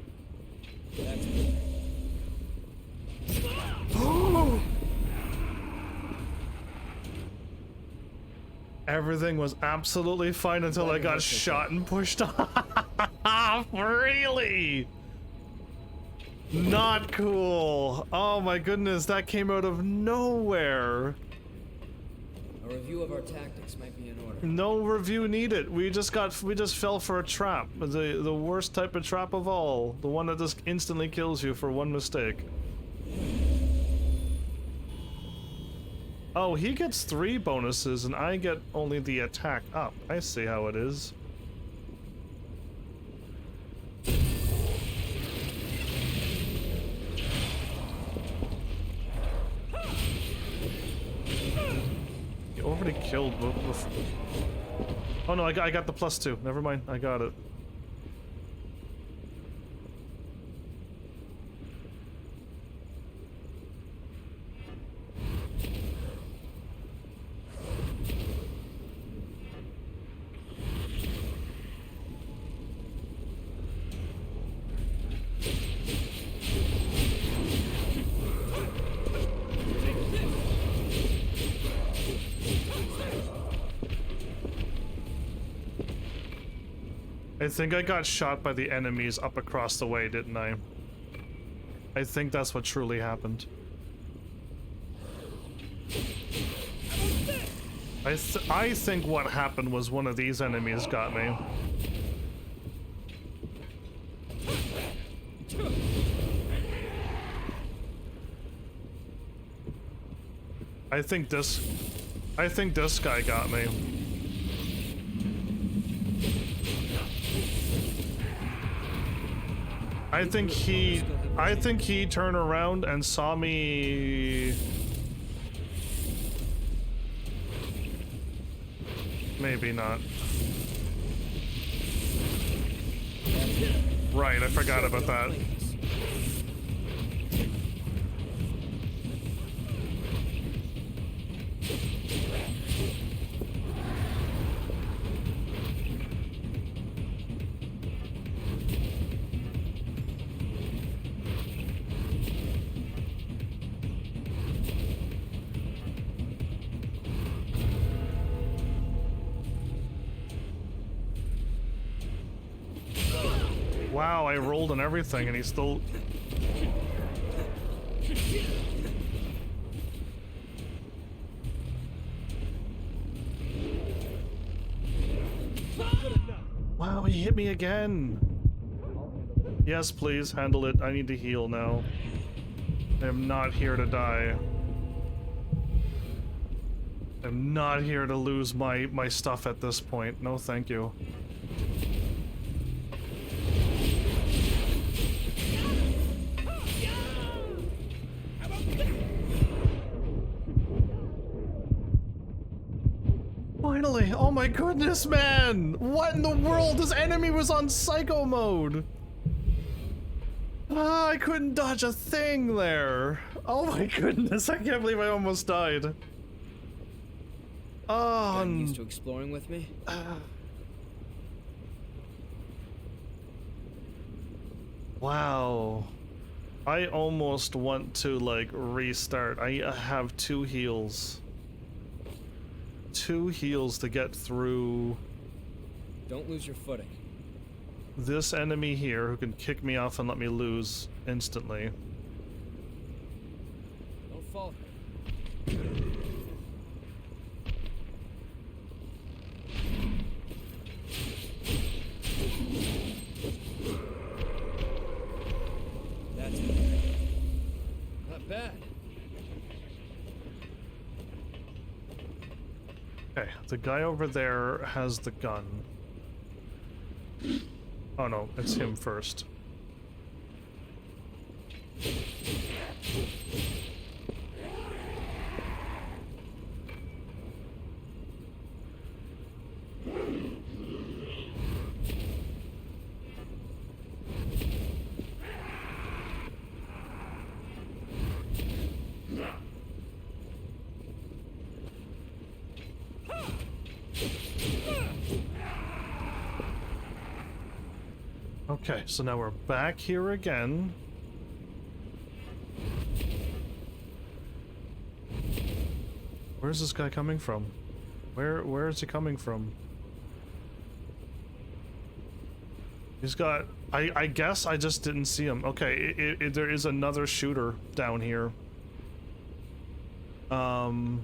Everything was absolutely fine until I got shot and pushed off. Really? Not cool. Oh my goodness, that came out of nowhere. A review of our tactics might be in order. No review needed. We just fell for a trap. The worst type of trap of all. The one that just instantly kills you for one mistake. Oh, he gets 3 bonuses and I get only the attack up. I see how it is. You already killed before. Oh no, I got the +2. Never mind, I got it. I think I got shot by the enemies up across the way, didn't I? I think that's what truly happened. I think what happened was one of these enemies got me. I think this guy got me. I think he turned around and saw me. Maybe not. Right, I forgot about that. Wow, I rolled and everything and he's still... Wow, he hit me again! Yes, please, handle it. I need to heal now. I am not here to die. I'm not here to lose my stuff at this point. No, thank you. Finally! Oh my goodness, man! What in the world? This enemy was on psycho mode! Ah, I couldn't dodge a thing there! Oh my goodness, I can't believe I almost died. Oh, Getting used to exploring with me? Wow. I almost want to, like, restart. I have 2 heals. 2 heals to get through... Don't lose your footing. This enemy here who can kick me off and let me lose instantly. Don't fall. That's it. Not bad. Okay, the guy over there has the gun. Oh no, it's him first. Okay, so now we're back here again. Where's this guy coming from? Where is he coming from? He's got... I guess I just didn't see him. Okay, there is another shooter down here. And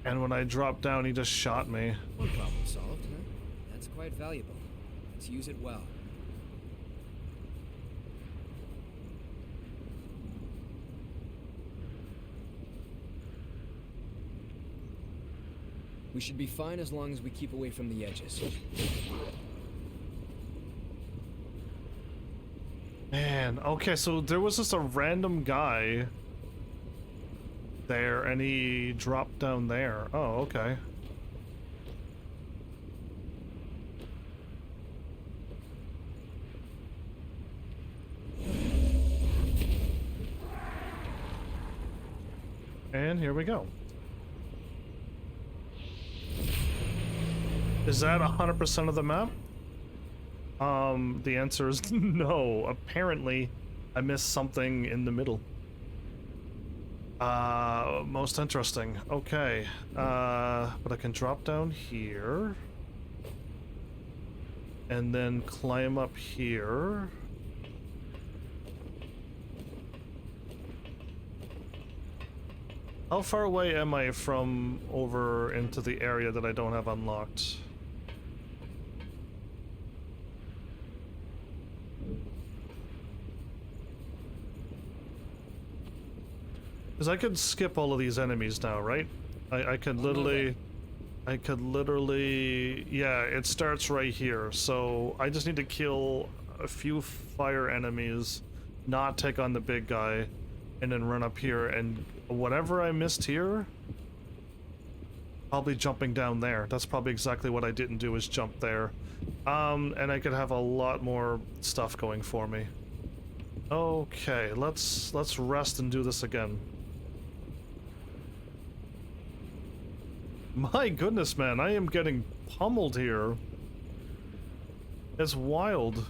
when I dropped down, he just shot me. One problem solved, huh? That's quite valuable. Let's use it well. We should be fine as long as we keep away from the edges. Man, okay, so there was just a random guy there, and he dropped down there. Oh, okay. And here we go. Is that 100% of the map? The answer is no. Apparently, I missed something in the middle. Most interesting. Okay. But I can drop down here. and then climb up here. How far away am I from over into the area that I don't have unlocked? Because I could skip all of these enemies now, right? I could literally... Yeah, it starts right here. So I just need to kill a few fire enemies, not take on the big guy, and then run up here, and whatever I missed here, I'll be jumping down there. That's probably exactly what I didn't do, is jump there. And I could have a lot more stuff going for me. Okay, let's rest and do this again. My goodness, man, I am getting pummeled here. It's wild.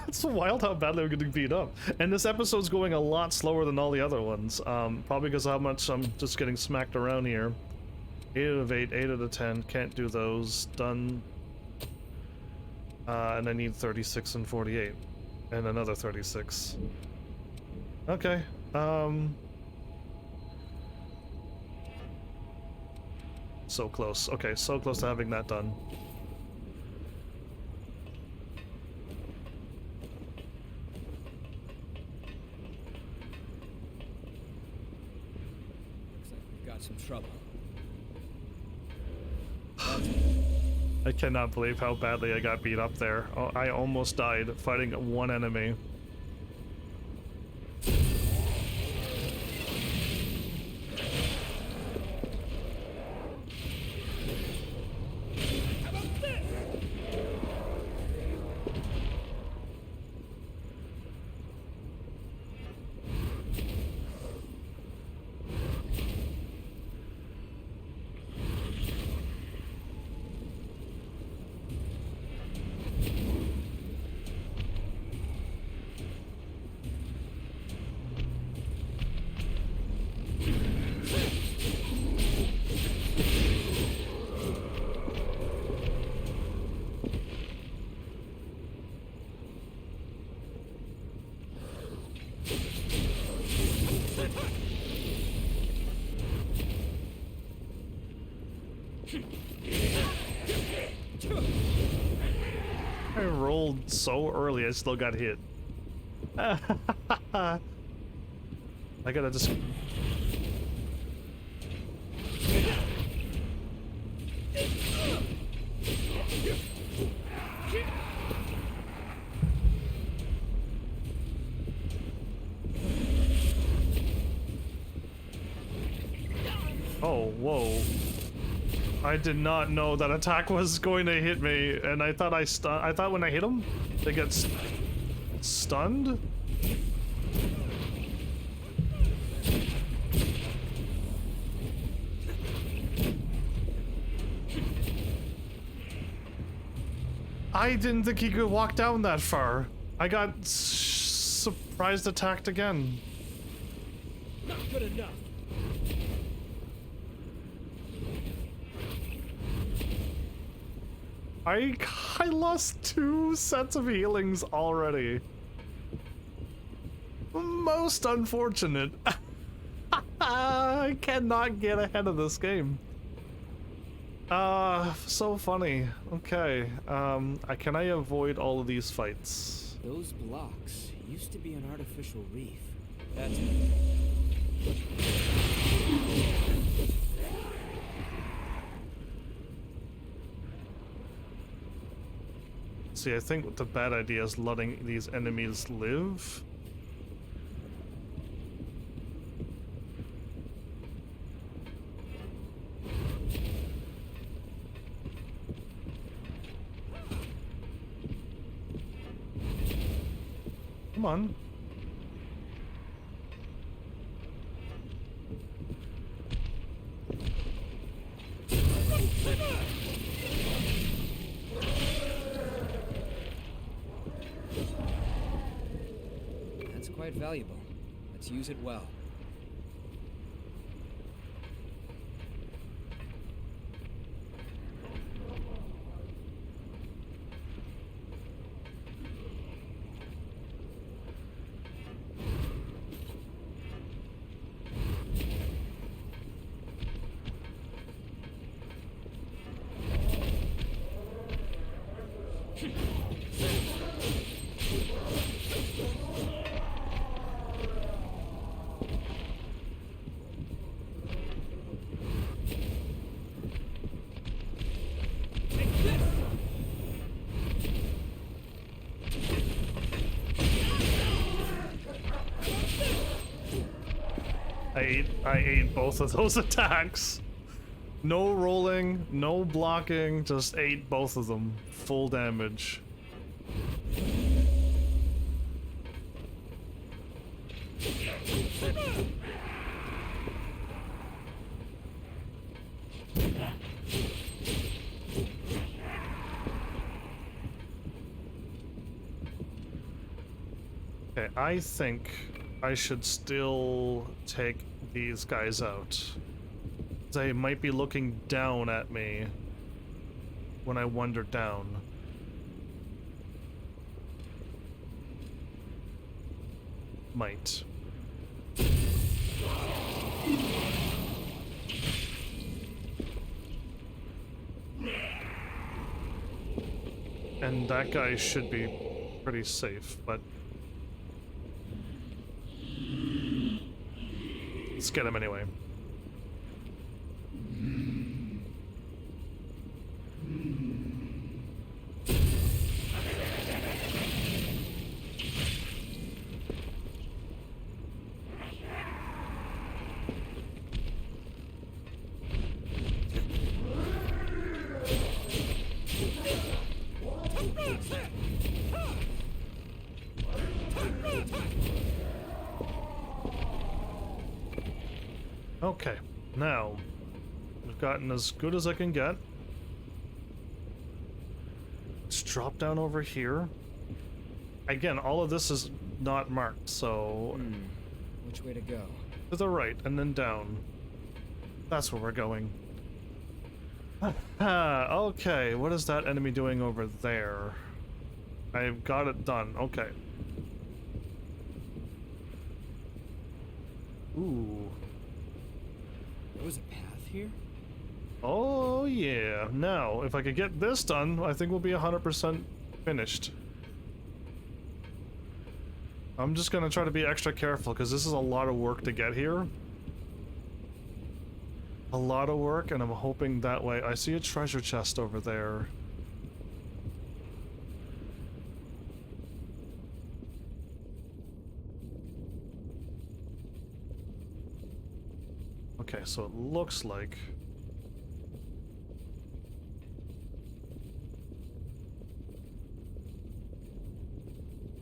It's wild how badly I'm getting beat up. And this episode's going a lot slower than all the other ones. Probably because of how much I'm just getting smacked around here. 8 out of 8, 8 out of 10. Can't do those. Done. And I need 36 and 48. And another 36. Okay. So close. Okay, so close to having that done. Looks like we've got some trouble. I cannot believe how badly I got beat up there. Oh, I almost died fighting one enemy. I rolled so early, I still got hit. I gotta just... Oh, whoa. I did not know that attack was going to hit me, and I thought I thought when I hit him, they get stunned? I didn't think he could walk down that far. I got surprised attacked again. Not good enough. I lost 2 sets of healings already. Most unfortunate. I cannot get ahead of this game. So funny. Okay, can I avoid all of these fights? Those blocks used to be an artificial reef. That's See, I think the bad idea is letting these enemies live. Come on. That's quite valuable. Let's use it well. I ate both of those attacks. No rolling, no blocking, just ate both of them. Full damage. Okay, I think I should still take these guys out. They might be looking down at me when I wander down. Might. And that guy should be pretty safe, but let's get him anyway. Okay, now I've gotten as good as I can get. Let's drop down over here. Again, all of this is not marked, so Which way to go? to the right and then down. That's where we're going. Okay, what is that enemy doing over there? I've got it done. Okay. Ooh. There was a path here? Oh yeah. Now, if I could get this done, I think we'll be 100% finished. I'm just gonna try to be extra careful because this is a lot of work to get here. A lot of work, and I'm hoping that way. I see a treasure chest over there. Okay, so it looks like...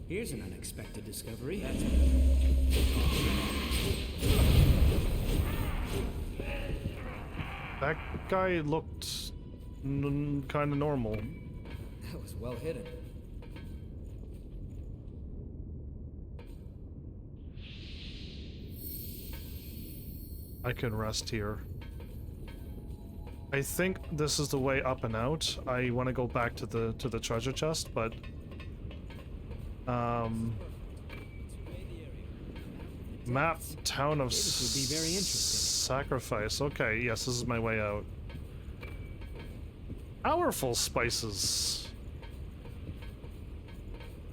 Here's an unexpected discovery. That guy looked kind of normal. That was well hidden. I can rest here. I think this is the way up and out. I want to go back to the treasure chest, but map town of This would be very interesting. sacrifice. Okay, yes, this is my way out. Powerful spices.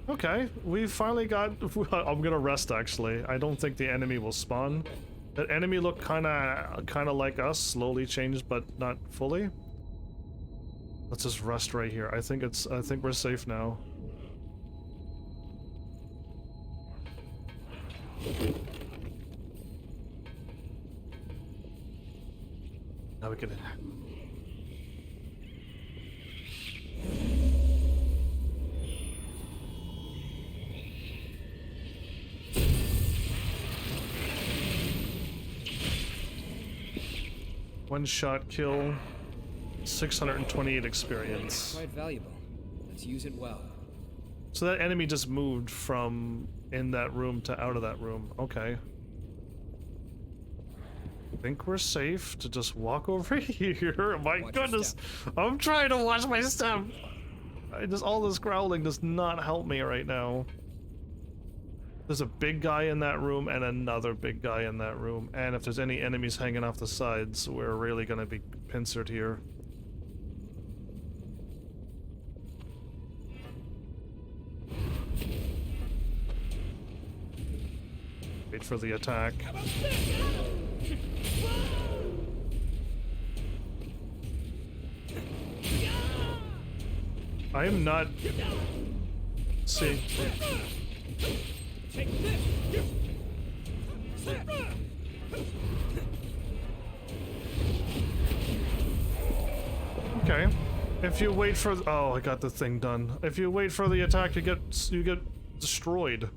Okay, we finally got... I'm gonna rest, actually. I don't think the enemy will spawn. That enemy looked kind of like us, slowly changed, but not fully. Let's just rest right here. I think we're safe now. Now we can... One shot kill, 628 experience. Quite valuable. Let's use it well. So that enemy just moved from in that room to out of that room. Okay. I think we're safe to just walk over here. My goodness, I'm trying to watch my step. All this growling does not help me right now. There's a big guy in that room and another big guy in that room. And if there's any enemies hanging off the sides, we're really gonna be pincered here. Wait for the attack. I am not... See... Okay. If you wait for oh, I got the thing done. If you wait for the attack, you get destroyed.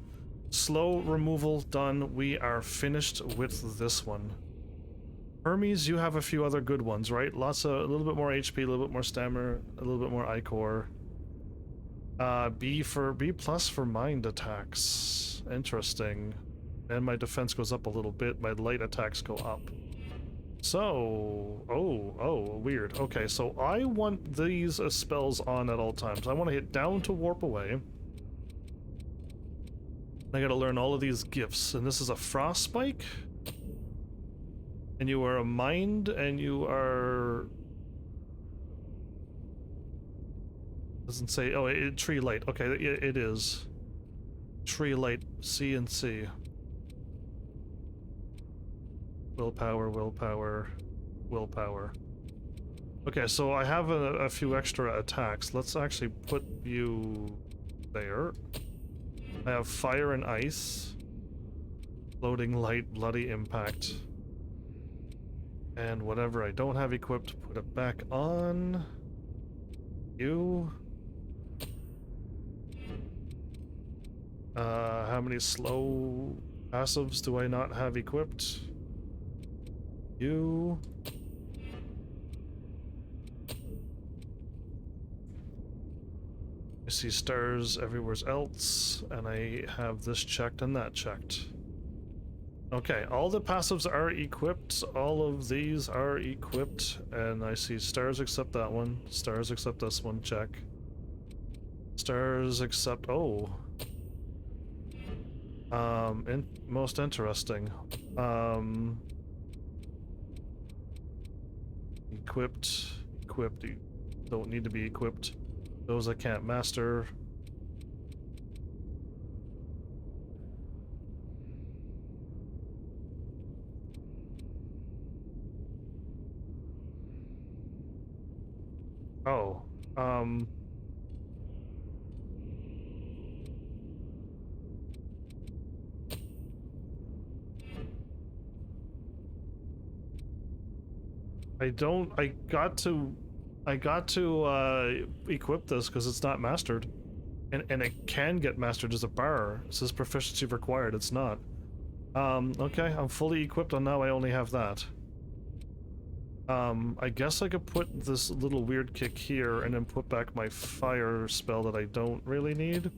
Slow removal done. We are finished with this one. Hermes, you have a few other good ones, right? A little bit more HP, a little bit more stamina, a little bit more ichor. B plus for mind attacks. Interesting. And my defense goes up a little bit. My light attacks go up. So, oh, weird. Okay, so I want these spells on at all times. I want to hit down to warp away. I gotta learn all of these gifts, and this is a frost spike. And you are a mind, and you are... Doesn't say, oh, tree light. Okay, it is. Tree light, C and C. Willpower, willpower, willpower. Okay, so I have a few extra attacks. Let's actually put you there. I have fire and ice. Floating light, bloody impact. And whatever I don't have equipped, put it back on. You. How many slow passives do I not have equipped? You. I see stars everywhere else, and I have this checked and that checked. Okay, all the passives are equipped, all of these are equipped, and I see stars except that one, stars except this one, check. Stars except, oh. Most interesting. Equipped, you don't need to be equipped. Those I can't master. Oh, I got to equip this because it's not mastered. And it can get mastered as a bar. It says proficiency required, it's not. Okay, I'm fully equipped on now, I only have that. I guess I could put this little weird kick here and then put back my fire spell that I don't really need.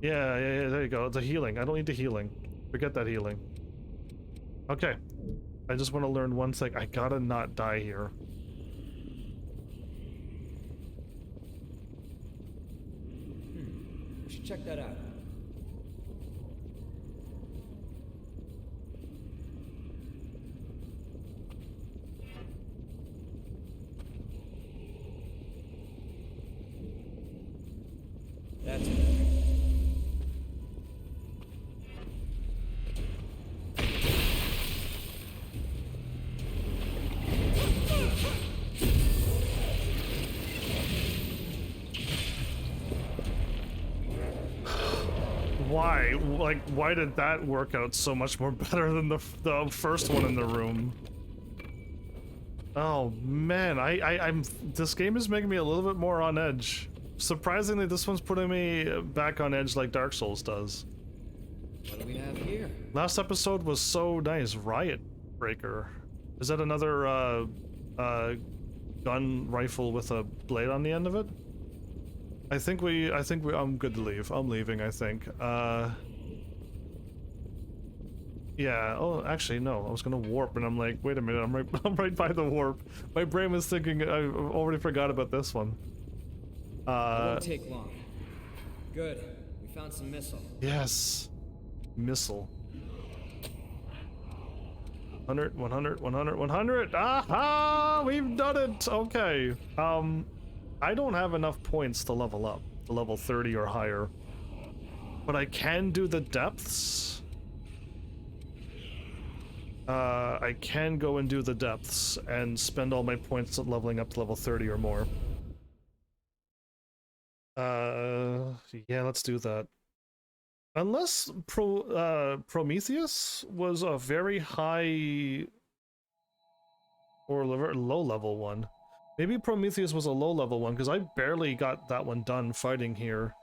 Yeah, there you go. The healing. I don't need the healing. Forget that healing. Okay. I just want to learn one thing. I gotta not die here. We should check that out. That's better. Why? Like, why did that work out so much more better than the first one in the room? Oh man, I'm this game is making me a little bit more on edge. Surprisingly, this one's putting me back on edge like Dark Souls does. What do we have here? Last episode was so nice. Riot Breaker. Is that another gun rifle with a blade on the end of it? I think I'm good to leave. I'm leaving, I think. Yeah, oh, actually, no. I was gonna warp, and I'm like, wait a minute, I'm right by the warp. My brain was thinking, I already forgot about this one. It won't take long. Good. We found some missile. Yes. Missile. 100, 100, 100, 100! Aha! We've done it! Okay. I don't have enough points to level up, to level 30 or higher. But I can do the depths. I can go and do the depths and spend all my points leveling up to level 30 or more. Yeah, let's do that. Unless Prometheus was a very high or low level one. Maybe Prometheus was a low level one, because I barely got that one done fighting here.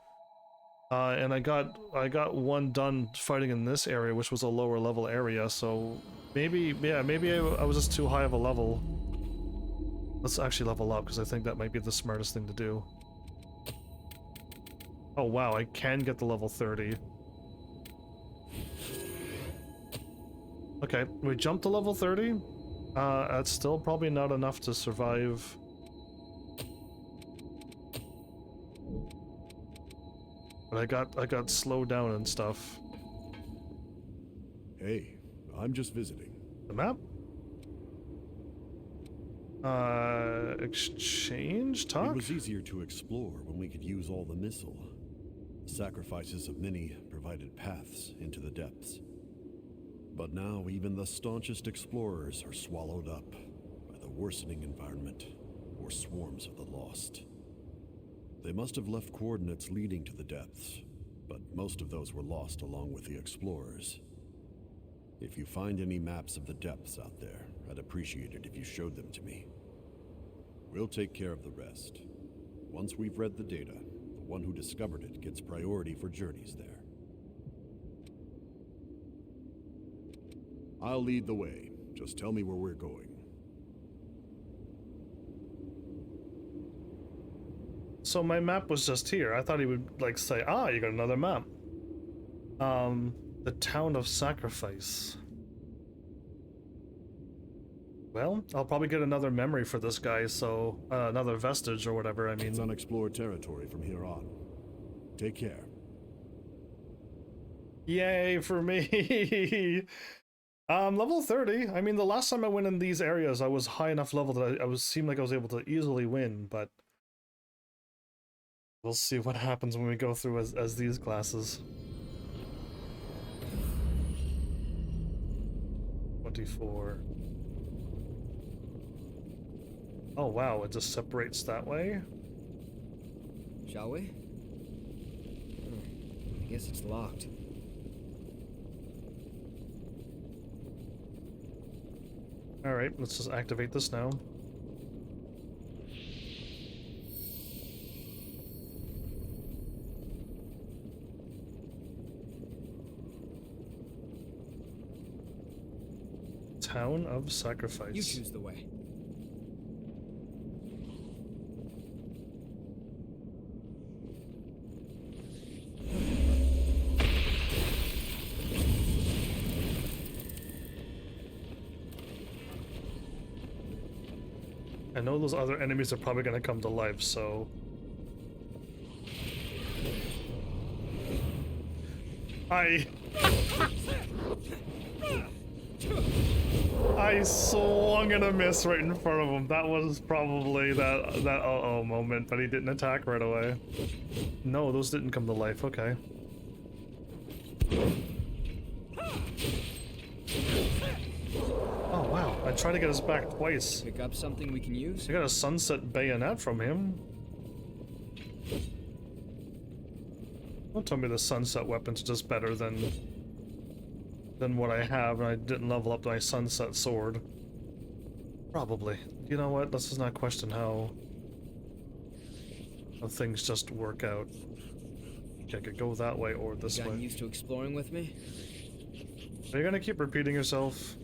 And I got one done fighting in this area, which was a lower level area, so maybe, yeah, maybe I was just too high of a level. Let's actually level up, because I think that might be the smartest thing to do. Oh wow, I can get the level 30. Okay, we jumped to level 30. That's still probably not enough to survive. But I got slowed down and stuff. Hey, I'm just visiting. The map? Exchange? Talk? It was easier to explore when we could use all the missile. The sacrifices of many provided paths into the depths. But now even the staunchest explorers are swallowed up by the worsening environment or swarms of the lost. They must have left coordinates leading to the depths, but most of those were lost along with the explorers. If you find any maps of the depths out there, I'd appreciate it if you showed them to me. We'll take care of the rest. Once we've read the data, the one who discovered it gets priority for journeys there. I'll lead the way. Just tell me where we're going. So my map was just here. I thought he would like say, ah, you got another map. The Town of Sacrifice. Well, I'll probably get another memory for this guy, so another vestige or whatever, I mean. It's unexplored territory from here on. Take care. Yay for me! Level 30. I mean, the last time I went in these areas, I was high enough level that seemed like I was able to easily win, but we'll see what happens when we go through as these classes. 24. Oh wow, it just separates that way? Shall we? I guess it's locked. Alright, let's just activate this now. Town of Sacrifice. You choose the way. I know those other enemies are probably going to come to life, so... I swung and a miss right in front of him. That was probably that uh-oh moment, but he didn't attack right away. No, those didn't come to life, okay. Oh wow, I tried to get us back twice. Pick up something we can use? I got a sunset bayonet from him. Don't tell me the sunset weapon's just better than what I have, and I didn't level up my sunset sword. Probably. You know what? Let's just not question how things just work out. Okay, I could go that way or this way. Gotten used to exploring with me? Are you gonna keep repeating yourself?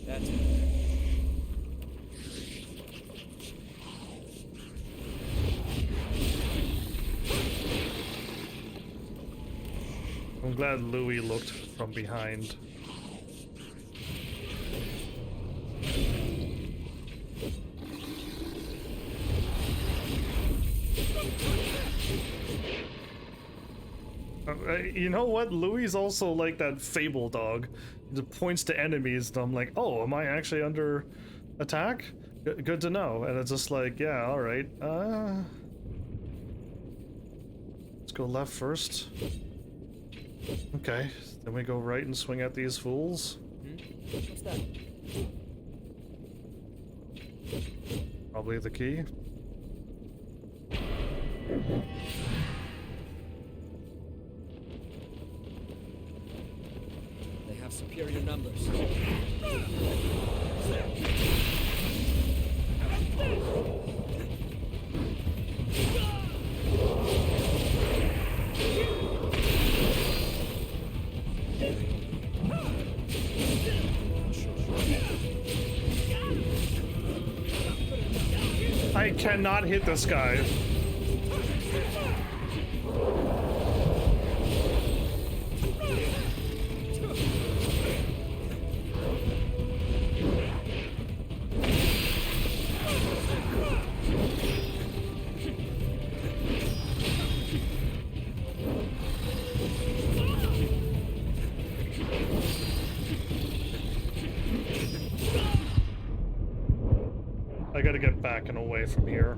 That's I'm glad Louis looked from behind. You know what? Louis is also like that Fable dog. He points to enemies, and I'm like, oh, am I actually under attack? Good to know. And it's just like, yeah, alright. Let's go left first. Okay, then we go right and swing at these fools. What's that? Probably the key. superior numbers. I cannot hit this guy. I gotta get back and away from here.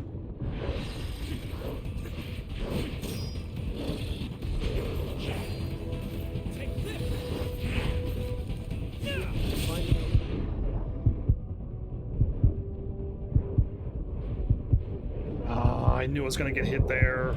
Ah, I knew I was gonna get hit there.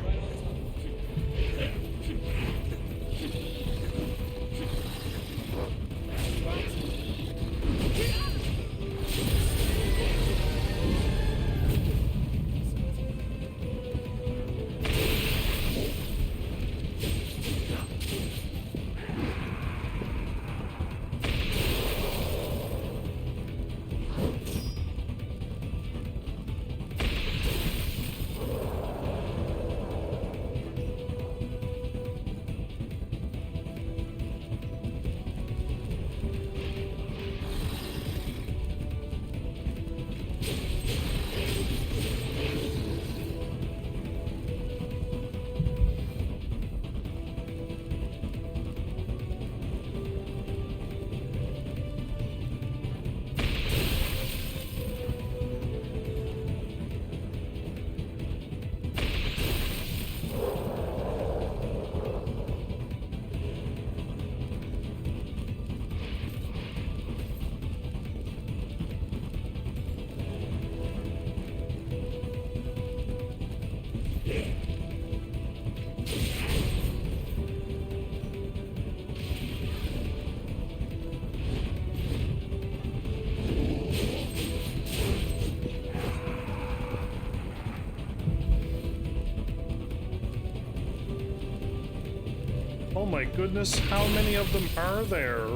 Oh my goodness, how many of them are there?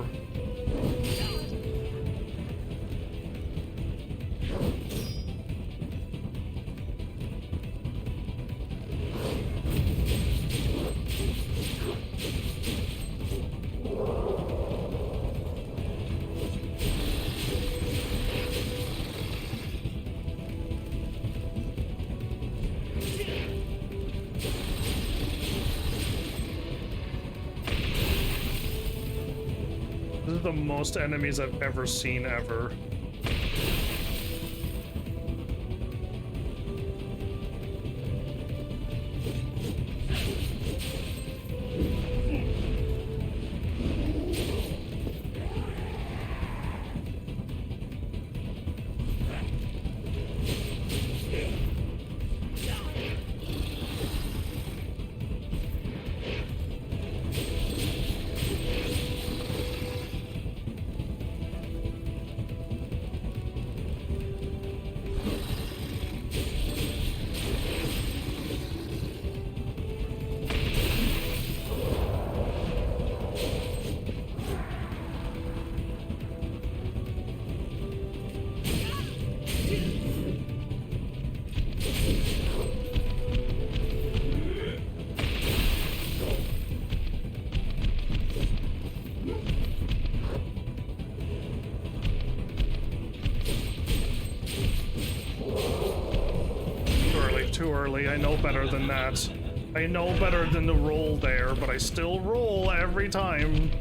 This is the most enemies I've ever seen ever. Too early. I know better than that. I know better than to roll there, but I still roll every time.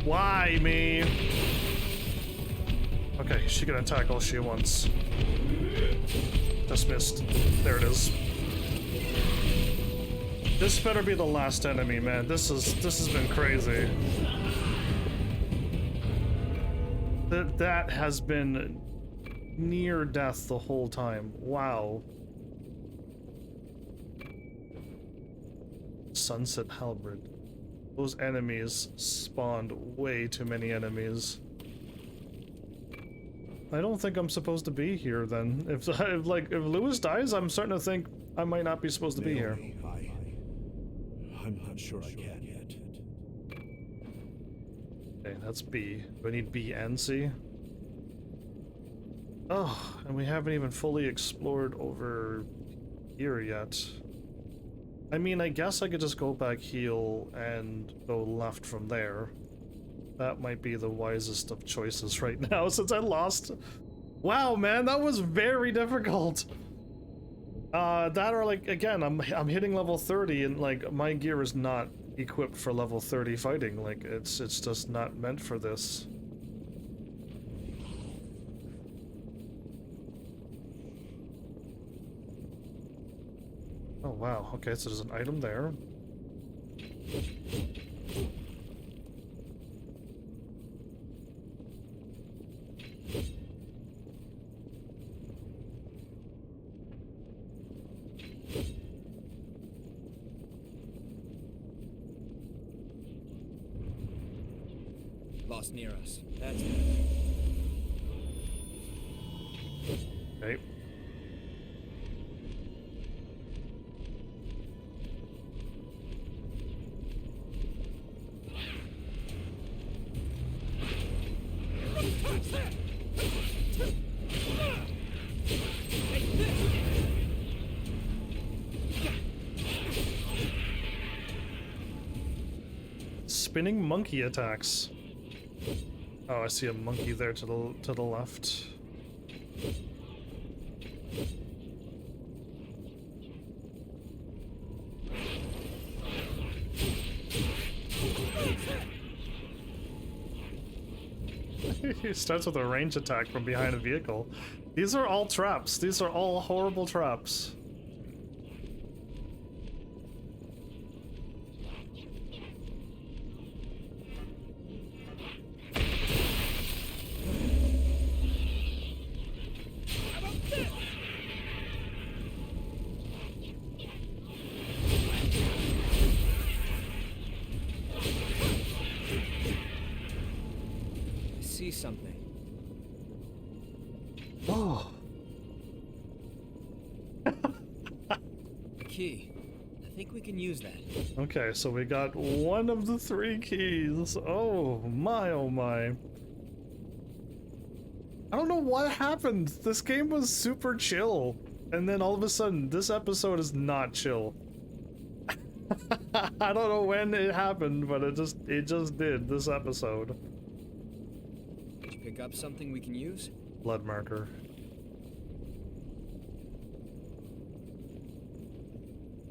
Why me? Okay, she can attack all she wants. Just missed. There it is. This better be the last enemy, man. This has been crazy. That has been near death the whole time. Wow. Sunset Halberd. Those enemies spawned way too many enemies. I don't think I'm supposed to be here then. If Lewis dies, I'm starting to think I might not be supposed to be here. I'm not sure I can yet. Okay, that's B. Do I need B and C? Oh, and we haven't even fully explored over here yet. I mean, I guess I could just go back, heal, and go left from there. That might be the wisest of choices right now since I lost. Wow, man, that was very difficult. That or like, again, I'm hitting level 30 and like my gear is not equipped for level 30 fighting. Like it's just not meant for this. Oh wow, okay, so there's an item there. Lost near us. That's Okay. Spinning monkey attacks. Oh, I see a monkey there to the left. He starts with a range attack from behind a vehicle. These are all traps. These are all horrible traps. something. Oh. A key. I think we can use that. Okay, so we got one of the 3 keys. Oh my. I don't know what happened. This game was super chill. And then all of a sudden, this episode is not chill. I don't know when it happened, but it just did this episode. Did you pick up something we can use? Blood marker.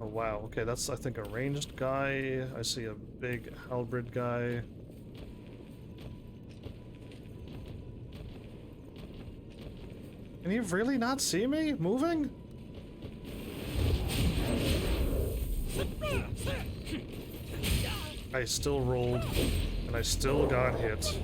Oh wow, okay, that's I think a ranged guy. I see a big halberd guy. Can he really not see me moving? I still rolled, and I still got hit.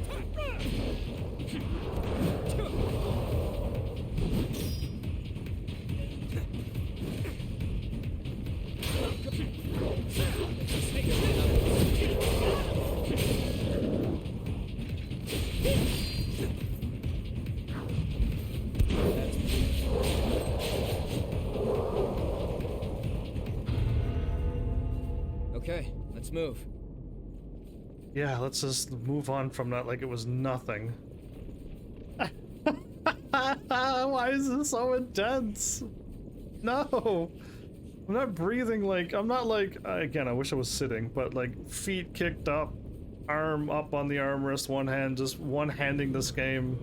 Okay, let's move. Yeah, let's just move on from that like it was nothing. Why is this so intense? No! I'm not breathing like, I'm not like, again, I wish I was sitting, but like feet kicked up, arm up on the armrest, one hand, just one-handing this game.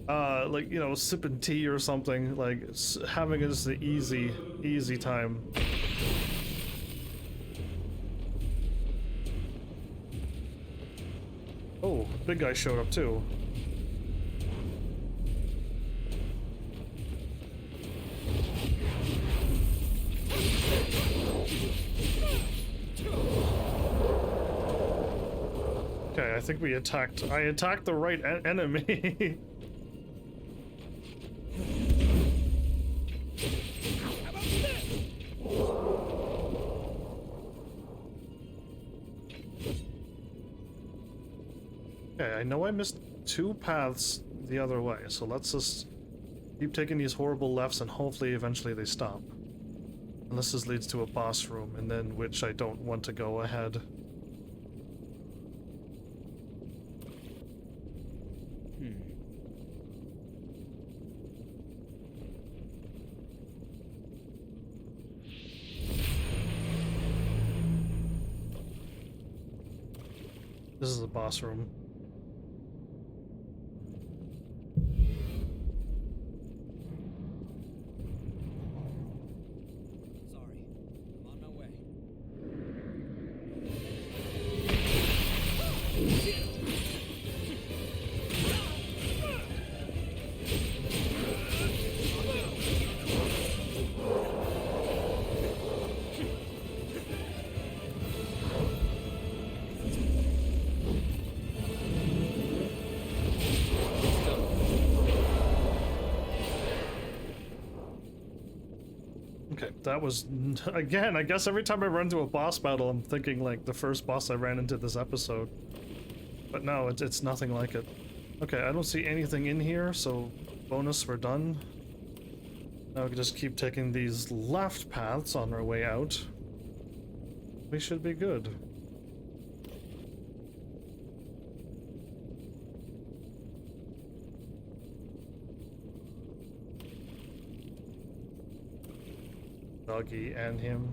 Like, you know, sipping tea or something, like having just the easy time. Oh, big guy showed up too. Okay, I think I attacked the right enemy. Okay, I know I missed 2 paths the other way, so let's just keep taking these horrible lefts and hopefully eventually they stop. Unless this leads to a boss room, and then which I don't want to go ahead. This is the boss room. Sorry, I'm on my way. Okay, that was, again, I guess every time I run into a boss battle, I'm thinking like the first boss I ran into this episode. But no, it's nothing like it. Okay, I don't see anything in here, so bonus, we're done. Now we can just keep taking these left paths on our way out. We should be good. Doggy and him.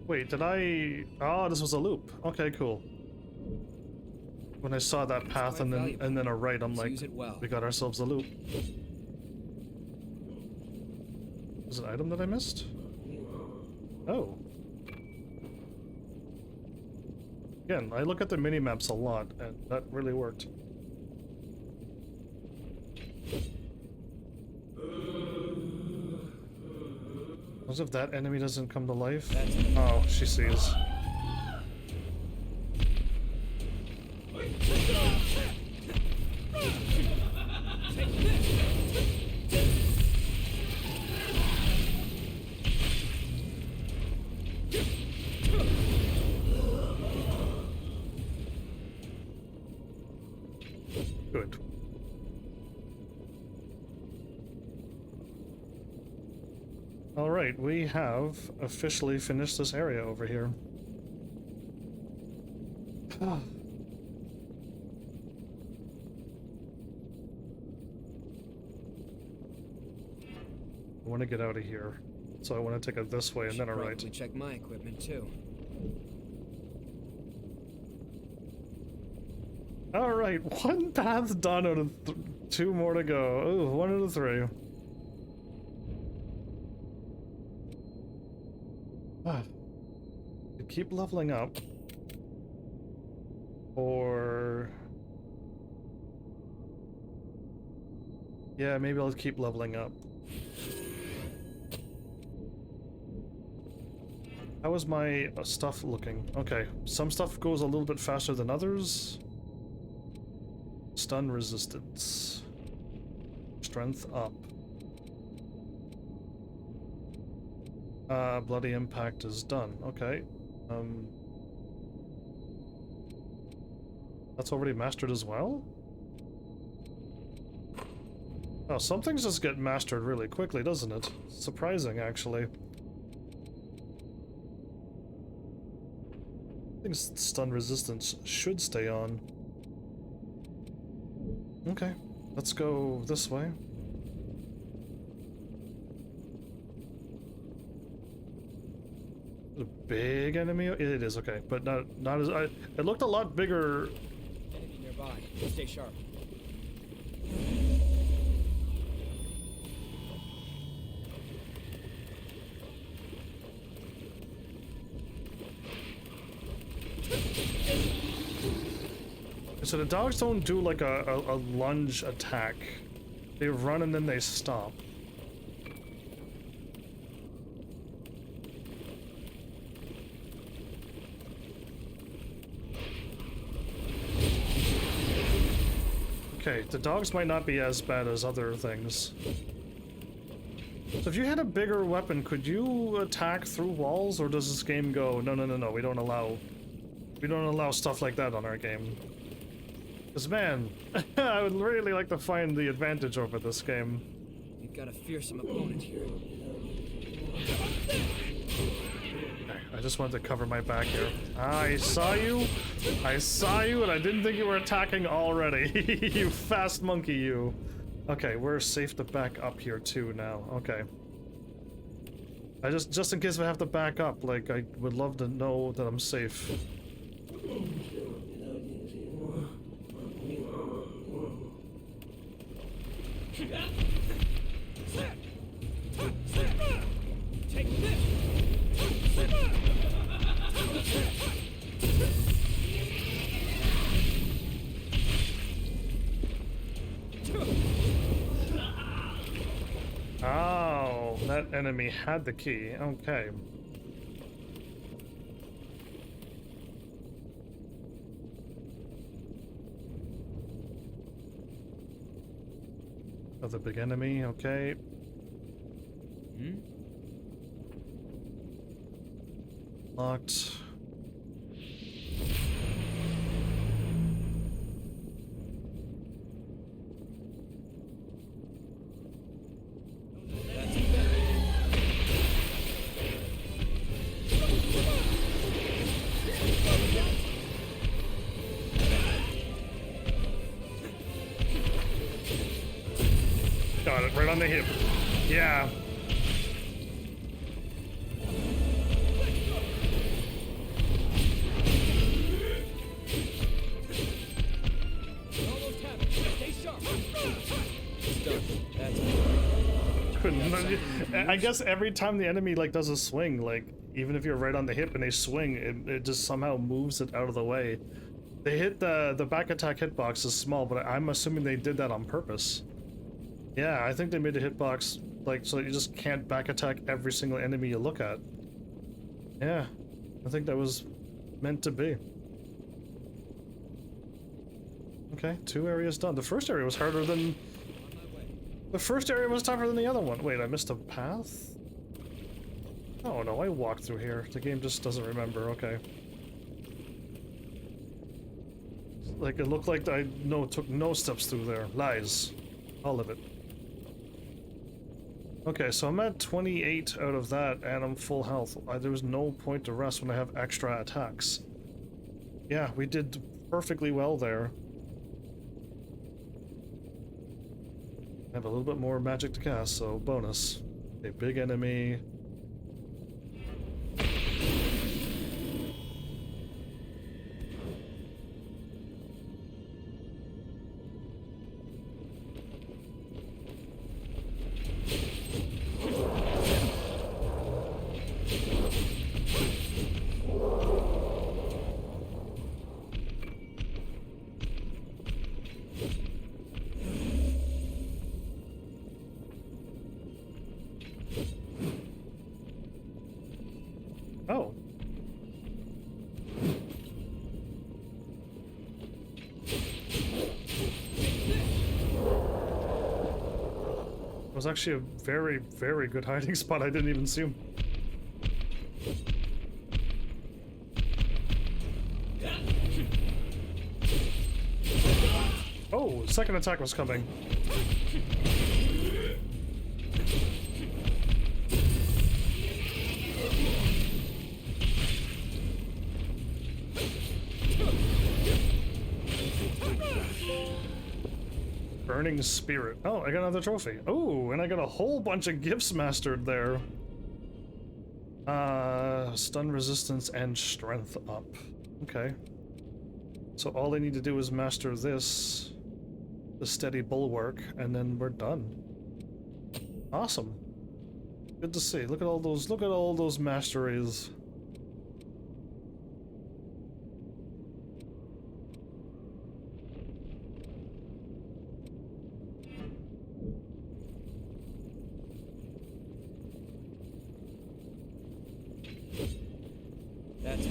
Wait, did I... Oh, this was a loop. Okay, cool. When I saw that path and then a right, I'm like, we got ourselves a loop. Is it an item that I missed? Oh. Again, I look at the mini-maps a lot, and that really worked. As if that enemy doesn't come to life. Oh, she sees. Good. Alright, we have officially finished this area over here. I want to get out of here, so I want to take it this way and then a right. Probably check my equipment too. Alright, 1 path done out of 2 more to go. Ooh, 1 out of 3. Keep leveling up, or yeah, maybe I'll keep leveling up. How is my stuff looking? Okay, some stuff goes a little bit faster than others. Stun resistance, strength up. Bloody impact is done. Okay. That's already mastered as well? Oh, some things just get mastered really quickly, doesn't it? Surprising, actually. I think stun resistance should stay on. Okay, let's go this way. A big enemy? It is, okay, but not as... it looked a lot bigger. Enemy nearby. Stay sharp. So the dogs don't do like a lunge attack. They run and then they stop. Okay, the dogs might not be as bad as other things. So if you had a bigger weapon, could you attack through walls, or does this game go, no, no, no, no, we don't allow stuff like that on our game? Because man, I would really like to find the advantage over this game. You've got a fearsome opponent here. Okay, I just wanted to cover my back here. I saw you, and I didn't think you were attacking already. You fast monkey, you. Okay, we're safe to back up here too now. Okay. I just in case I have to back up, like, I would love to know that I'm safe. Take this. Oh, that enemy had the key. Okay. Another big enemy, okay. Locked. Got it, right on the hip. Yeah. I guess every time the enemy like does a swing, like even if you're right on the hip and they swing, it just somehow moves it out of the way. They hit the back attack hitbox is small, but I'm assuming they did that on purpose. Yeah, I think they made a hitbox like so you just can't back attack every single enemy you look at. Yeah, I think that was meant to be. Okay, 2 areas done. The first area was harder than... The first area was tougher than the other one. Wait, I missed a path? Oh no, I walked through here. The game just doesn't remember, okay. Like, it looked like I took no steps through there. Lies. All of it. Okay, so I'm at 28 out of that, and I'm full health. There was no point to rest when I have extra attacks. Yeah, we did perfectly well there. I have a little bit more magic to cast, so bonus. A big enemy. Oh. It was actually a very, very good hiding spot. I didn't even see him. Oh, second attack was coming. Burning Spirit. Oh, I got another trophy. Oh, and I got a whole bunch of gifts mastered there. Stun resistance and strength up. Okay. So all I need to do is master this, the steady bulwark, and then we're done. Awesome. Good to see. Look at all those masteries. That's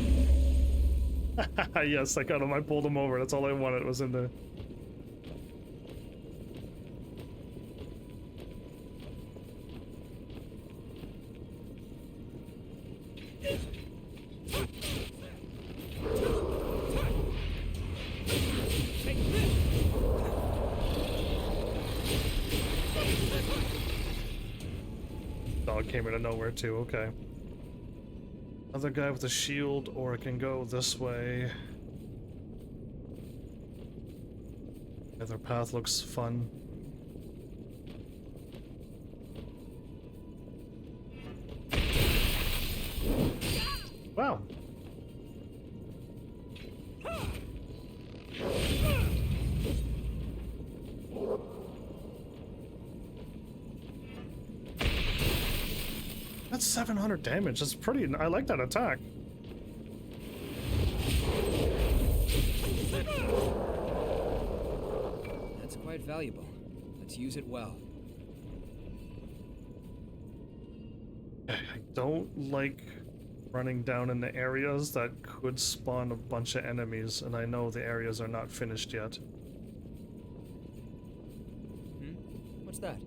Yes, I got him. I pulled him over. That's all I wanted was in there. Dog came out of nowhere too, okay. Other guy with a shield, or it can go this way. The other path looks fun. Wow. That's 700 damage. That's pretty. I like that attack. That's quite valuable. Let's use it well. I don't like running down in the areas that could spawn a bunch of enemies, and I know the areas are not finished yet. What's that?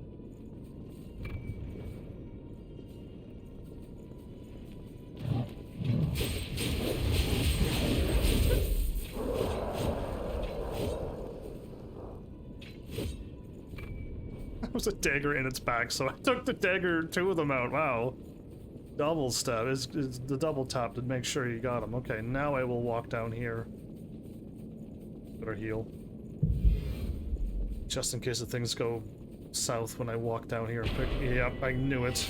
There was a dagger in its back, so I took the dagger, 2 of them out. Wow. Double stab is the double tap to make sure you got him. Okay, now I will walk down here. Better heal. Just in case the things go south when I walk down here. Yep, I knew it.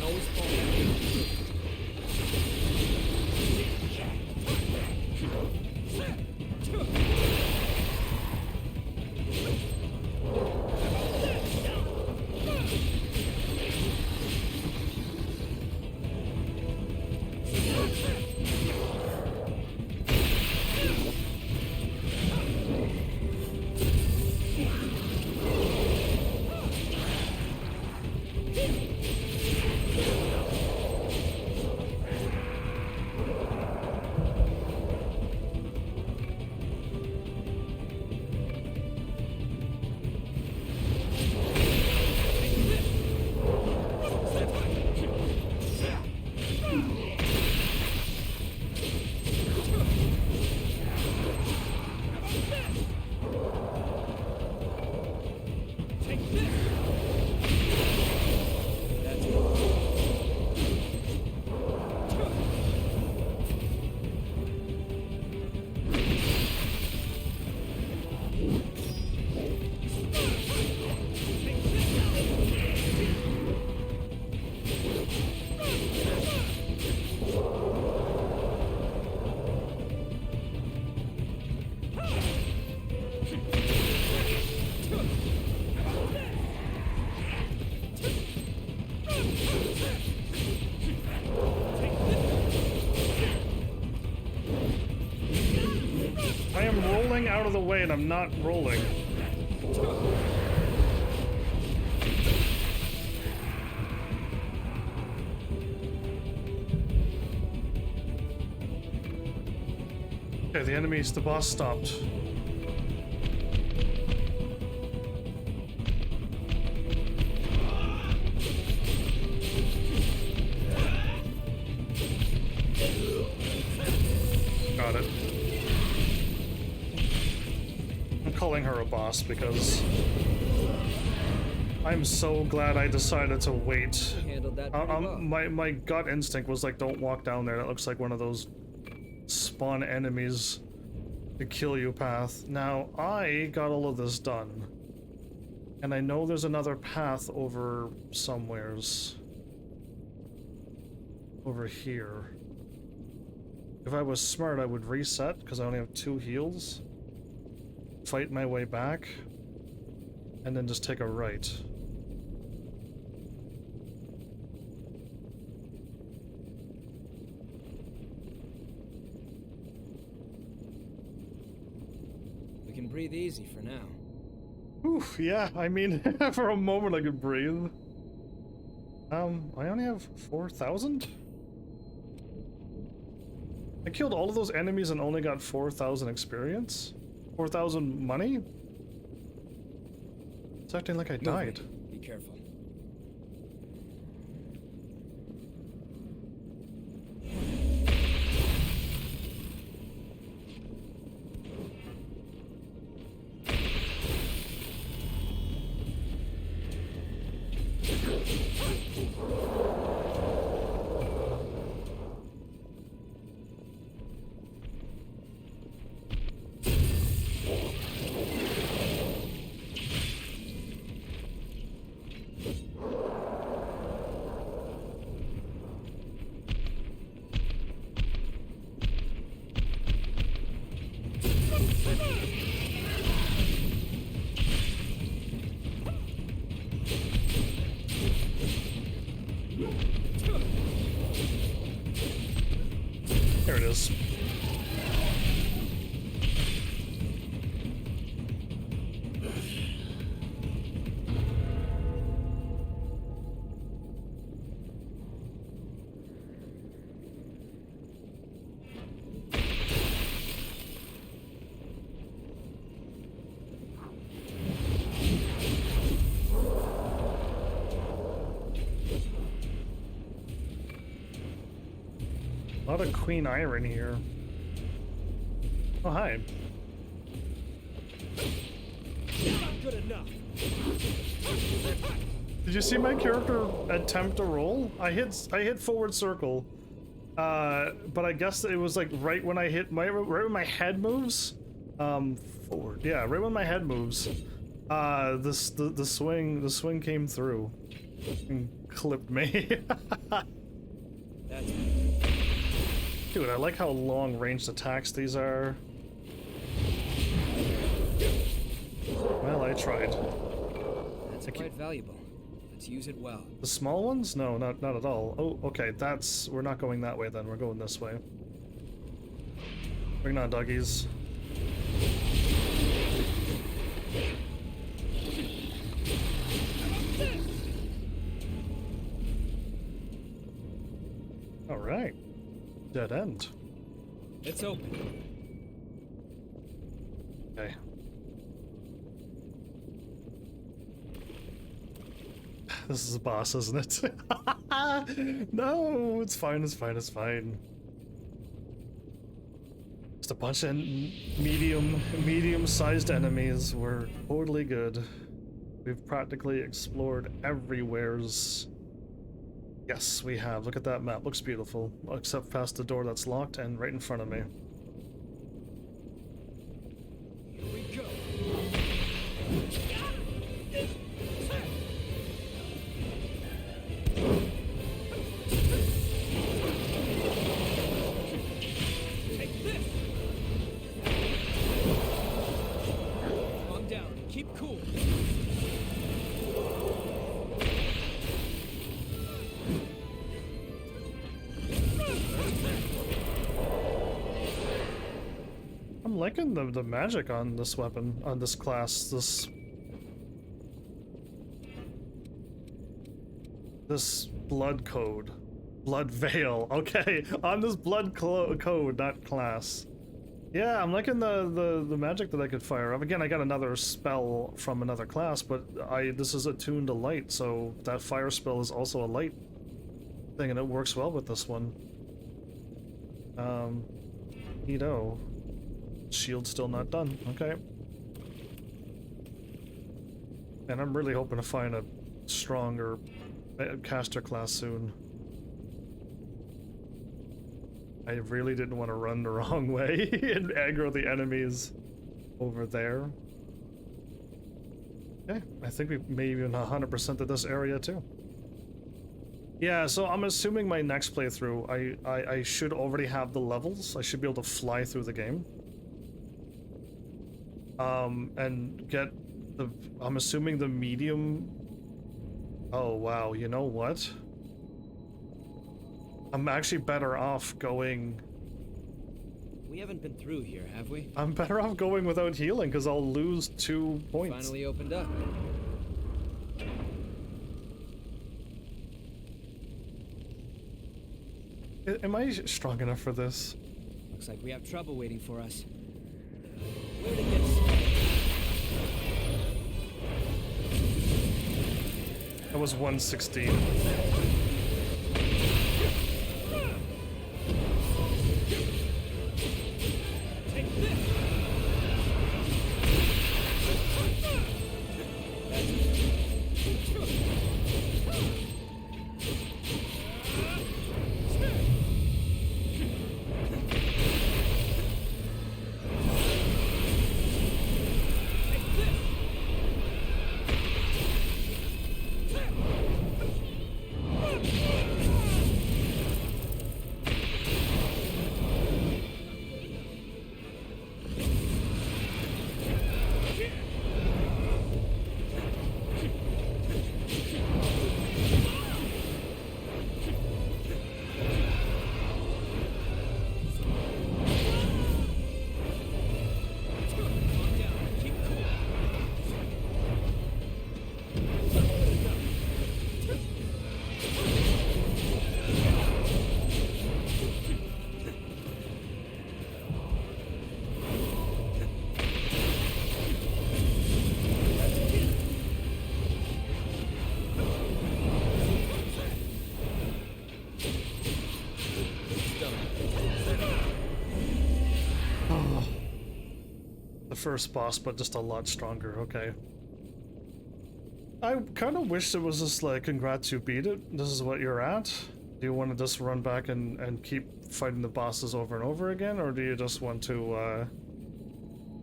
Always fall back. I am rolling out of the way and I'm not rolling. Okay, the enemies, the boss stopped. Got it. I'm calling her a boss because I'm so glad I decided to wait. Handled that pretty well. My gut instinct was like, don't walk down there. That looks like one of those spawn enemies to kill you path. Now, I got all of this done. And I know there's another path over somewheres. Over here. If I was smart, I would reset, because I only have 2 heals. Fight my way back. And then just take a right. We can breathe easy for now. Oof, yeah, I mean, for a moment I could breathe. I only have 4,000? I killed all of those enemies and only got 4,000 experience? 4,000 money? It's acting like I died. Be careful. There it is. A lot of Queen Iron here. Oh, hi. Good enough. Did you see my character attempt to roll? I hit forward circle, but I guess it was like right when I hit right when my head moves, forward. Yeah, right when my head moves, the swing came through and clipped me. That's Dude, I like how long ranged attacks these are. Well, I tried. That's quite valuable. Let's use it well. The small ones? No, not at all. Oh, okay, we're not going that way then, we're going this way. Bring on, doggies. Alright. Dead end. It's open. Okay. This is a boss, isn't it? No, it's fine, it's fine, it's fine. Just a bunch of medium-sized enemies. We're totally good. We've practically explored everywheres. Yes, we have. Look at that map. Looks beautiful. Except past the door that's locked and right in front of me. Here we go. Take this. Calm down. Keep cool. I'm liking the magic on this weapon, on this class, this blood code. Blood veil, okay, on this blood code, not class. Yeah, I'm liking the magic that I could fire up. Again, I got another spell from another class, but this is attuned to light, so that fire spell is also a light thing, and it works well with this one. Neato. Shield's still not done. Okay. And I'm really hoping to find a stronger caster class soon. I really didn't want to run the wrong way and aggro the enemies over there. Okay, I think we may even 100% of this area too. Yeah, so I'm assuming my next playthrough, I should already have the levels. I should be able to fly through the game. And get I'm assuming the medium. Oh wow, you know what? I'm actually better off going We haven't been through here, have we? I'm better off going without healing because I'll lose 2 points. Finally opened up. Am I strong enough for this? Looks like we have trouble waiting for us. Where to get started? That was 116. First boss, but just a lot stronger. Okay. I kind of wish it was just like, congrats, you beat it. This is what you're at. Do you want to just run back and keep fighting the bosses over and over again, or do you just want to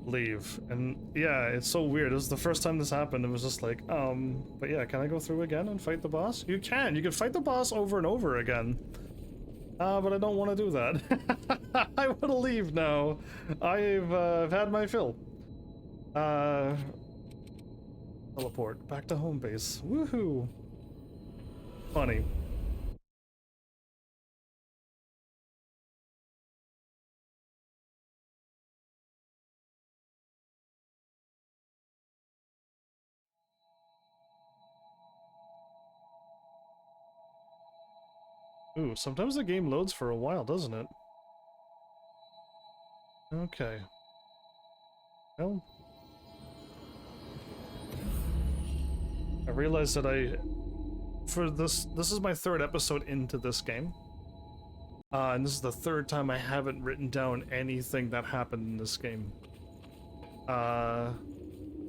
leave? And yeah, it's so weird. This is the first time this happened. It was just like, but yeah, can I go through again and fight the boss? You can. You can fight the boss over and over again. But I don't want to do that. I want to leave now. I've had my fill. Teleport back to home base. Woohoo! Funny. Ooh, sometimes the game loads for a while, doesn't it? Okay. Well, I realized that this is my 3rd episode into this game. And this is the 3rd time I haven't written down anything that happened in this game.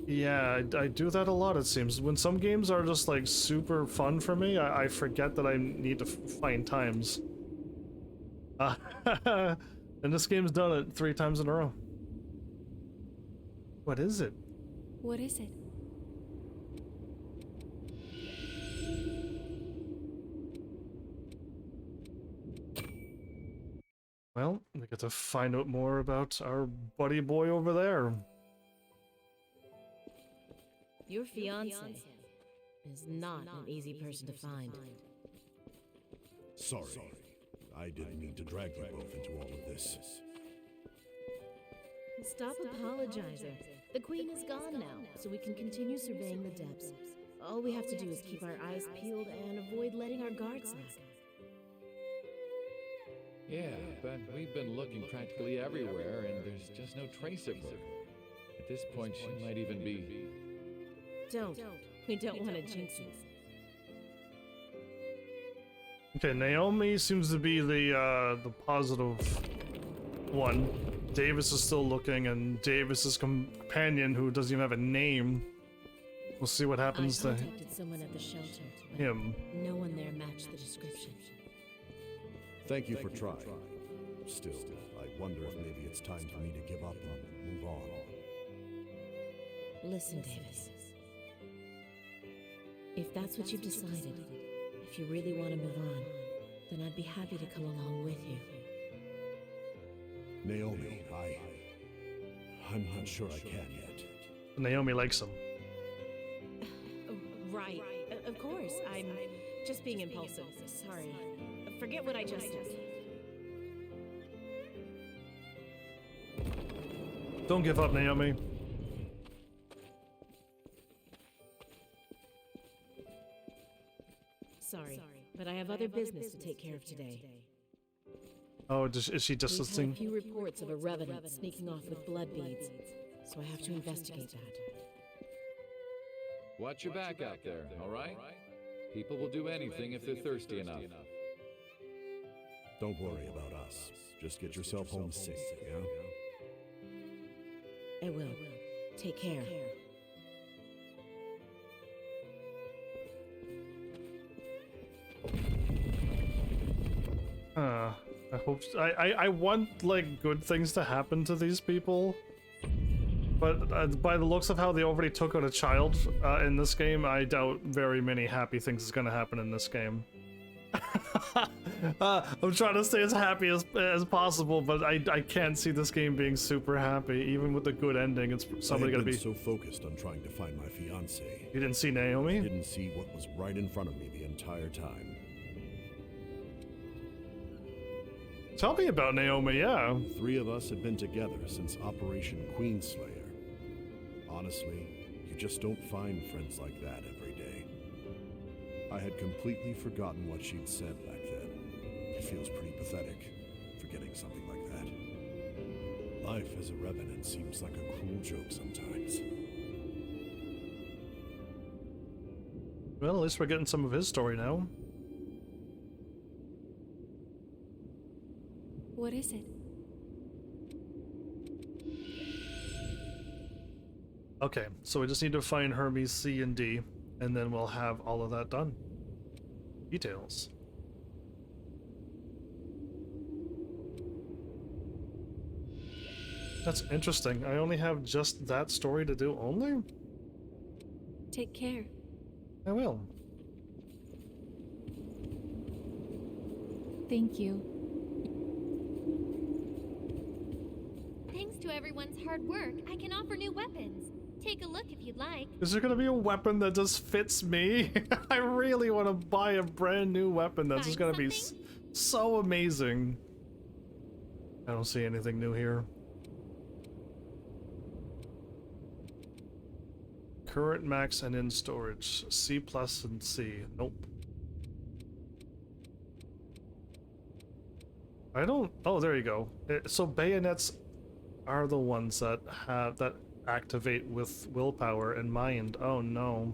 Yeah, I do that a lot, it seems. When some games are just like super fun for me, I forget that I need to find times. And this game's done it 3 times in a row. What is it? What is it? Well, we get to find out more about our buddy boy over there. Your fiancé is not an easy person to find. Sorry. I didn't mean to drag you both into all of this. Stop apologizing. The queen is gone now, so we can continue surveying the depths. All we have to do is keep our eyes peeled and avoid letting our guard slack. Yeah, but we've been looking practically everywhere, and there's just no trace of her. At this point, she might even be... Don't. We don't want to jinx it. Okay, Naomi seems to be the positive one. Davis is still looking, and Davis's companion, who doesn't even have a name. We'll see what happens to someone at the shelter, him. No one there matched the description. Thank you for trying. Still, I wonder if maybe it's time for me to give up and move on. Listen, Davis. If that's what you've decided, if you really want to move on, then I'd be happy to come along with you. Naomi, I'm not sure I can yet. Naomi likes him. Right. Of course. I'm just being impulsive. Sorry. Forget what I just said. Don't give up, Naomi. Sorry, but I have other business to take care of today. Oh, is she just We've had listening? a few reports of a revenant sneaking off with blood beads, so I have to investigate that. Watch your back out there, all right? People will do anything if they're thirsty enough. Don't worry about us. Just get yourself home safe, yeah? I will. Take care. I hope I want like good things to happen to these people, but by the looks of how they already took out a child in this game, I doubt very many happy things is gonna happen in this game. I'm trying to stay as happy as possible, but I can't see this game being super happy, even with the good ending. It's somebody gonna be so focused on trying to find my fiance. You didn't see Naomi? I didn't see what was right in front of me the entire time. Tell me about Naomi, yeah. 3 of us had been together since Operation Queenslayer. Honestly, you just don't find friends like that every day. I had completely forgotten what she'd said back then. It feels pretty pathetic, forgetting something like that. Life as a revenant seems like a cruel joke sometimes. Well, at least we're getting some of his story now. What is it? Okay, so we just need to find Hermes C and D, and then we'll have all of that done. Details. That's interesting. I only have just that story to do only? Take care. I will. Thank you. Thanks to everyone's hard work, I can offer new weapons. Take a look if you'd like. Is there gonna be a weapon that just fits me? I really want to buy a brand new weapon that's just gonna be so amazing. I don't see anything new here. Current max and in storage. C plus and C. Nope. I don't. Oh, there you go. So bayonets are the ones that activate with willpower and mind. Oh no.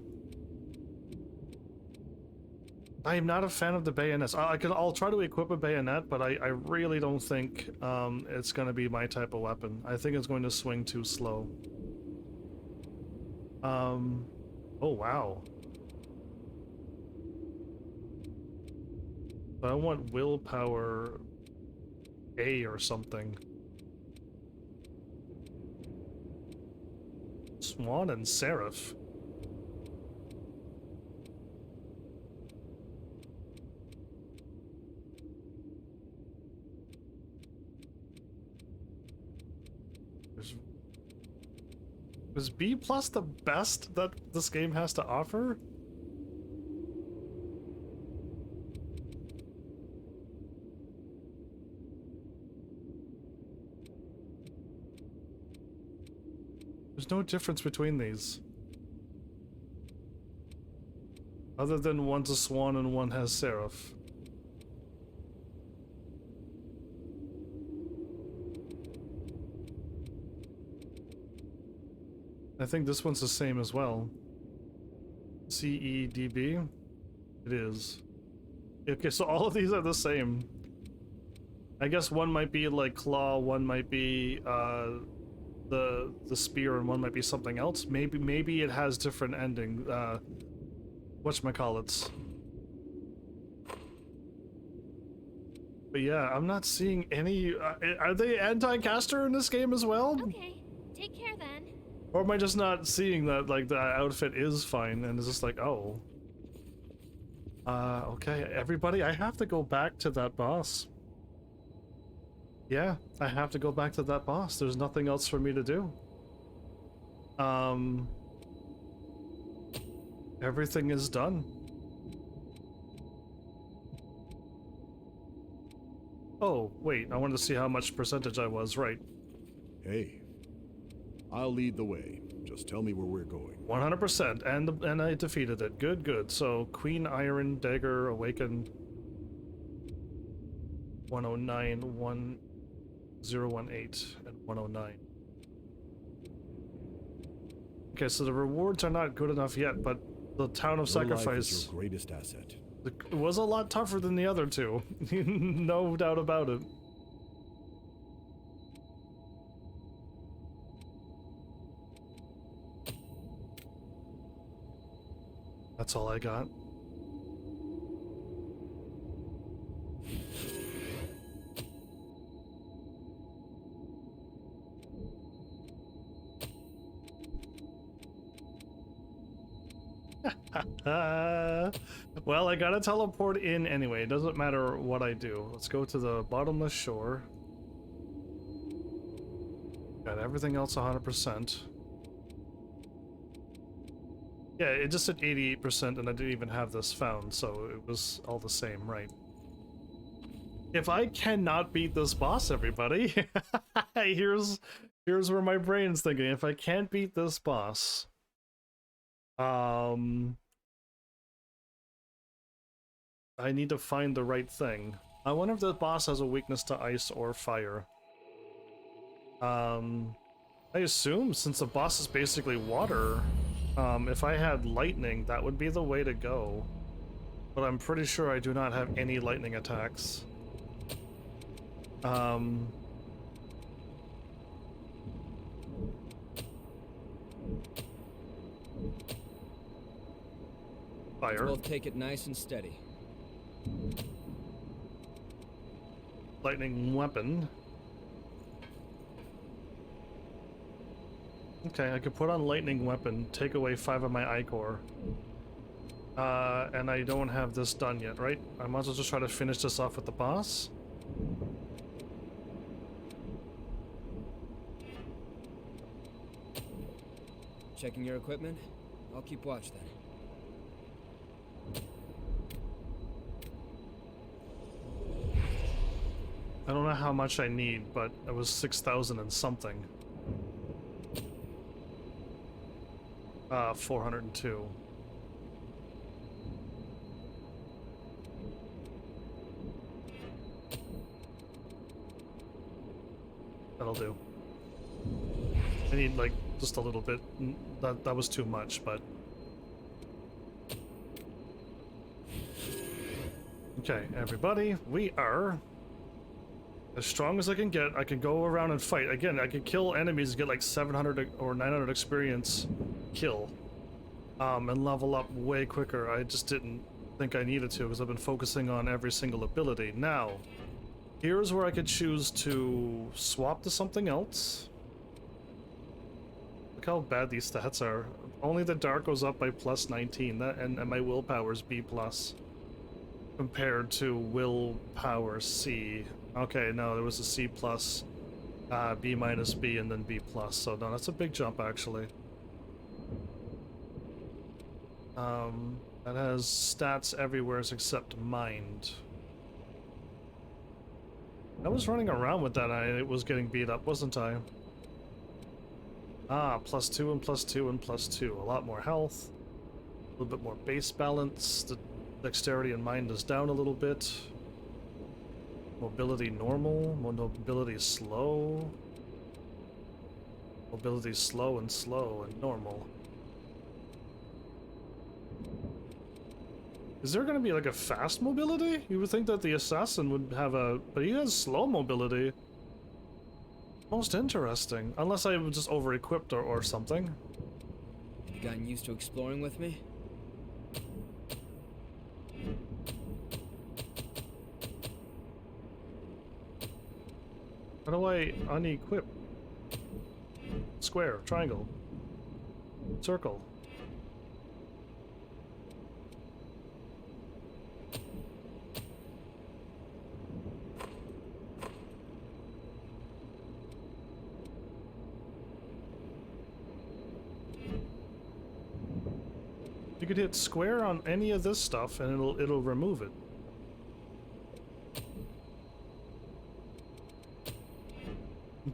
I am not a fan of the bayonets. I'll try to equip a bayonet, but I really don't think it's going to be my type of weapon. I think it's going to swing too slow. Oh wow. I want willpower A or something. Swan and Seraph. Is B plus the best that this game has to offer? There's no difference between these. Other than one's a swan and one has Seraph. I think this one's the same as well. CEDB? It is. Okay, so all of these are the same. I guess one might be like claw, one might be the spear, and one might be something else. Maybe it has different ending. Whatchamacallits. But yeah, I'm not seeing any. Are they anti-caster in this game as well? Okay, take care then. Or am I just not seeing that, like, the outfit is fine, and it's just like, oh. Okay, everybody, I have to go back to that boss. Yeah, I have to go back to that boss. There's nothing else for me to do. Everything is done. Oh, wait, I wanted to see how much percentage I was, right. Hey, I'll lead the way. Just tell me where we're going. 100%, and I defeated it. Good, good. So, Queen Iron Dagger Awakened 109, 1018, and 109. Okay, so the rewards are not good enough yet, but the Town of Your life Sacrifice is your greatest asset. it was a lot tougher than the other two. No doubt about it. That's all I got. Well, I gotta teleport in anyway. It doesn't matter what I do. Let's go to the bottomless shore. Got everything else 100%. Yeah, it just said 88% and I didn't even have this found, so it was all the same, right? If I cannot beat this boss, everybody, here's where my brain's thinking. If I can't beat this boss, I need to find the right thing. I wonder if the boss has a weakness to ice or fire. I assume since the boss is basically water, if I had lightning, that would be the way to go. But I'm pretty sure I do not have any lightning attacks. Fire. We'll take it nice and steady. Lightning weapon. Okay, I could put on lightning weapon, take away 5 of my ichor. And I don't have this done yet, right? I might as well just try to finish this off with the boss. Checking your equipment? I'll keep watch then. I don't know how much I need, but it was 6,000 and something. 402. That'll do. I need like just a little bit. That was too much, but okay, everybody, we are as strong as I can get. I can go around and fight. Again, I could kill enemies and get like 700 or 900 experience kill. And level up way quicker. I just didn't think I needed to because I've been focusing on every single ability. Now, here's where I could choose to swap to something else. Look how bad these stats are. Only the dark goes up by plus 19, and my willpower's B+. Compared to willpower C. Okay, no, there was a C+, B minus B, and then B+, so no, that's a big jump, actually. That has stats everywhere except mind. I was running around with that, it was getting beat up, wasn't I? Ah, +2 and +2 and +2. A lot more health. A little bit more base balance. The dexterity and mind is down a little bit. Mobility normal. Mobility slow. Mobility slow and normal. Is there gonna be like a fast mobility? You would think that the assassin would have a... but he has slow mobility. Most interesting. Unless I was just over-equipped or something. You gotten used to exploring with me? How do I unequip? Square, triangle, circle. You could hit square on any of this stuff and it'll remove it.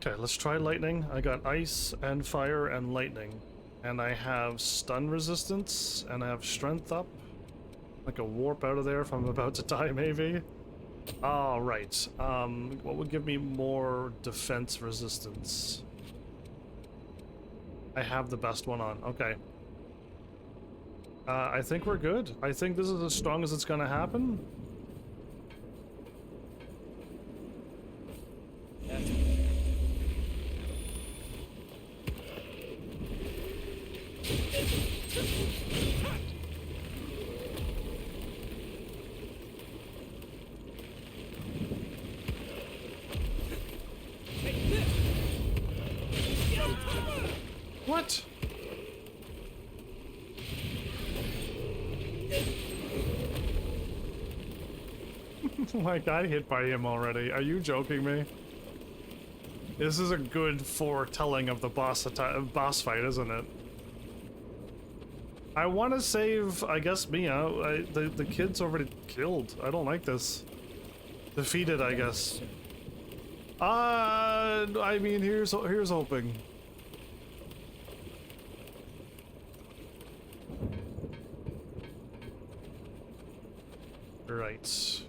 Okay, let's try lightning. I got ice and fire and lightning. And I have stun resistance, and I have strength up. I can warp out of there if I'm about to die, maybe. Alright. What would give me more defense resistance? I have the best one on. Okay. I think we're good. I think this is as strong as it's gonna happen. What? Like, I hit by him already. Are you joking me? This is a good foretelling of the boss fight, isn't it? I want to save, I guess, Mia. The kid's already killed. I don't like this. Defeated, I guess. I mean, here's hoping. Right.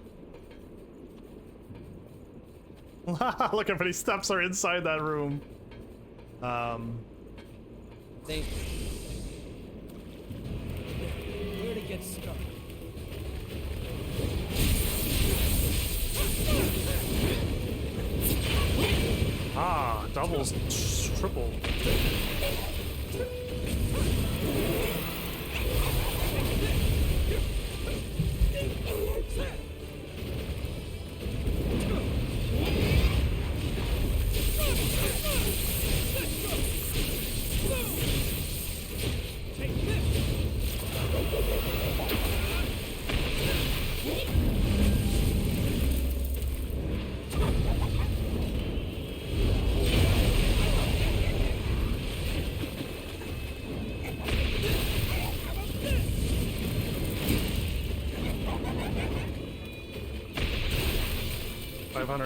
Look how many steps are inside that room. Thank you. Where to get started? Ah, doubles, triple.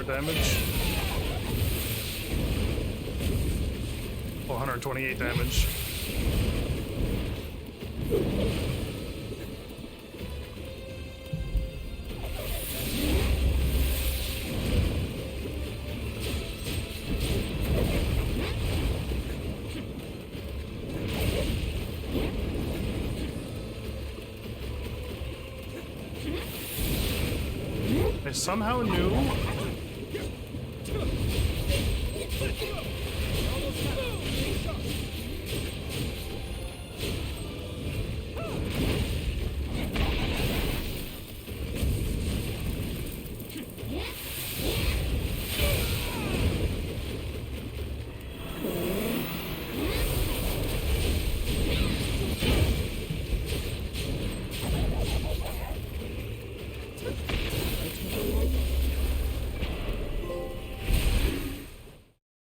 Damage. 128 damage. I somehow knew.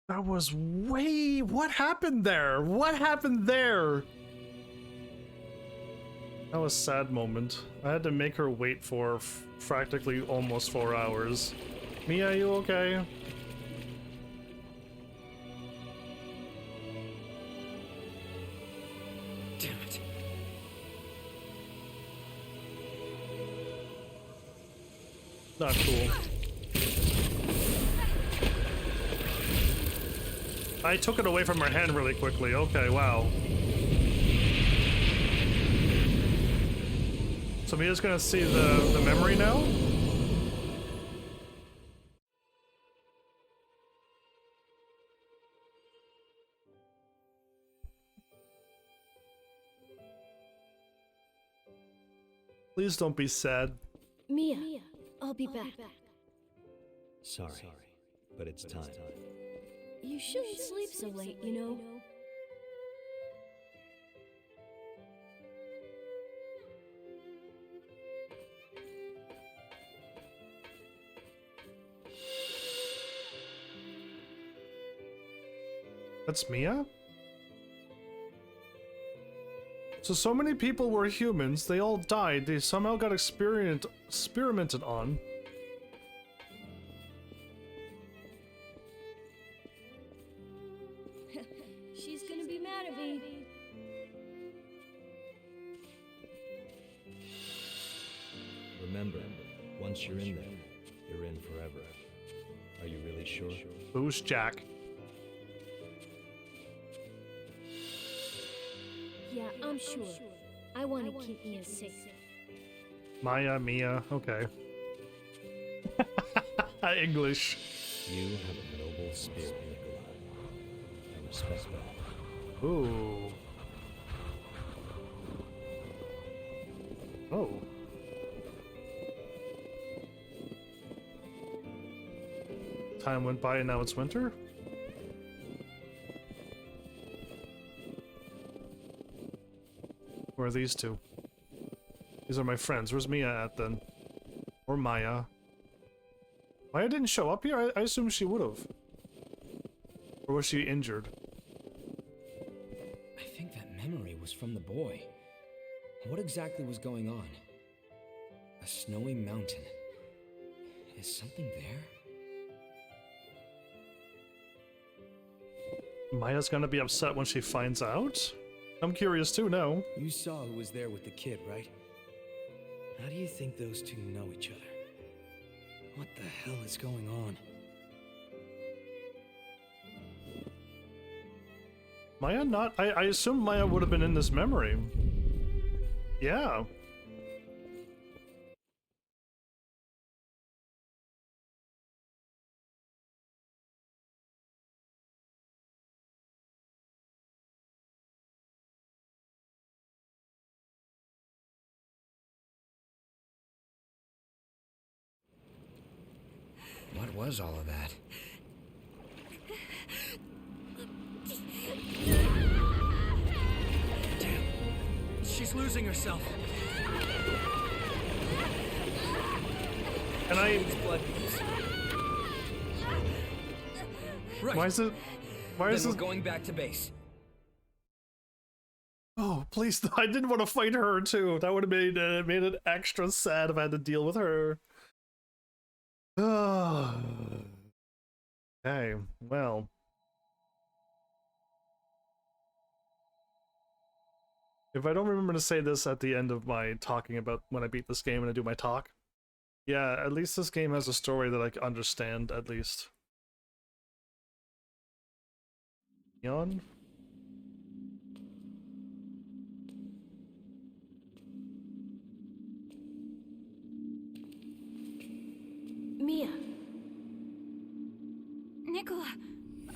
That was way... What happened there? What happened there? That was a sad moment. I had to make her wait for practically almost 4 hours. Mia, you okay? Damn it. Not cool. I took it away from her hand really quickly. Okay, wow. So Mia's gonna see the memory now? Please don't be sad. Mia, I'll be back. Sorry, but it's time. You shouldn't sleep so late, you know. That's Mia? So many people were humans, they all died, they somehow got experimented on. Remember, once you're in there, you're in forever. Are you really sure? Who's Jack? Yeah, I'm sure. I want to keep Mia safe. Maya, Mia, okay. English. You have a noble spirit, Nikolai. I respect that. Ooh. Oh. Time went by and now it's winter? Where are these two? These are my friends. Where's Mia at then? Or Maya? Maya didn't show up here? I assume she would have. Or was she injured? I think that memory was from the boy. What exactly was going on? A snowy mountain. Is something there? Maya's gonna be upset when she finds out? I'm curious too now. You saw who was there with the kid, right? How do you think those two know each other? What the hell is going on? Maya not? I assume Maya would have been in this memory. Yeah. What was all of that? Damn. She's losing herself. And I... Right. Why is it... Why is Then it... we're going back to base. Oh, please, I didn't want to fight her too. That would have made it extra sad if I had to deal with her. Okay, well. If I don't remember to say this at the end of my talking about when I beat this game and I do my talk, yeah, at least this game has a story that I can understand, at least. Neon? Mia. Nicola,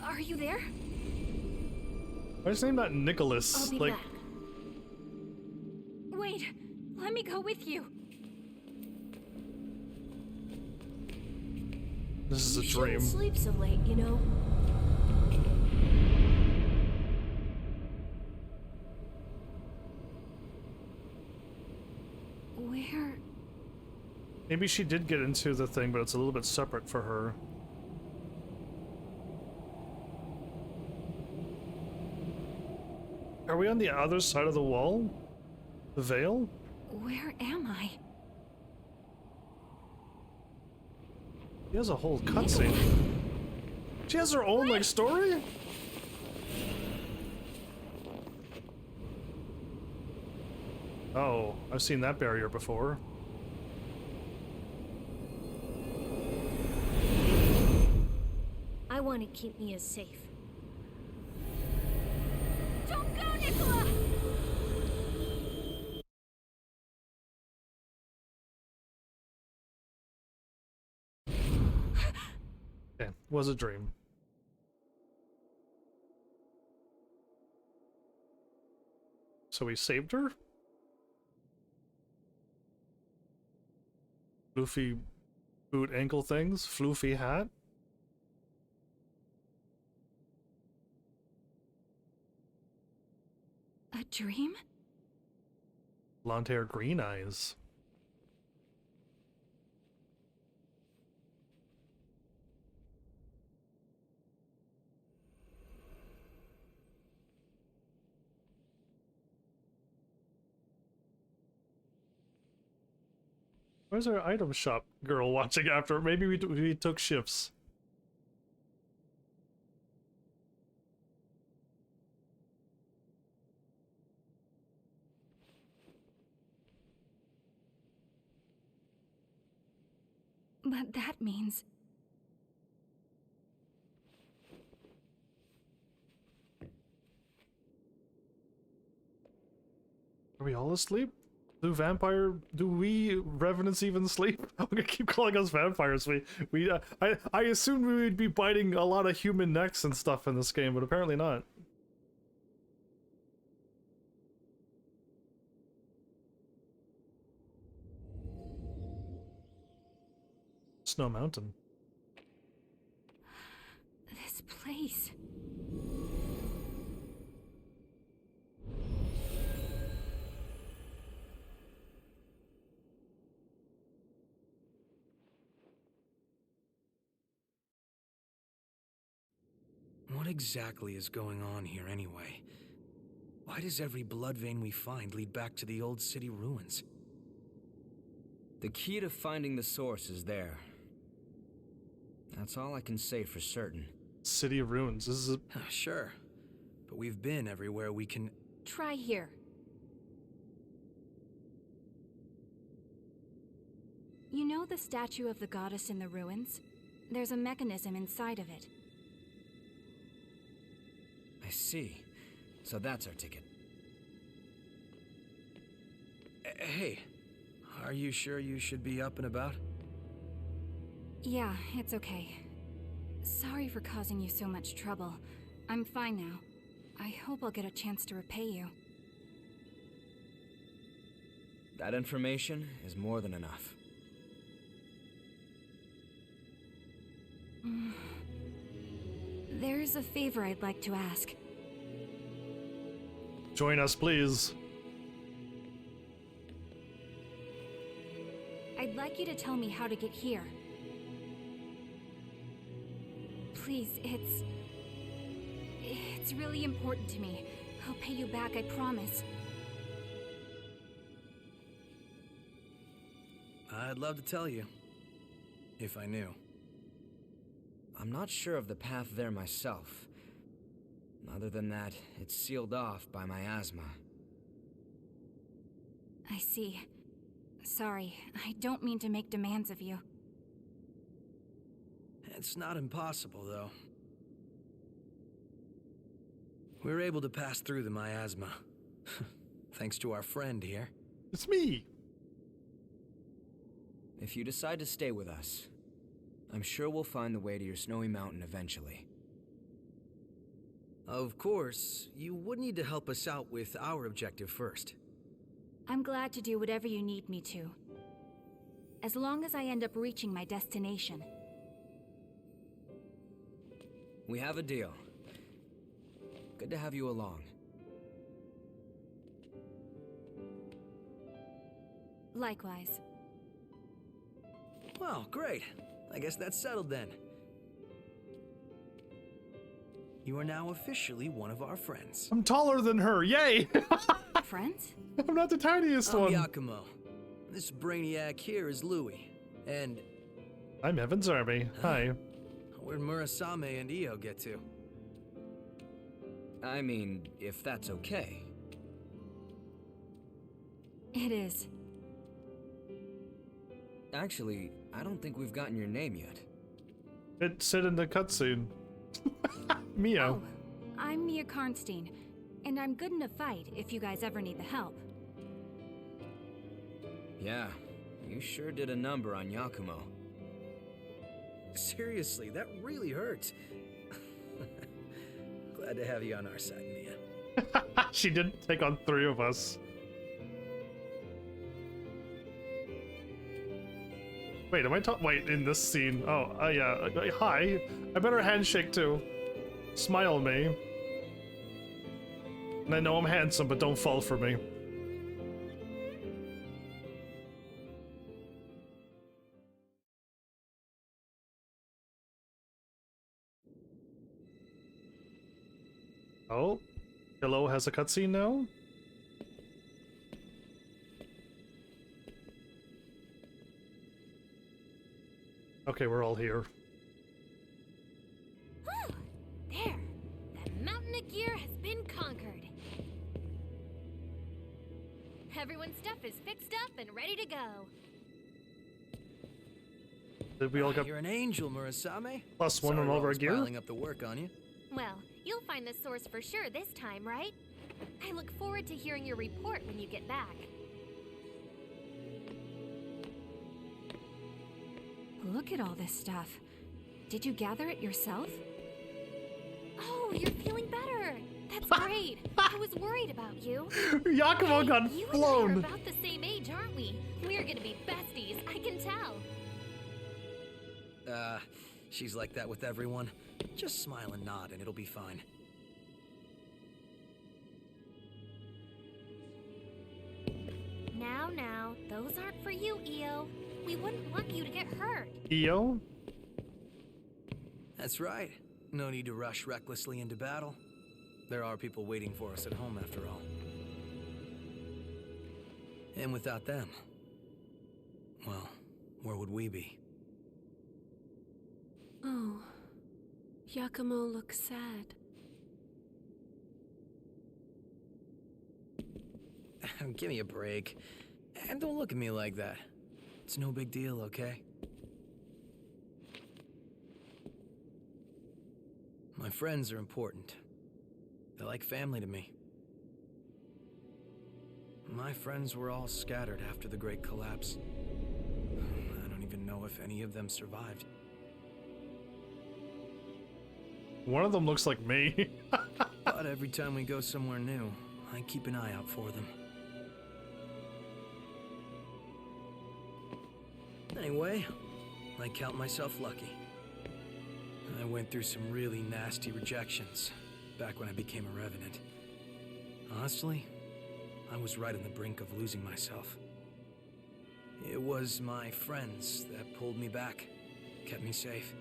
are you there? Why is his name not Nicholas? I'll be Like, back. Wait, let me go with you. this is a You dream. shouldn't sleep so late, you know. Where? Maybe she did get into the thing, but it's a little bit separate for her. Are we on the other side of the wall? The veil? Where am I? She has a whole cutscene. She has her own, like, story? Oh, I've seen that barrier before. I want to keep Mia safe. Don't go, Nicola! Okay, was a dream. So we saved her? Floofy boot ankle things? Floofy hat? A dream? Blonde hair, green eyes. Where's our item shop girl watching after? Maybe we took shifts. But that means... Are we all asleep? Do we revenants even sleep? I'm gonna keep calling us vampires. I assumed we would be biting a lot of human necks and stuff in this game, but apparently not. Snow Mountain. This place... What exactly is going on here anyway? Why does every blood vein we find lead back to the old city ruins? The key to finding the source is there. That's all I can say for certain. City ruins. This is Sure, but we've been everywhere we can... Try here. You know the statue of the goddess in the ruins? There's a mechanism inside of it. I see. So that's our ticket. Hey, are you sure you should be up and about? Yeah, it's okay. Sorry for causing you so much trouble. I'm fine now. I hope I'll get a chance to repay you. That information is more than enough. There's a favor I'd like to ask. join us, please. I'd like you to tell me how to get here. Please, it's really important to me. I'll pay you back, I promise. I'd love to tell you, if I knew. I'm not sure of the path there myself. Other than that, it's sealed off by my asthma. I see. Sorry, I don't mean to make demands of you. It's not impossible, though. We were able to pass through the miasma. Thanks to our friend here. It's me! If you decide to stay with us, I'm sure we'll find the way to your snowy mountain eventually. Of course, you would need to help us out with our objective first. I'm glad to do whatever you need me to. As long as I end up reaching my destination. We have a deal. Good to have you along. Likewise. Well, great. I guess that's settled then. You are now officially one of our friends. I'm taller than her, yay! Friends? I'm not the tiniest I'm one. Yakumo. This brainiac here is Louis. And... I'm HEAVENSARMY. Hi. Where'd Murasame and Io get to? I mean, if that's okay. It is. Actually, I don't think we've gotten your name yet. It said in the cutscene. Mio. Oh, I'm Mia Karnstein, and I'm good in a fight if you guys ever need the help. Yeah, you sure did a number on Yakumo. Seriously, that really hurts. Glad to have you on our side, Mia. She did take on 3 of us. Wait, am I wait, in this scene? Oh, yeah. Hi. I better handshake too. Smile at me. And I know I'm handsome, but don't fall for me. Oh, Hello has a cutscene now? Okay, we're all here. There! That mountain of gear has been conquered. Everyone's stuff is fixed up and ready to go. Did we all get You're an angel, Murasame. +1 on Sorry all of our Rol's gear? piling up the work on you. Well, you'll find the source for sure this time, right? I look forward to hearing your report when you get back. Look at all this stuff. Did you gather it yourself? Oh, you're feeling better. That's great. I was worried about you. Yakumo got You flown. and I are about the same age, aren't we? We're gonna be besties, I can tell. She's like that with everyone. Just smile and nod and it'll be fine. Now, those aren't for you, Io. We wouldn't want you to get hurt. EO? That's right. No need to rush recklessly into battle. There are people waiting for us at home after all. And without them, well, where would we be? Oh, Yakumo looks sad. Give me a break. And don't look at me like that. It's no big deal, okay? My friends are important. They're like family to me. My friends were all scattered after the Great Collapse. I don't even know if any of them survived. One of them looks like me. But every time we go somewhere new, I keep an eye out for them. Anyway, I count myself lucky. I went through some really nasty rejections back when I became a revenant. Honestly, I was right on the brink of losing myself. It was my friends that pulled me back, kept me safe.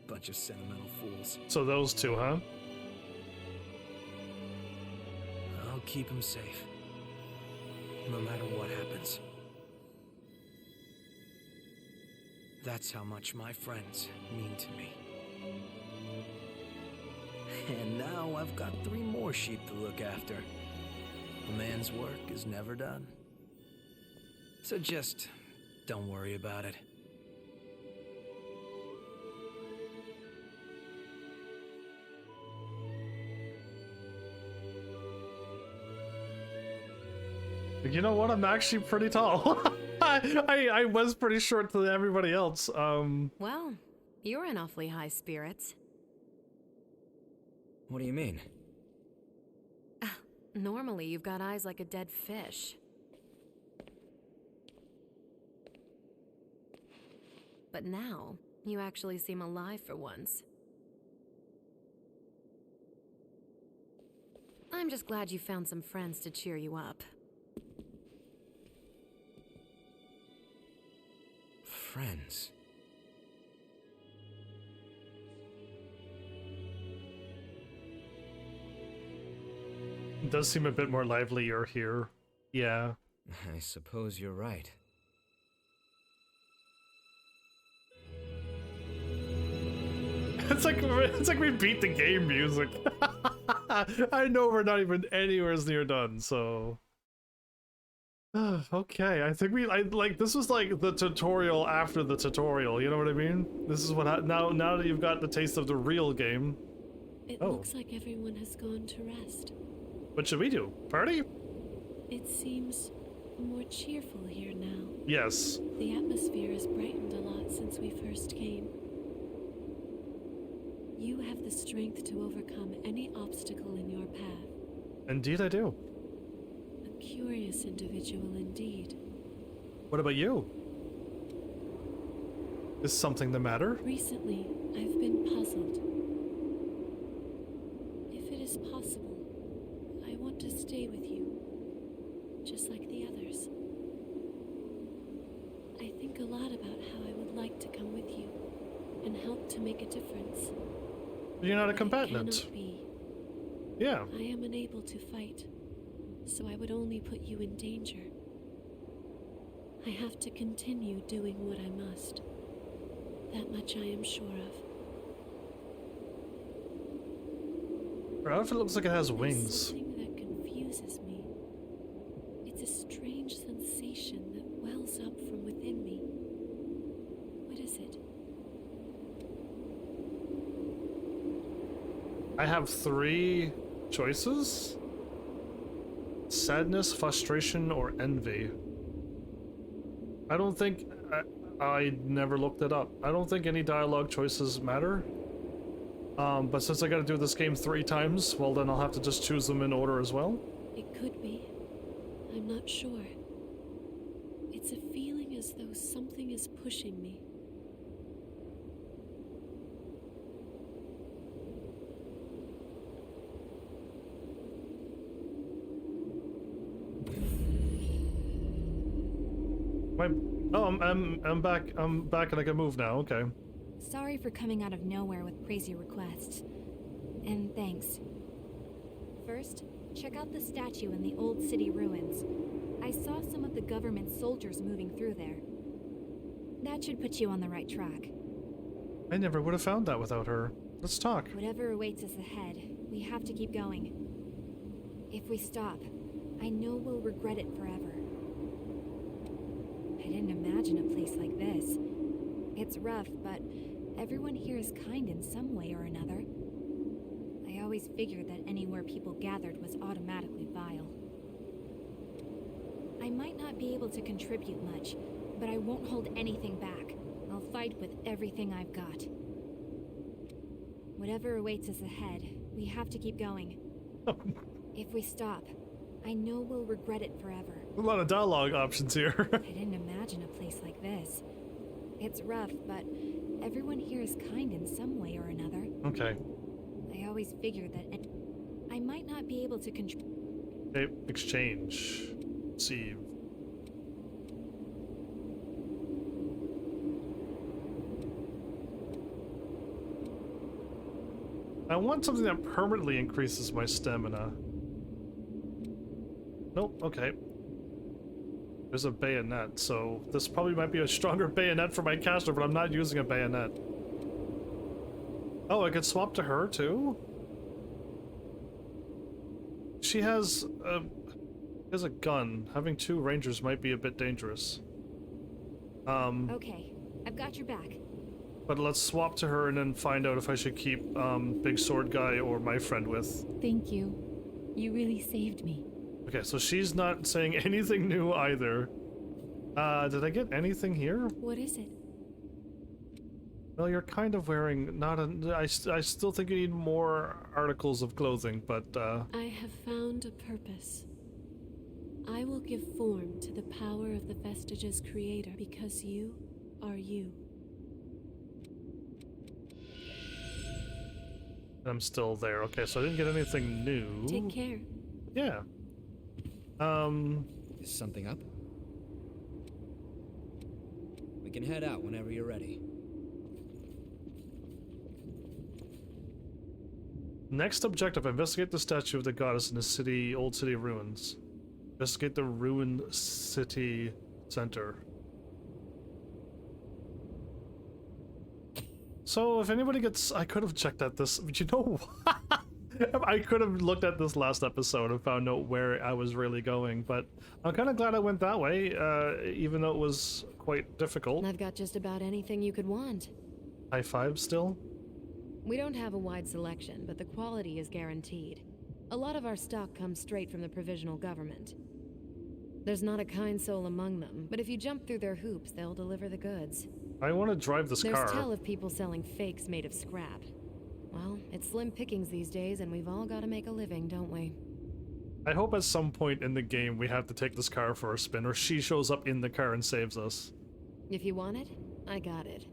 Bunch of sentimental fools. So those two, huh? I'll keep them safe, no matter what happens. That's how much my friends mean to me. And now I've got 3 more sheep to look after. A man's work is never done. So just don't worry about it. You know what? I'm actually pretty tall. I was pretty short to everybody else. Well, you're in awfully high spirits. What do you mean? Normally, you've got eyes like a dead fish. But now, you actually seem alive for once. I'm just glad you found some friends to cheer you up. Friends. It does seem a bit more livelier here. Yeah. I suppose you're right. It's like we beat the game music. I know we're not even anywhere near done, so okay. I think like this was like the tutorial after the tutorial. You know what I mean? This is what now that you've got the taste of the real game. It looks like everyone has gone to rest. What should we do? Party? It seems more cheerful here now. Yes. The atmosphere has brightened a lot since we first came. You have the strength to overcome any obstacle in your path. Indeed I do. A curious individual indeed. What about you? Is something the matter? Recently, I've been puzzled. If it is possible, I want to stay with you, just like the others. I think a lot about how I would like to come with you and help to make a difference. You're not a combatant. Cannot be. Yeah. I am unable to fight, so I would only put you in danger. I have to continue doing what I must. That much I am sure of. Her outfit looks like it has There's wings. something that confuses me. It's a strange sensation that wells up from within me. is it? I have 3 choices? Sadness, frustration, or envy. I don't think... I never looked it up. I don't think any dialogue choices matter. But since I gotta do this game 3 times, well then I'll have to just choose them in order as well. It could be. I'm not sure. It's a feeling as though something is pushing me. Wait, oh, I'm back. I'm back and I can move now. Okay. Sorry for coming out of nowhere with crazy requests. And thanks. First, check out the statue in the old city ruins. I saw some of the government soldiers moving through there. That should put you on the right track. I never would have found that without her. Let's talk. Whatever awaits us ahead, we have to keep going. If we stop, I know we'll regret it forever. I didn't imagine a place like this. It's rough, but everyone here is kind in some way or another. I always figured that anywhere people gathered was automatically vile. I might not be able to contribute much, but I won't hold anything back. I'll fight with everything I've got. Whatever awaits us ahead, we have to keep going. If we stop, I know we'll regret it forever. A lot of dialogue options here. I didn't imagine a place like this. It's rough, but everyone here is kind in some way or another. Okay. I always figured that I might not be able to control. Okay, exchange. Receive. I want something that permanently increases my stamina. Nope, okay. There's a bayonet, so this probably might be a stronger bayonet for my caster, but I'm not using a bayonet. Oh, I could swap to her too? She has a gun. Having 2 rangers might be a bit dangerous. Okay, I've got your back. But let's swap to her and then find out if I should keep Big Sword Guy or my friend with. Thank you. You really saved me. Okay, so she's not saying anything new either. Did I get anything here? What is it? Well, you're kind of wearing not a... I still think you need more articles of clothing, but I have found a purpose. I will give form to the power of the Vestige's creator because you are you. I'm still there. Okay, so I didn't get anything new. Take care. Yeah. Is something up? We can head out whenever you're ready. Next objective, investigate the statue of the goddess in the old city ruins. Investigate the ruined city center. So if anybody gets... I could have checked at this, but you know what? I could have looked at this last episode and found out where I was really going, but I'm kind of glad I went that way, even though it was quite difficult. I've got just about anything you could want. High five still? We don't have a wide selection, but the quality is guaranteed. A lot of our stock comes straight from the provisional government. There's not a kind soul among them, but if you jump through their hoops, they'll deliver the goods. I want to drive this car. There's tell of people selling fakes made of scrap. Well, it's slim pickings these days, and we've all got to make a living, don't we? I hope at some point in the game we have to take this car for a spin, or she shows up in the car and saves us. If you want it, I got it.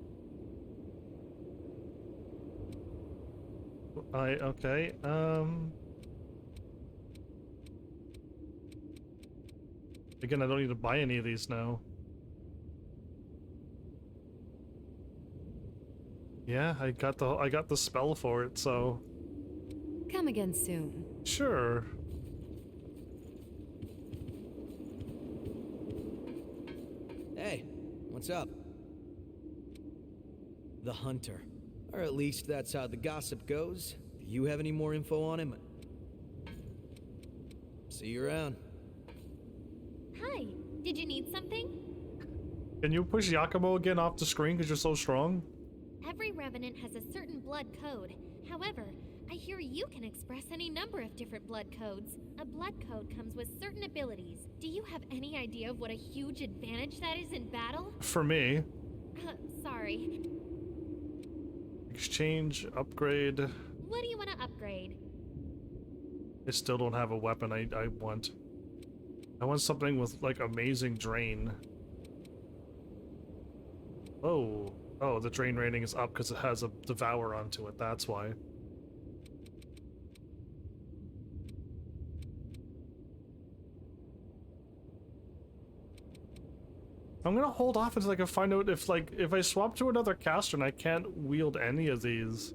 Okay, Again, I don't need to buy any of these now. Yeah, I got the spell for it, so... Come again soon. Sure. Hey, what's up? The Hunter. Or at least that's how the gossip goes. Do you have any more info on him? See you around. Hi, did you need something? Can you push Yakumo again off the screen because you're so strong? Every revenant has a certain blood code. However, I hear you can express any number of different blood codes. A blood code comes with certain abilities. Do you have any idea of what a huge advantage that is in battle? For me. Sorry. Exchange, upgrade. What do you want to upgrade? I still don't have a weapon I want. I want something with, like, amazing drain. Oh. Oh, the drain rating is up because it has a devour onto it, that's why. I'm gonna hold off until I can find out if, like, if I swap to another caster and I can't wield any of these,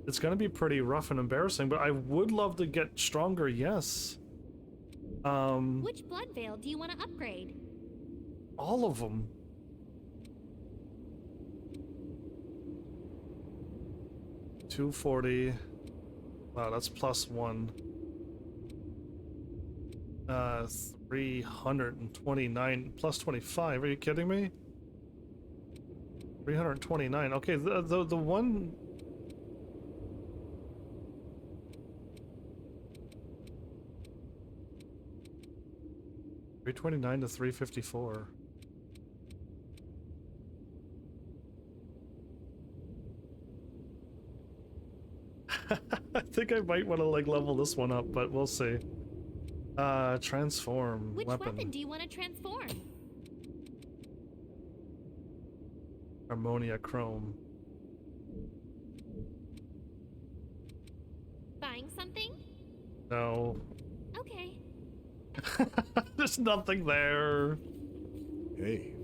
it's gonna be pretty rough and embarrassing, but I would love to get stronger, yes. Which blood veil do you want to upgrade? All of them. $240. Wow, that's +1. 329 plus 25. Are you kidding me? 329. Okay, the one. $329 to $354. I think I might want to, like, level this one up, but we'll see. Transform. Which weapon do you want to transform? Harmonia Chrome. Buying something? No. Okay. There's nothing there. Hey,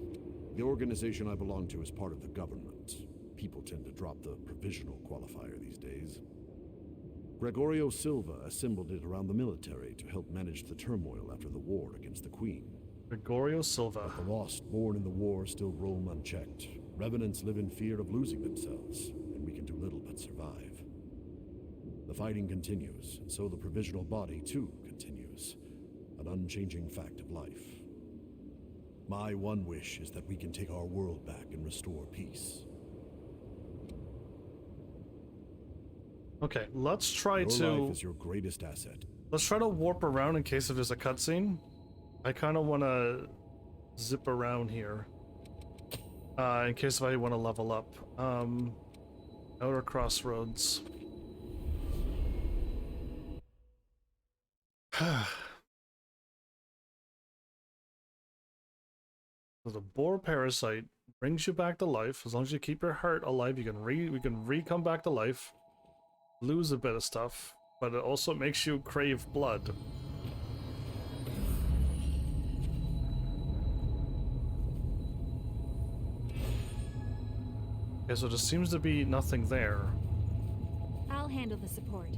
the organization I belong to is part of the government. People tend to drop the provisional qualifier these days. Gregorio Silva assembled it around the military to help manage the turmoil after the war against the Queen. Gregorio Silva. But the lost born in the war still roam unchecked. Revenants live in fear of losing themselves, and we can do little but survive. The fighting continues, and so the provisional body too continues. An unchanging fact of life. My one wish is that we can take our world back and restore peace. Okay, let's try Your to... life is your greatest asset. Let's try to warp around in case if there's a cutscene. I kind of want to zip around here. In case if I want to level up. Outer Crossroads. So the boar parasite brings you back to life. As long as you keep your heart alive, you can come back to life. Lose a bit of stuff, but it also makes you crave blood. Okay, so there seems to be nothing there. I'll handle the support.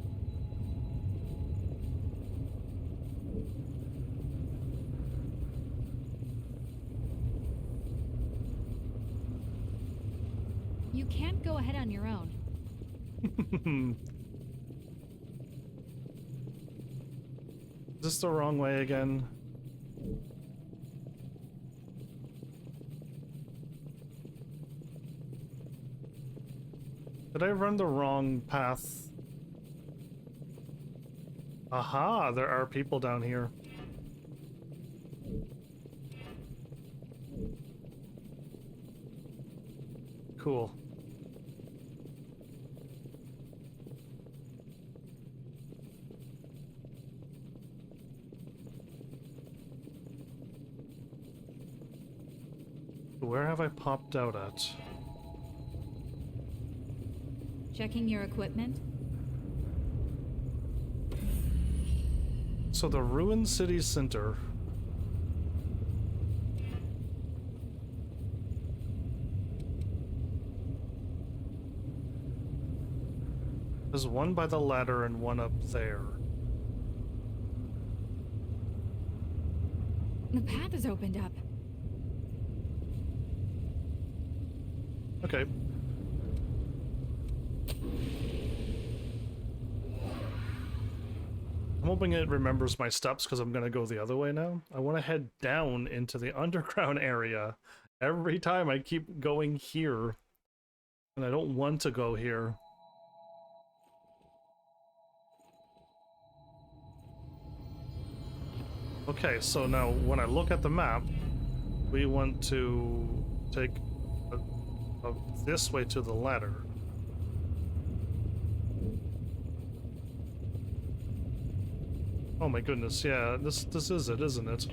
You can't go ahead on your own. Is this the wrong way again? Did I run the wrong path? Aha, there are people down here. Cool. Where have I popped out at? Checking your equipment? So the ruined city center. There's one by the ladder and one up there. The path is opened up. Okay. I'm hoping it remembers my steps because I'm gonna go the other way now. I want to head down into the underground area Every time I keep going here. And I don't want to go here. Okay, so now when I look at the map, we want to take this way to the ladder. Oh my goodness, yeah, this is it, isn't it?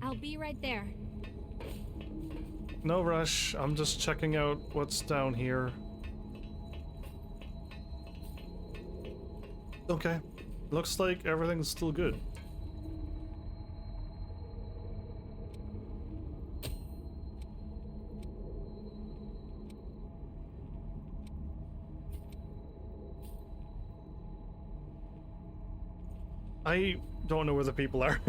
I'll be right there. No rush, I'm just checking out what's down here. Okay, looks like everything's still good. I don't know where the people are.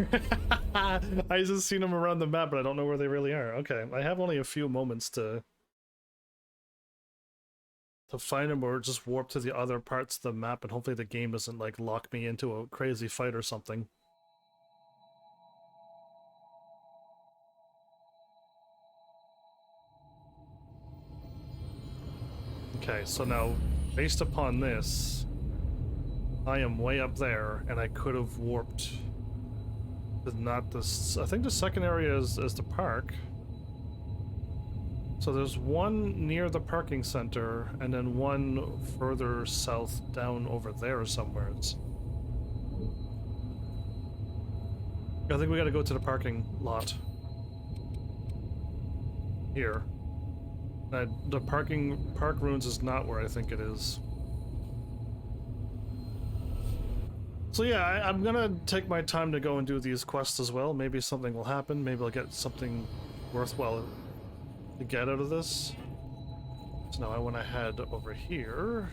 I just seen them around the map, but I don't know where they really are. Okay, I have only a few moments to find them, or just warp to the other parts of the map, and hopefully the game doesn't like lock me into a crazy fight or something. Okay, so now based upon this, I am way up there, and I could have warped. Not this. I think the second area is the park. So there's one near the parking center, and then one further south down over there somewhere. I think we gotta go to the parking lot. Here. The park ruins is not where I think it is. So yeah, I'm gonna take my time to go and do these quests as well. Maybe something will happen. Maybe I'll get something worthwhile to get out of this. So now I want to head over here.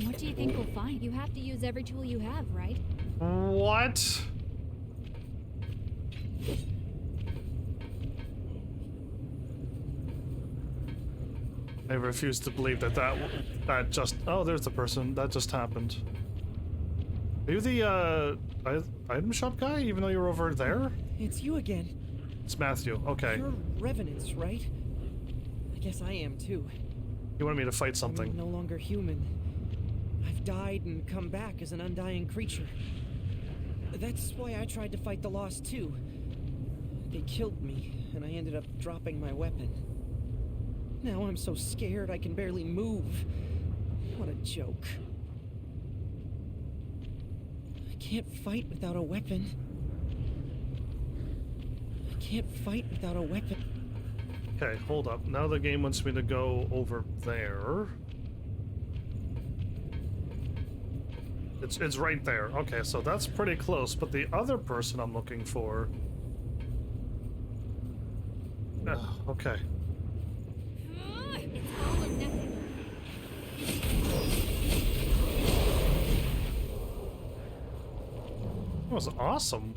What do you think we'll find? You have to use every tool you have, right? What? I refuse to believe that just... Oh, there's the person. That just happened. Are you the, item shop guy, even though you're over there? It's you again. It's Matthew. Okay. You're revenants, right? I guess I am too. You wanted me to fight something. I'm no longer human. I've died and come back as an undying creature. That's why I tried to fight the Lost too. They killed me, and I ended up dropping my weapon. Now I'm so scared I can barely move. What a joke. I can't fight without a weapon. I can't fight without a weapon. Okay, hold up. Now the game wants me to go over there. It's right there. Okay, so that's pretty close, but the other person I'm looking for... okay. It's all or nothing. That was awesome.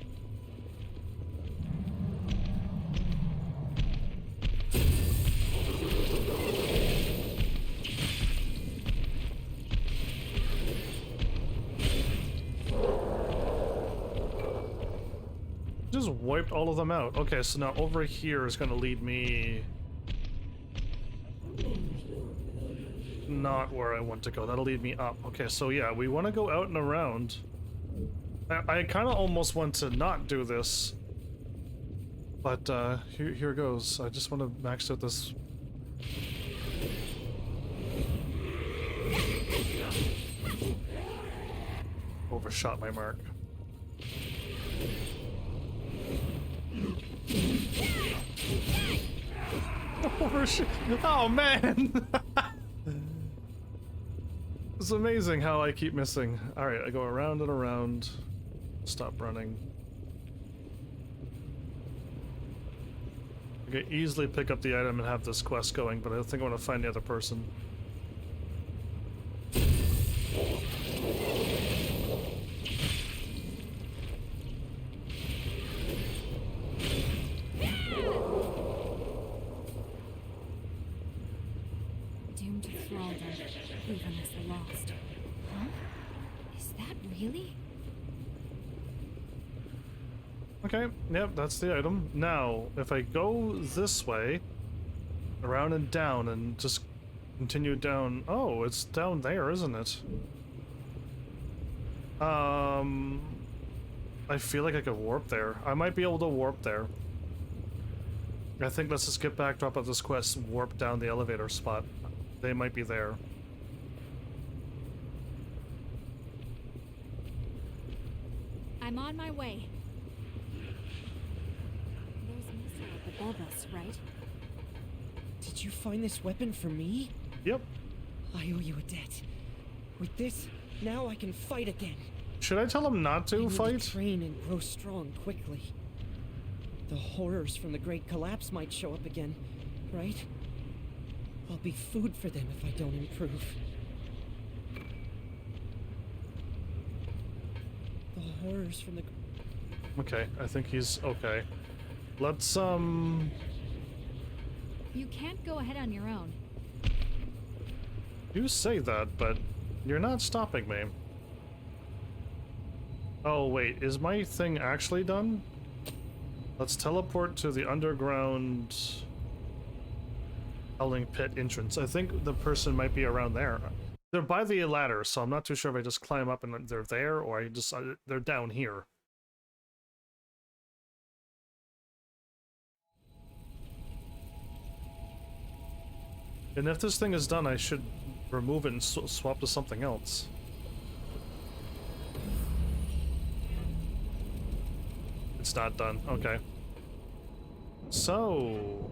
Just wiped all of them out. Okay, so now over here is going to lead me... not where I want to go. That'll lead me up. Okay, so yeah, we want to go out and around. I kind of almost want to not do this. But here goes. I just want to max out this... Overshot my mark. Oh man! It's amazing how I keep missing. Alright, I go around and around. Stop running. I could easily pick up the item and have this quest going, but I think I want to find the other person. lost. Huh? Is that really? Okay, yep, that's the item. Now, if I go this way, around and down, and just continue down... Oh, it's down there, isn't it? I feel like I could warp there. I might be able to warp there. I think let's just get back, drop out this quest, warp down the elevator spot. They might be there. I'm on my way. There's a missile up above us, right? Did you find this weapon for me? Yep. I owe you a debt. With this, now I can fight again. Should I tell him not to fight? I need to train and grow strong quickly. The horrors from the Great Collapse might show up again, right? I'll be food for them if I don't improve. The horrors from the... Okay, I think he's okay. Let's, You can't go ahead on your own. You say that, but you're not stopping me. Oh, wait, is my thing actually done? Let's teleport to the underground Howling Pit entrance. I think the person might be around there. They're by the ladder, so I'm not too sure if I just climb up and they're there, or I just they're down here. And if this thing is done, I should remove it and swap to something else. It's not done. Okay. So...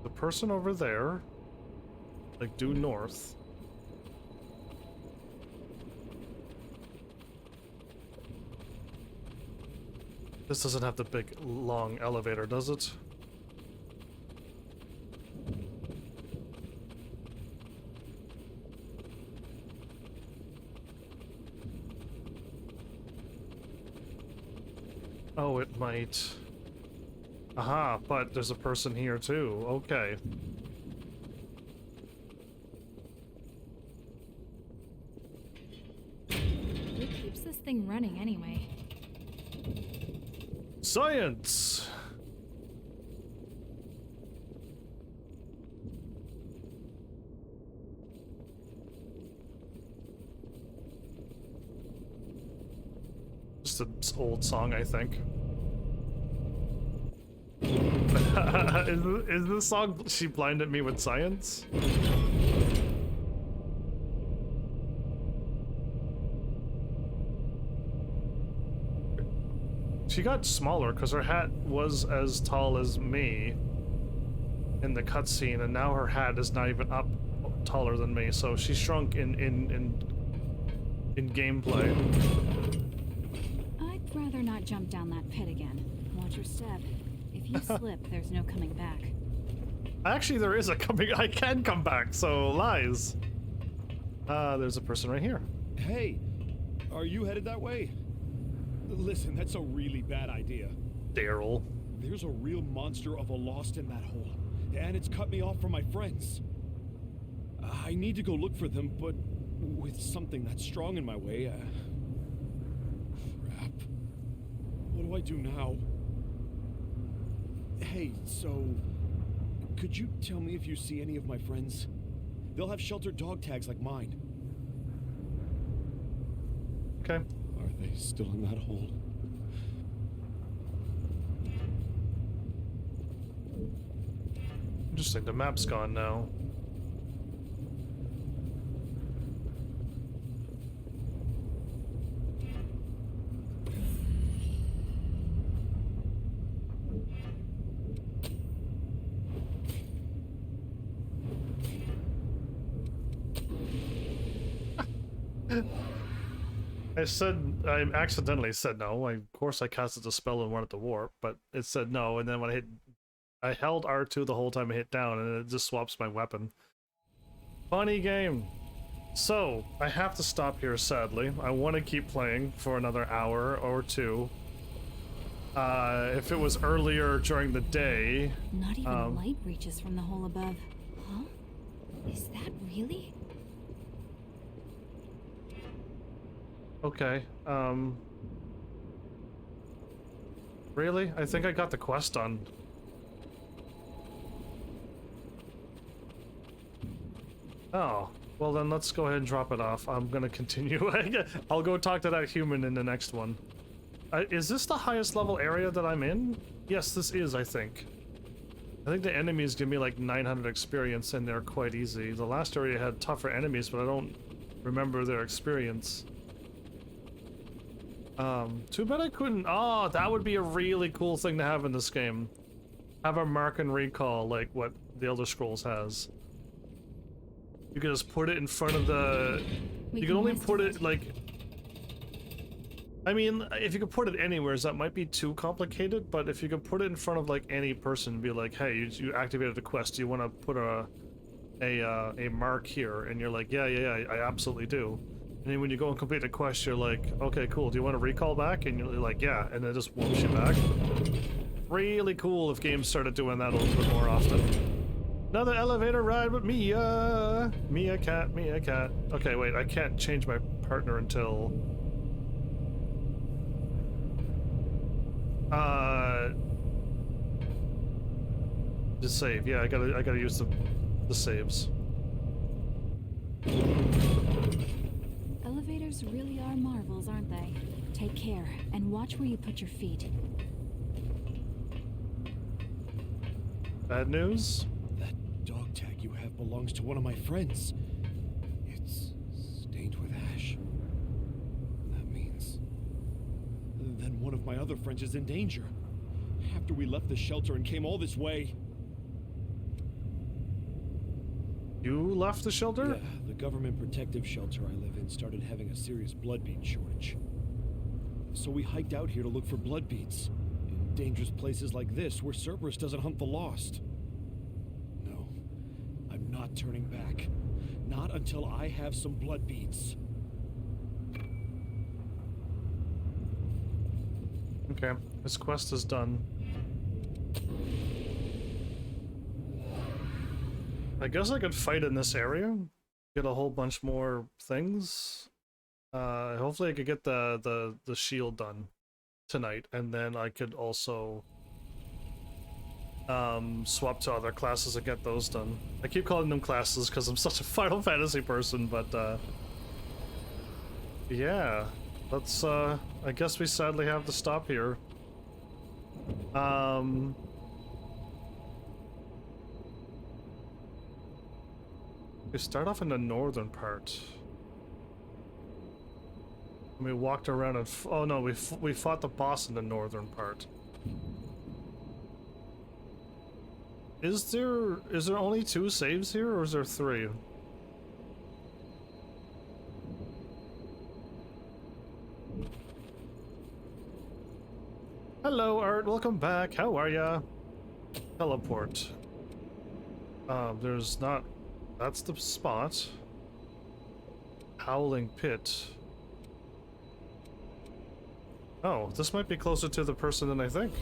the person over there, like, due north. This doesn't have the big, long elevator, does it? Oh, it might. Aha, but there's a person here too. Okay. Who keeps this thing running anyway? Science! Just an old song, I think. Is this song She Blinded Me with Science? She got smaller because her hat was as tall as me in the cutscene, and now her hat is not even up taller than me, so she shrunk in gameplay. I'd rather not jump down that pit again. Watch your step. If you slip, there's no coming back. Actually, there is a coming. I can come back, so lies. There's a person right here. Hey, are you headed that way? Listen, that's a really bad idea. Daryl. There's a real monster of a lost in that hole, and it's cut me off from my friends. I need to go look for them, but with something that strong in my way, crap. What do I do now? Hey, so could you tell me if you see any of my friends? They'll have sheltered dog tags like mine. Okay. Are they still in that hole? Interesting, the map's gone now. I accidentally said no. Of course I casted a spell and wanted to warp, but it said no, and then when I held R2 the whole time I hit down, and it just swaps my weapon. Funny game. So, I have to stop here, sadly. I want to keep playing for another hour or two. If it was earlier during the day... Not even light reaches from the hole above. Huh? Is that really? Okay, really? I think I got the quest done. Oh, well then let's go ahead and drop it off. I'm gonna continue. I'll go talk to that human in the next one. Is this the highest level area that I'm in? Yes, this is, I think. I think the enemies give me like 900 experience and they're quite easy. The last area had tougher enemies, but I don't remember their experience. Too bad I couldn't. Oh, that would be a really cool thing to have in this game. Have a mark and recall like what the Elder Scrolls has. You can just put it in front of the... You can only put it like... I mean, if you could put it anywhere, that might be too complicated, but if you could put it in front of like any person, be like, hey, you activated a quest, do you want to put a mark here? And you're like, yeah, I absolutely do. And then when you go and complete the quest, you're like, okay, cool, do you want to recall back? And you're like, yeah, and then it just whoops you back. Really cool if games started doing that a little bit more often. Another elevator ride with Mia! Mia cat. Okay, wait, I can't change my partner until... Just save. Yeah, I gotta use the saves. Elevators really are marvels, aren't they? Take care, and watch where you put your feet. Bad news? That dog tag you have belongs to one of my friends. It's stained with ash. That means... Then one of my other friends is in danger. After we left the shelter and came all this way... You left the shelter? Yeah, the government protective shelter I live in started having a serious blood bead shortage. So we hiked out here to look for blood beads. In dangerous places like this, where Cerberus doesn't hunt the lost. No, I'm not turning back. Not until I have some blood beads. Okay, this quest is done. I guess I could fight in this area, get a whole bunch more things. Hopefully I could get the shield done tonight, and then I could also swap to other classes and get those done. I keep calling them classes because I'm such a Final Fantasy person, but yeah, let's I guess we sadly have to stop here. We start off in the northern part. And we walked around and oh no, we fought the boss in the northern part. Is there only 2 saves here, or is there 3? Hello, Art. Welcome back. How are ya? Teleport. There's not. That's the spot. Howling Pit. Oh, this might be closer to the person than I think.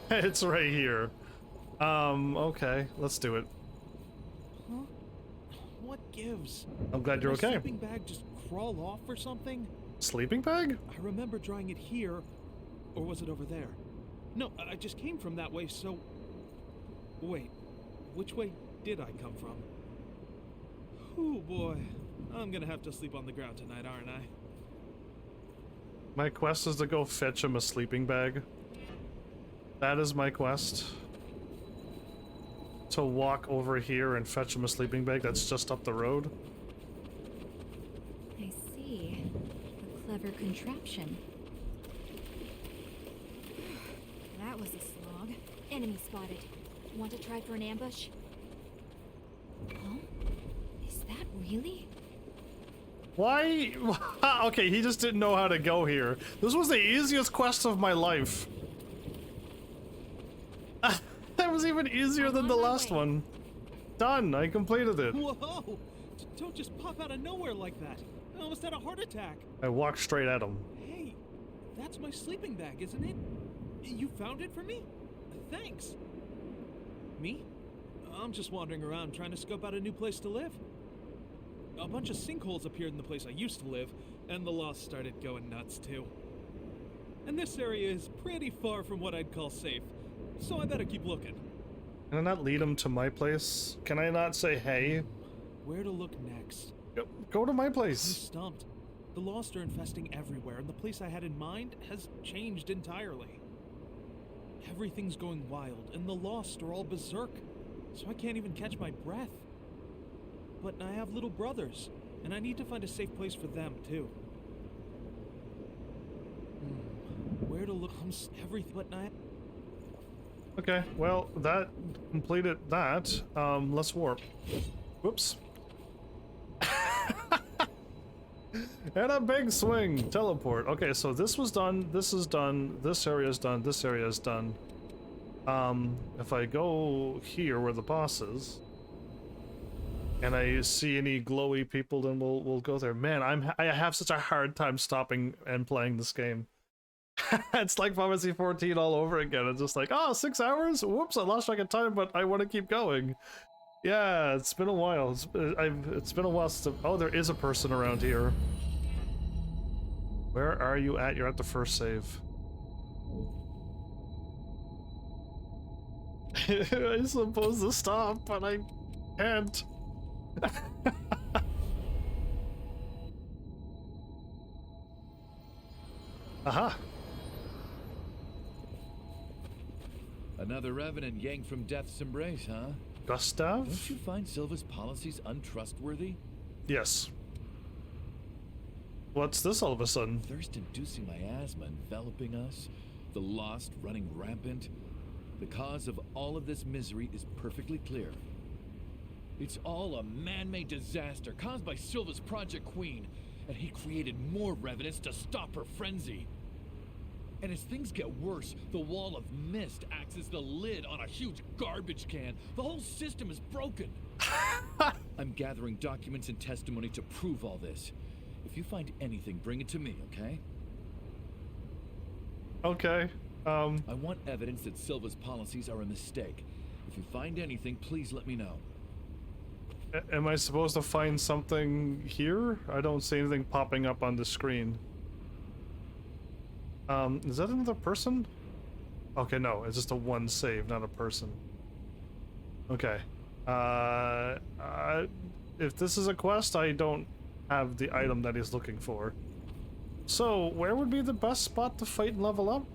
It's right here. Okay, let's do it. Huh? What gives? I'm glad you're Did my okay. sleeping bag just crawl off or something? Sleeping bag? I remember drying it here, or was it over there? No, I just came from that way, so... Wait, which way did I come from? Oh boy, I'm gonna have to sleep on the ground tonight, aren't I? My quest is to go fetch him a sleeping bag. That is my quest. To walk over here and fetch him a sleeping bag that's just up the road. I see. A clever contraption. That was a slog. Enemy spotted. Want to try for an ambush? Huh? Is that really? Why? Okay, he just didn't know how to go here. This was the easiest quest of my life. That was even easier than the last one. Done, I completed it. Whoa! Don't just pop out of nowhere like that. I almost had a heart attack. I walked straight at him. Hey, that's my sleeping bag, isn't it? You found it for me? Thanks. Me? I'm just wandering around trying to scope out a new place to live. A bunch of sinkholes appeared in the place I used to live, and the Lost started going nuts too. And this area is pretty far from what I'd call safe, so I better keep looking. Can I not lead him to my place? Can I not say, hey? Where to look next? Go to my I'm place. stumped. The Lost are infesting everywhere, and the place I had in mind has changed entirely. Everything's going wild, and the Lost are all berserk, so I can't even catch my breath. But I have little brothers, and I need to find a safe place for them, too. Where to look? Everything, but I... Okay, well, that completed that. Let's warp. Whoops. And a big swing. Teleport. Okay, so this was done, this is done, this area is done, this area is done. If I go here where the boss is, and I see any glowy people, then we'll go there. Man, I have such a hard time stopping and playing this game. It's like Final Fantasy 14 all over again. It's just like, oh, 6 hours? Whoops, I lost track of time, but I want to keep going. Yeah, it's been a while. It's been a while since... Oh, there is a person around here. Where are you at? You're at the first save. I'm supposed to stop, but I can't. Aha! Another revenant yanked from death's embrace, huh? Gustav? Don't you find Silva's policies untrustworthy? Yes. What's this all of a sudden? Thirst-inducing miasma enveloping us, the Lost running rampant. The cause of all of this misery is perfectly clear. It's all a man-made disaster caused by Silva's Project Queen, and he created more revenants to stop her frenzy. And as things get worse, the wall of mist acts as the lid on a huge garbage can. The whole system is broken. I'm gathering documents and testimony to prove all this. If you find anything, bring it to me, okay? Okay. I want evidence that Silva's policies are a mistake. If you find anything, please let me know. Am I supposed to find something here? I don't see anything popping up on the screen. Is that another person? Okay, no, it's just a one save, not a person. Okay. If this is a quest, I don't have the item that he's looking for. So, where would be the best spot to fight and level up?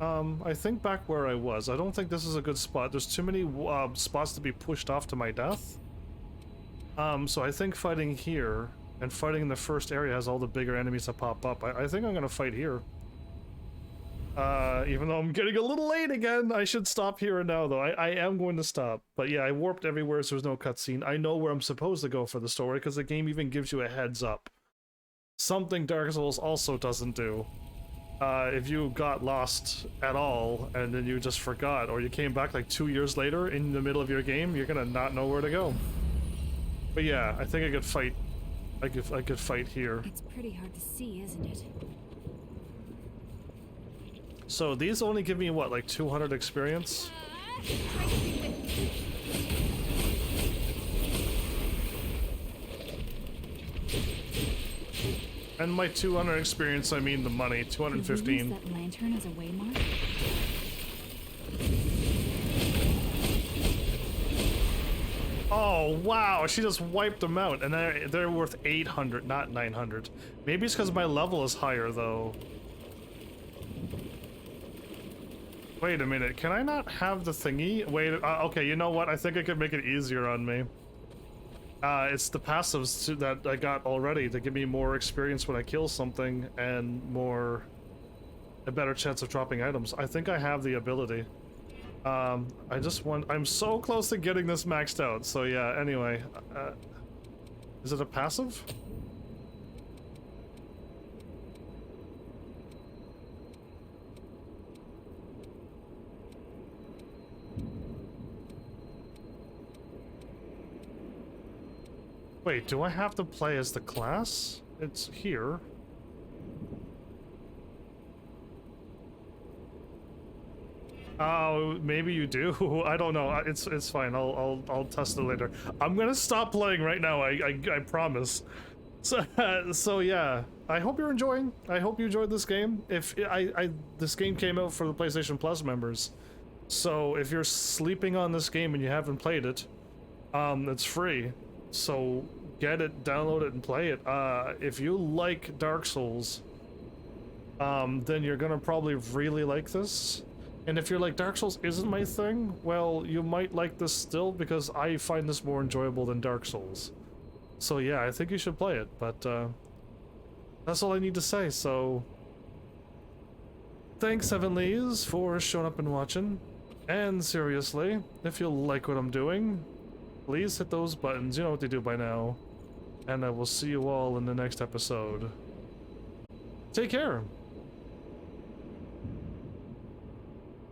I think back where I was. I don't think this is a good spot. There's too many spots to be pushed off to my death. So I think fighting here and fighting in the first area has all the bigger enemies that pop up. I think I'm gonna fight here. Even though I'm getting a little late again, I should stop here and now, though. I am going to stop. But yeah, I warped everywhere, so there's no cutscene. I know where I'm supposed to go for the story, because the game even gives you a heads up. Something Dark Souls also doesn't do. If you got lost at all, and then you just forgot, or you came back like 2 years later in the middle of your game, you're gonna not know where to go. But yeah, I think I could fight. I could fight here. It's pretty hard to see, isn't it? So these only give me what, like 200 experience? And my 200 experience, I mean the money, 215. Did you use that lantern as a waymark? Oh wow, she just wiped them out, and they're worth 800, not 900. Maybe it's because my level is higher though. Wait a minute, can I not have the thingy? Wait, okay, you know what? I think I could make it easier on me. It's the passives that I got already to give me more experience when I kill something and a better chance of dropping items. I think I have the ability. I'm so close to getting this maxed out, so yeah, anyway. Is it a passive? Wait, do I have to play as the class? It's here. Oh, maybe you do. I don't know. It's fine. I'll test it later. I'm gonna stop playing right now. I promise. So yeah. I hope you're enjoying. I hope you enjoyed this game. If this game came out for the PlayStation Plus members, so if you're sleeping on this game and you haven't played it, it's free. So get it, download it, and play it. If you like Dark Souls, then you're gonna probably really like this. And if you're like, Dark Souls isn't my thing, well, you might like this still, because I find this more enjoyable than Dark Souls. So yeah, I think you should play it, but that's all I need to say. So thanks, Heavenlies, for showing up and watching. And seriously, if you like what I'm doing, please hit those buttons. You know what to do by now. And I will see you all in the next episode. Take care.